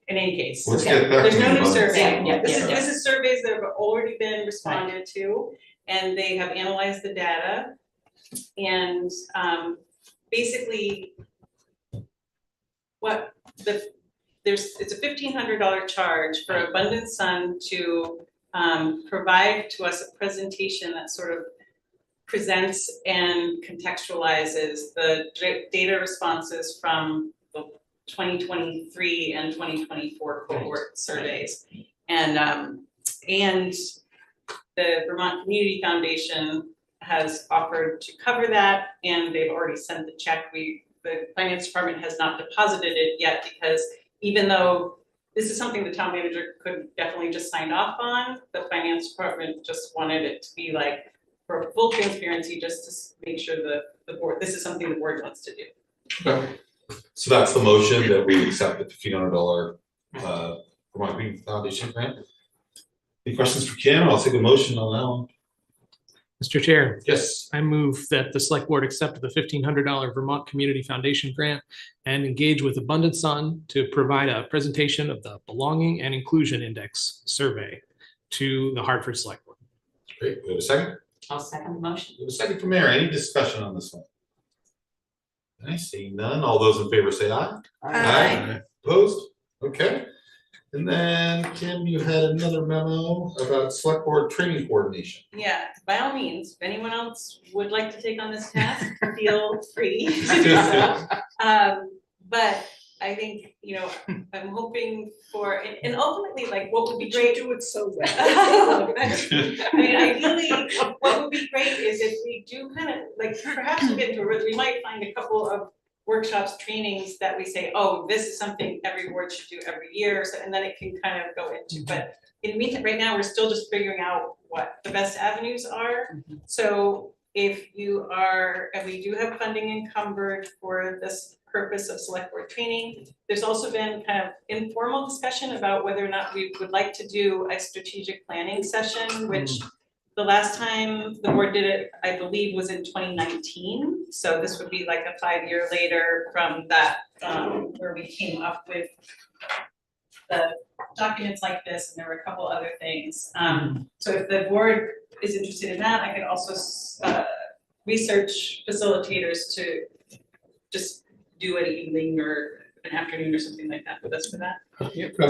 any case. Let's get back There's to no the new survey. Yeah, This is surveys that have already been responded to, and they have analyzed the data. And basically, it's a $1,500 charge for Abundant Sun to provide to us a presentation that sort of presents and contextualizes the data responses from the 2023 and 2024 cohort surveys. And the Vermont Community Foundation has offered to cover that, and they've already sent the check. The finance department has not deposited it yet, because even though this is something the town manager could definitely just sign off on, the finance department just wanted it to be like, for full transparency, just to make sure the board, this is something the board wants to do. Okay. So that's the motion that we accept the $1,500 Vermont Community Foundation grant. Any questions for Kim? I'll take a motion on that one. Mr. Chair. Yes. I move that the select board accept the $1,500 Vermont Community Foundation grant and engage with Abundant Sun to provide a presentation of the Belonging and Inclusion Index survey to the Hartford Select Board. Great. We have a second? I'll second the motion. We have a second from Mary. Any discussion on this one? I see none. All those in favor say aye. Aye. Opposed? Okay. And then Kim, you had another memo about select board training coordination. Yeah, by all means, if anyone else would like to take on this task, feel free. But I think, I'm hoping for, and ultimately, like, what would be great. You do it so well. I mean, ideally, what would be great is if we do kind of, like, perhaps we'll get into it, we might find a couple of workshops, trainings that we say, oh, this is something every board should do every year, so, and then it can kind of go into, but in the meantime, right now, we're still just figuring out what the best avenues are. So if you are, and we do have funding encumbered for this purpose of select board training. There's also been kind of informal discussion about whether or not we would like to do a strategic planning session, which the last time the board did it, I believe, was in 2019. So this would be like a 5-year later from that, where we came up with the documents like this, and there were a couple other things. So if the board is interested in that, I could also research facilitators to just do an evening or an afternoon or something like that with us for that.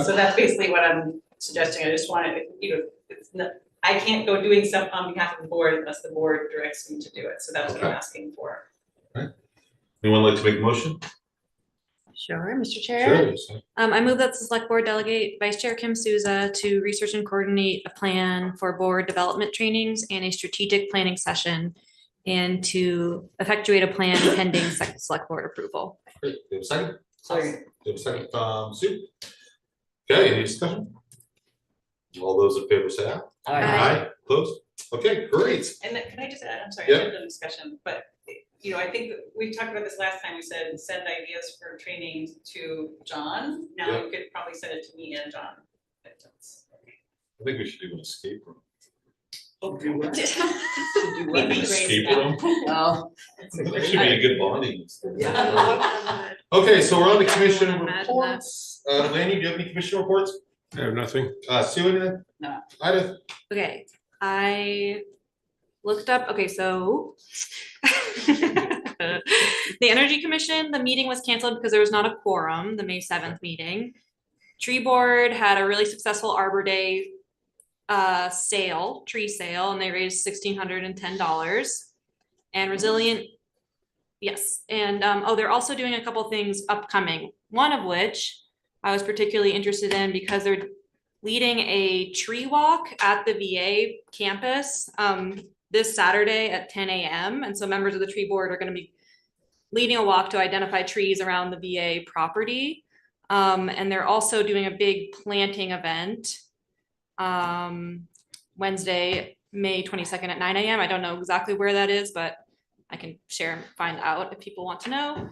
So that's basically what I'm suggesting. I just wanted, it's not, I can't go doing stuff on behalf of the board unless the board directs me to do it. So that's what I'm asking for. Anyone like to make a motion? Sure, Mr. Chair. Sure. I move that the select board delegate Vice Chair Kim Souza to research and coordinate a plan for board development trainings and a strategic planning session, and to effectuate a plan pending select board approval. Great. Do you have a second? Sorry. Do you have a second, Sue? Okay, any discussion? All those in favor say aye. Aye. Close. Okay, great. And then, can I just add, I'm sorry, Yeah. I did the discussion, but I think that we talked about this last time. We said send ideas for training to John. Now Yeah. you could probably send it to me and John. I think we should do an escape room. Do what? We'd be great Escape at room? Oh. That should be a good bonding. Yeah. Okay, so we're on the commission Imagine that. reports. Lanny, do you have any commission reports? I have nothing. Sue, anything? No. Ida? Okay, I looked up, okay, so the Energy Commission, the meeting was canceled because there was not a quorum, the May 7th meeting. Tree Board had a really successful Arbor Day tree sale, and they raised $1,610. And Resilient, yes, and they're also doing a couple things upcoming, one of which I was particularly interested in because they're leading a tree walk at the VA campus this Saturday at 10 a.m. And so members of the tree board are going to be leading a walk to identify trees around the VA property. And they're also doing a big planting event Wednesday, May 22nd at 9 a.m. I don't know exactly where that is, but I can share and find out if people want to know.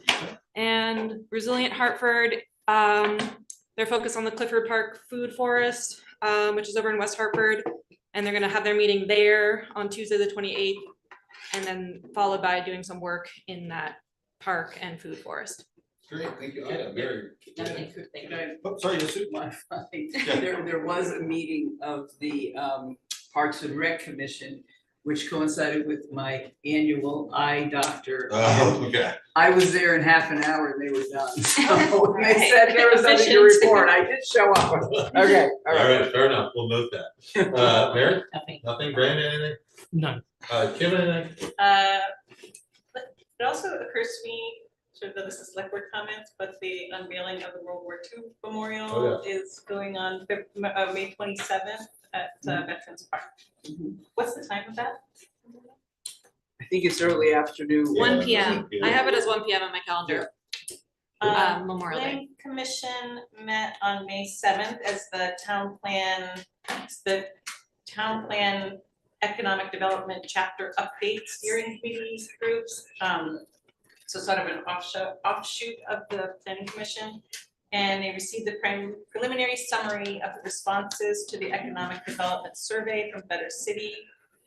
And Resilient Hartford, they're focused on the Clifford Park Food Forest, which is over in West Hartford. And they're gonna have their meeting there on Tuesday, the 28th, and then followed by doing some work in that park and food forest. Great, thank you, Ida. Mary? Could I- Oh, sorry, yes, Sue? There was a meeting of the Parks and Rec Commission, which coincided with my annual eye doctor. Okay. I was there in half an hour and they were done. So when they said there was nothing to report, I did show up. Okay, all right. All right, fair enough. We'll note that. Mary? Nothing. Nothing? Brandon, anything? None. Kim, anything? But it also occurs to me, sort of this is select board comments, but the unveiling of the World War II Memorial is going on May 27th at Veterans Park. What's the time of that? I think it's early afternoon. 1 p.m. I have it as 1 p.m. on my calendar. Memorial Day. Planning Commission met on May 7th as the town plan economic development chapter update steering committees groups. So sort of an offshoot of the Planning Commission. And they received the preliminary summary of the responses to the economic development survey from Better City.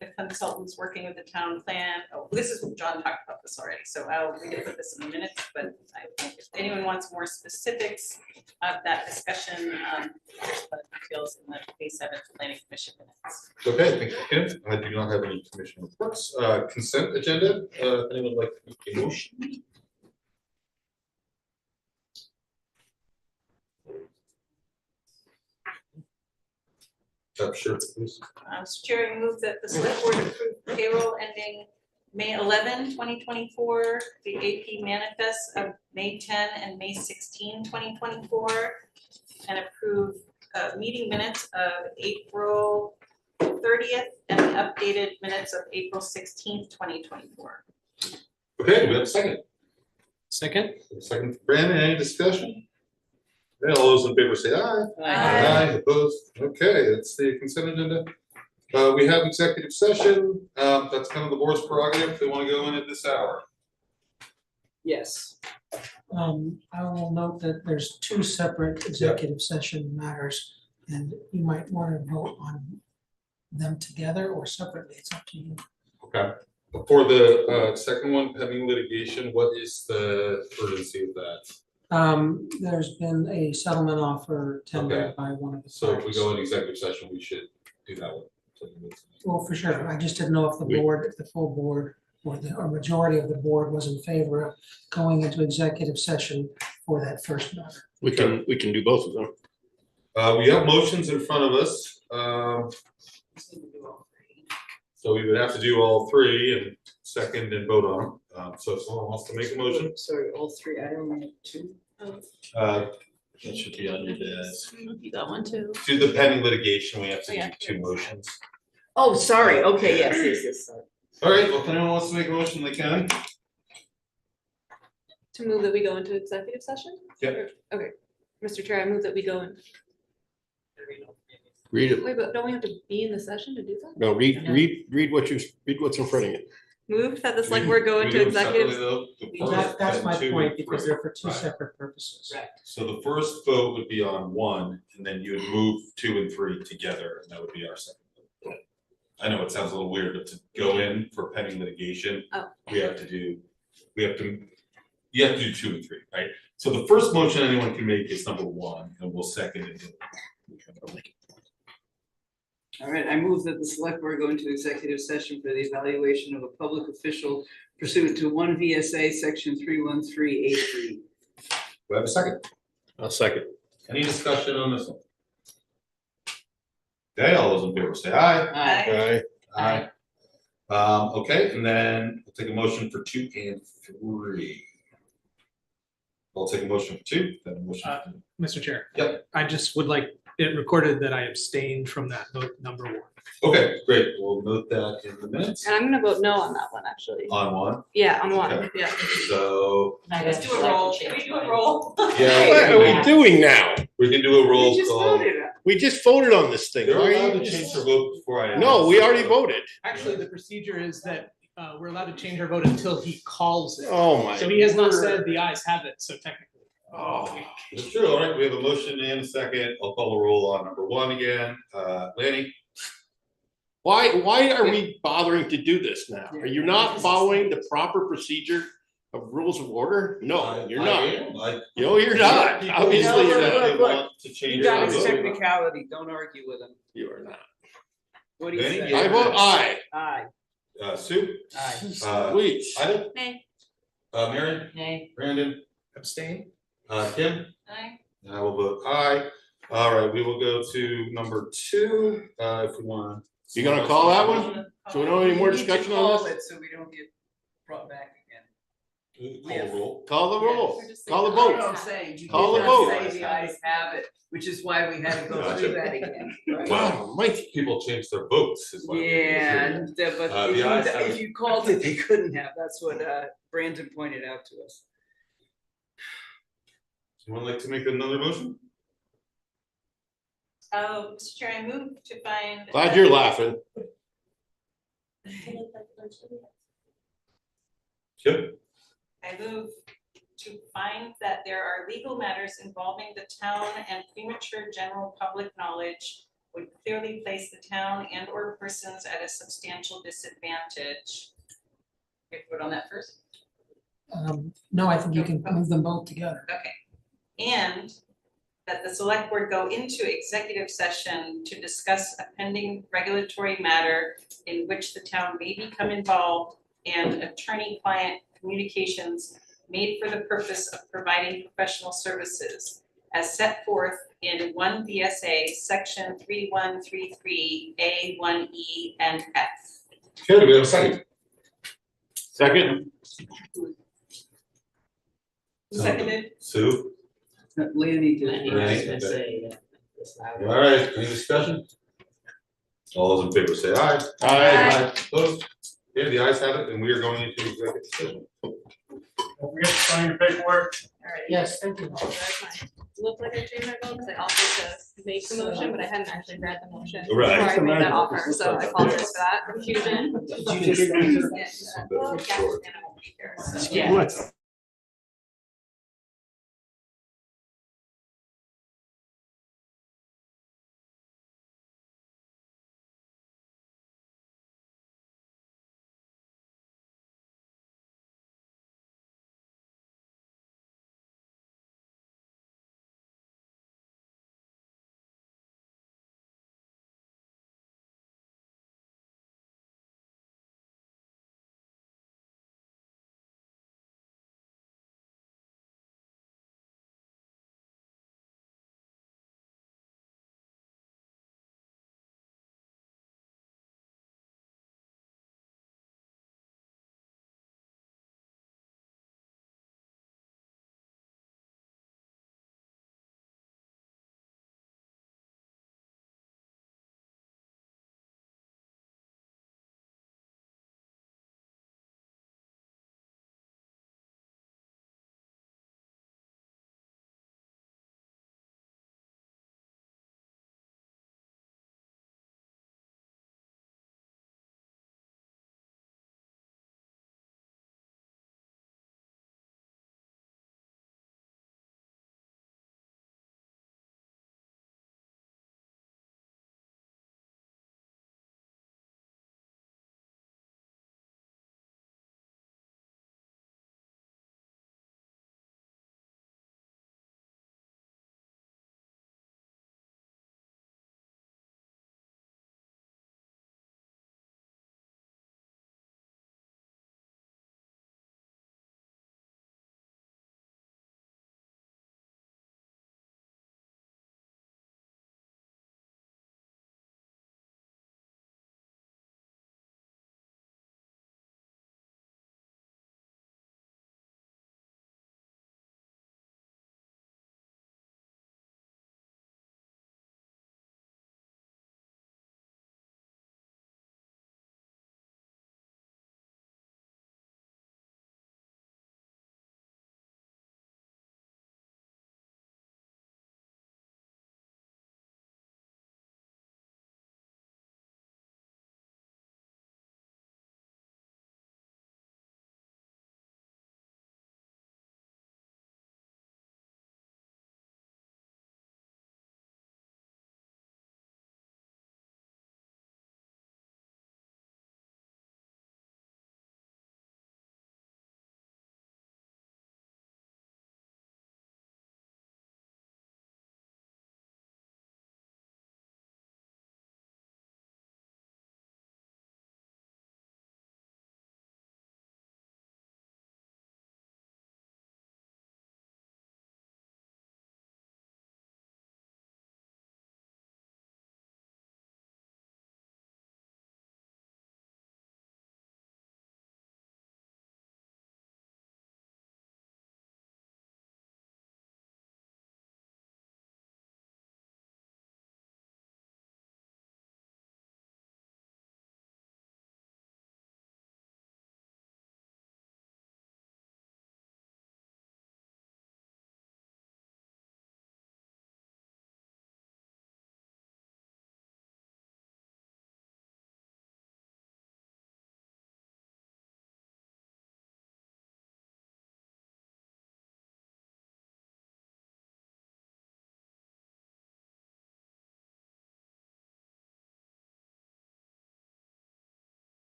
The consultants working with the town plan. Oh, this is, John talked about this already, so we can put this in the minutes, but I think if anyone wants more specifics of that discussion, details in the May 7th Planning Commission minutes. Okay, thank you, Kim. I do not have any commission reports. Consent agenda, anyone would like to make a motion? Sure, please. Mr. Chair, I move that the select board approve payroll ending May 11, 2024, the AP manifest of May 10 and May 16, 2024, and approve meeting minutes of April 30th and the updated minutes of April 16th, 2024. Okay, we have a second. Second. Second, Brandon, any discussion? Okay, all those in favor say aye. Aye. Opposed? Okay, that's the consent agenda. We have executive session. That's kind of the board's prerogative. If they want to go in at this hour. Yes. I will note that there's two separate executive session matters, and you might want to vote on them together or separately. It's up to you. Okay. For the second one, pending litigation, what is the urgency of that? There's been a settlement offer tendered Okay. by one of the So if we parties. go in executive session, we should do that one. Well, for sure. I just didn't know if the board, if the full board or the majority of the board was in favor of going into executive session for that first matter. We can do both of them. We have motions in front of us. So we would have to do all three and second and vote on them. So if someone wants to make a motion. Sorry, all three, I don't need two. That should be on your desk. You got one too. Do the pending litigation, we have to Oh, yeah. do two motions. Oh, sorry, okay, yes, sorry. All right, well, if anyone wants to make a motion, they can. To move that we go into executive session? Yep. Okay, Mr. Chair, I move that we go in. Read it. Wait, but don't we have to be in the session to do that? No, read what's in front of you. Move that the select board go We into do them separately, executive. though? The first That's and my two point, and because three. they're for two Right. separate purposes. Right. So the first vote would be on one, and then you would move 2 and 3 together, and that would be our second vote. I know it sounds a little weird, but to go in for pending litigation, Oh. you have to do 2 and 3, right? So the first motion anyone can make is number 1, and we'll second it. All right, I move that the select board go into executive session for the evaluation of a public official pursuant to 1 VSA section 313A3. Do I have a second? I'll second. Any discussion on this one? Okay, all those in favor say aye. Aye. Aye. Okay, and then we'll take a motion for 2 and 3. I'll take a motion for 2, then a motion for 3. Mr. Chair. Yep. I just would like it recorded that I abstained from that vote number 1. Okay, great, we'll note that in the minutes. And I'm gonna vote no on that one, actually. On 1, Yeah, on one, Okay. yeah. so, Let's do a roll. Can we do a roll? yeah, What are we doing now? we can do a roll We just call. voted. We just voted on this thing. They're Why are allowed you to just- change their vote before I. No, we already voted. Actually, the procedure is that we're allowed to change our vote until he calls it. Oh, my. So he has not word. said the ayes have it, so technically. Oh. It's true, all right, we have a motion and a second, I'll call the roll on number 1 again, Lanny? Why are we bothering to do this now? Are you not following the proper procedure of rules of order? No, you're not. No, you're not. No, Obviously, you're look, not. they want to You change got their his vote. technicality, don't argue with him. You are not. What do you Benny, say? yeah. I vote aye. Aye. Sue? Aye. Sweet. Ida? Nay. Mary? Nay. Brandon? Abstain? Kim? Aye. And I will vote aye. All right, we will go to number 2, if we want. You gonna call that one? So we don't have any more We need to discussion call on this? it So we don't get brought back again. Call the roll. Call the roll. Call the That's what vote. I'm saying. You Call did the not vote. say the ayes have it, which is why we had to go through that again. right? Wow, Mike. People change their votes is why. we Yeah, do that. but The ayes have if it. you called it, they couldn't have. That's what Brandon pointed out to us. Someone like to make another motion? Mr. Chair, I move to find. Glad you're laughing. Yep. I move to find that there are legal matters involving the town and premature general public knowledge would clearly place the town and or persons at a substantial disadvantage. We have to vote on that first? No, I think you can move them both together. Okay. And that the select board go into executive session to discuss a pending regulatory matter in which the town may become involved and attorney-client communications made for the purpose of providing professional services as set forth in 1 VSA section 3133A1E and F. Okay, do we have a second? Second. Seconded. Sue? Lanny did. Lanny was gonna say, this loud. All right, any discussion? All those in favor say aye. Aye. Opposed? Yeah, the ayes have it, and we are going into executive session. Don't forget to sign your paperwork. Alright. Yes, thank you. That's fine. Looked like I changed my vote, because I offered to make the motion, but I hadn't actually read the motion. Right. Before I made that offer, so I apologize for that confusion. Did you just? Well, yeah, and I won't be here, so. Yeah.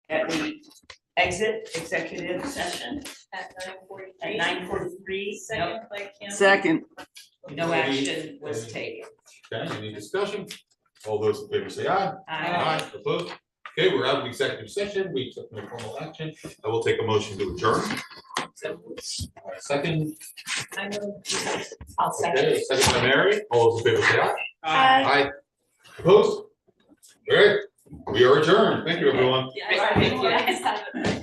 that we exit executive session At at 9:43. Second by Kim. Second. No action was taken. Okay, any discussion? All those in favor say aye. Aye. Opposed? Okay, we're out of executive session. We took no formal action. I will take a motion to adjourn. Second. I'll second. Okay, second by Mary. All those in favor say aye. Aye. Aye. Opposed? All right, we are adjourned. Thank you, everyone. Yeah, I think you guys have it.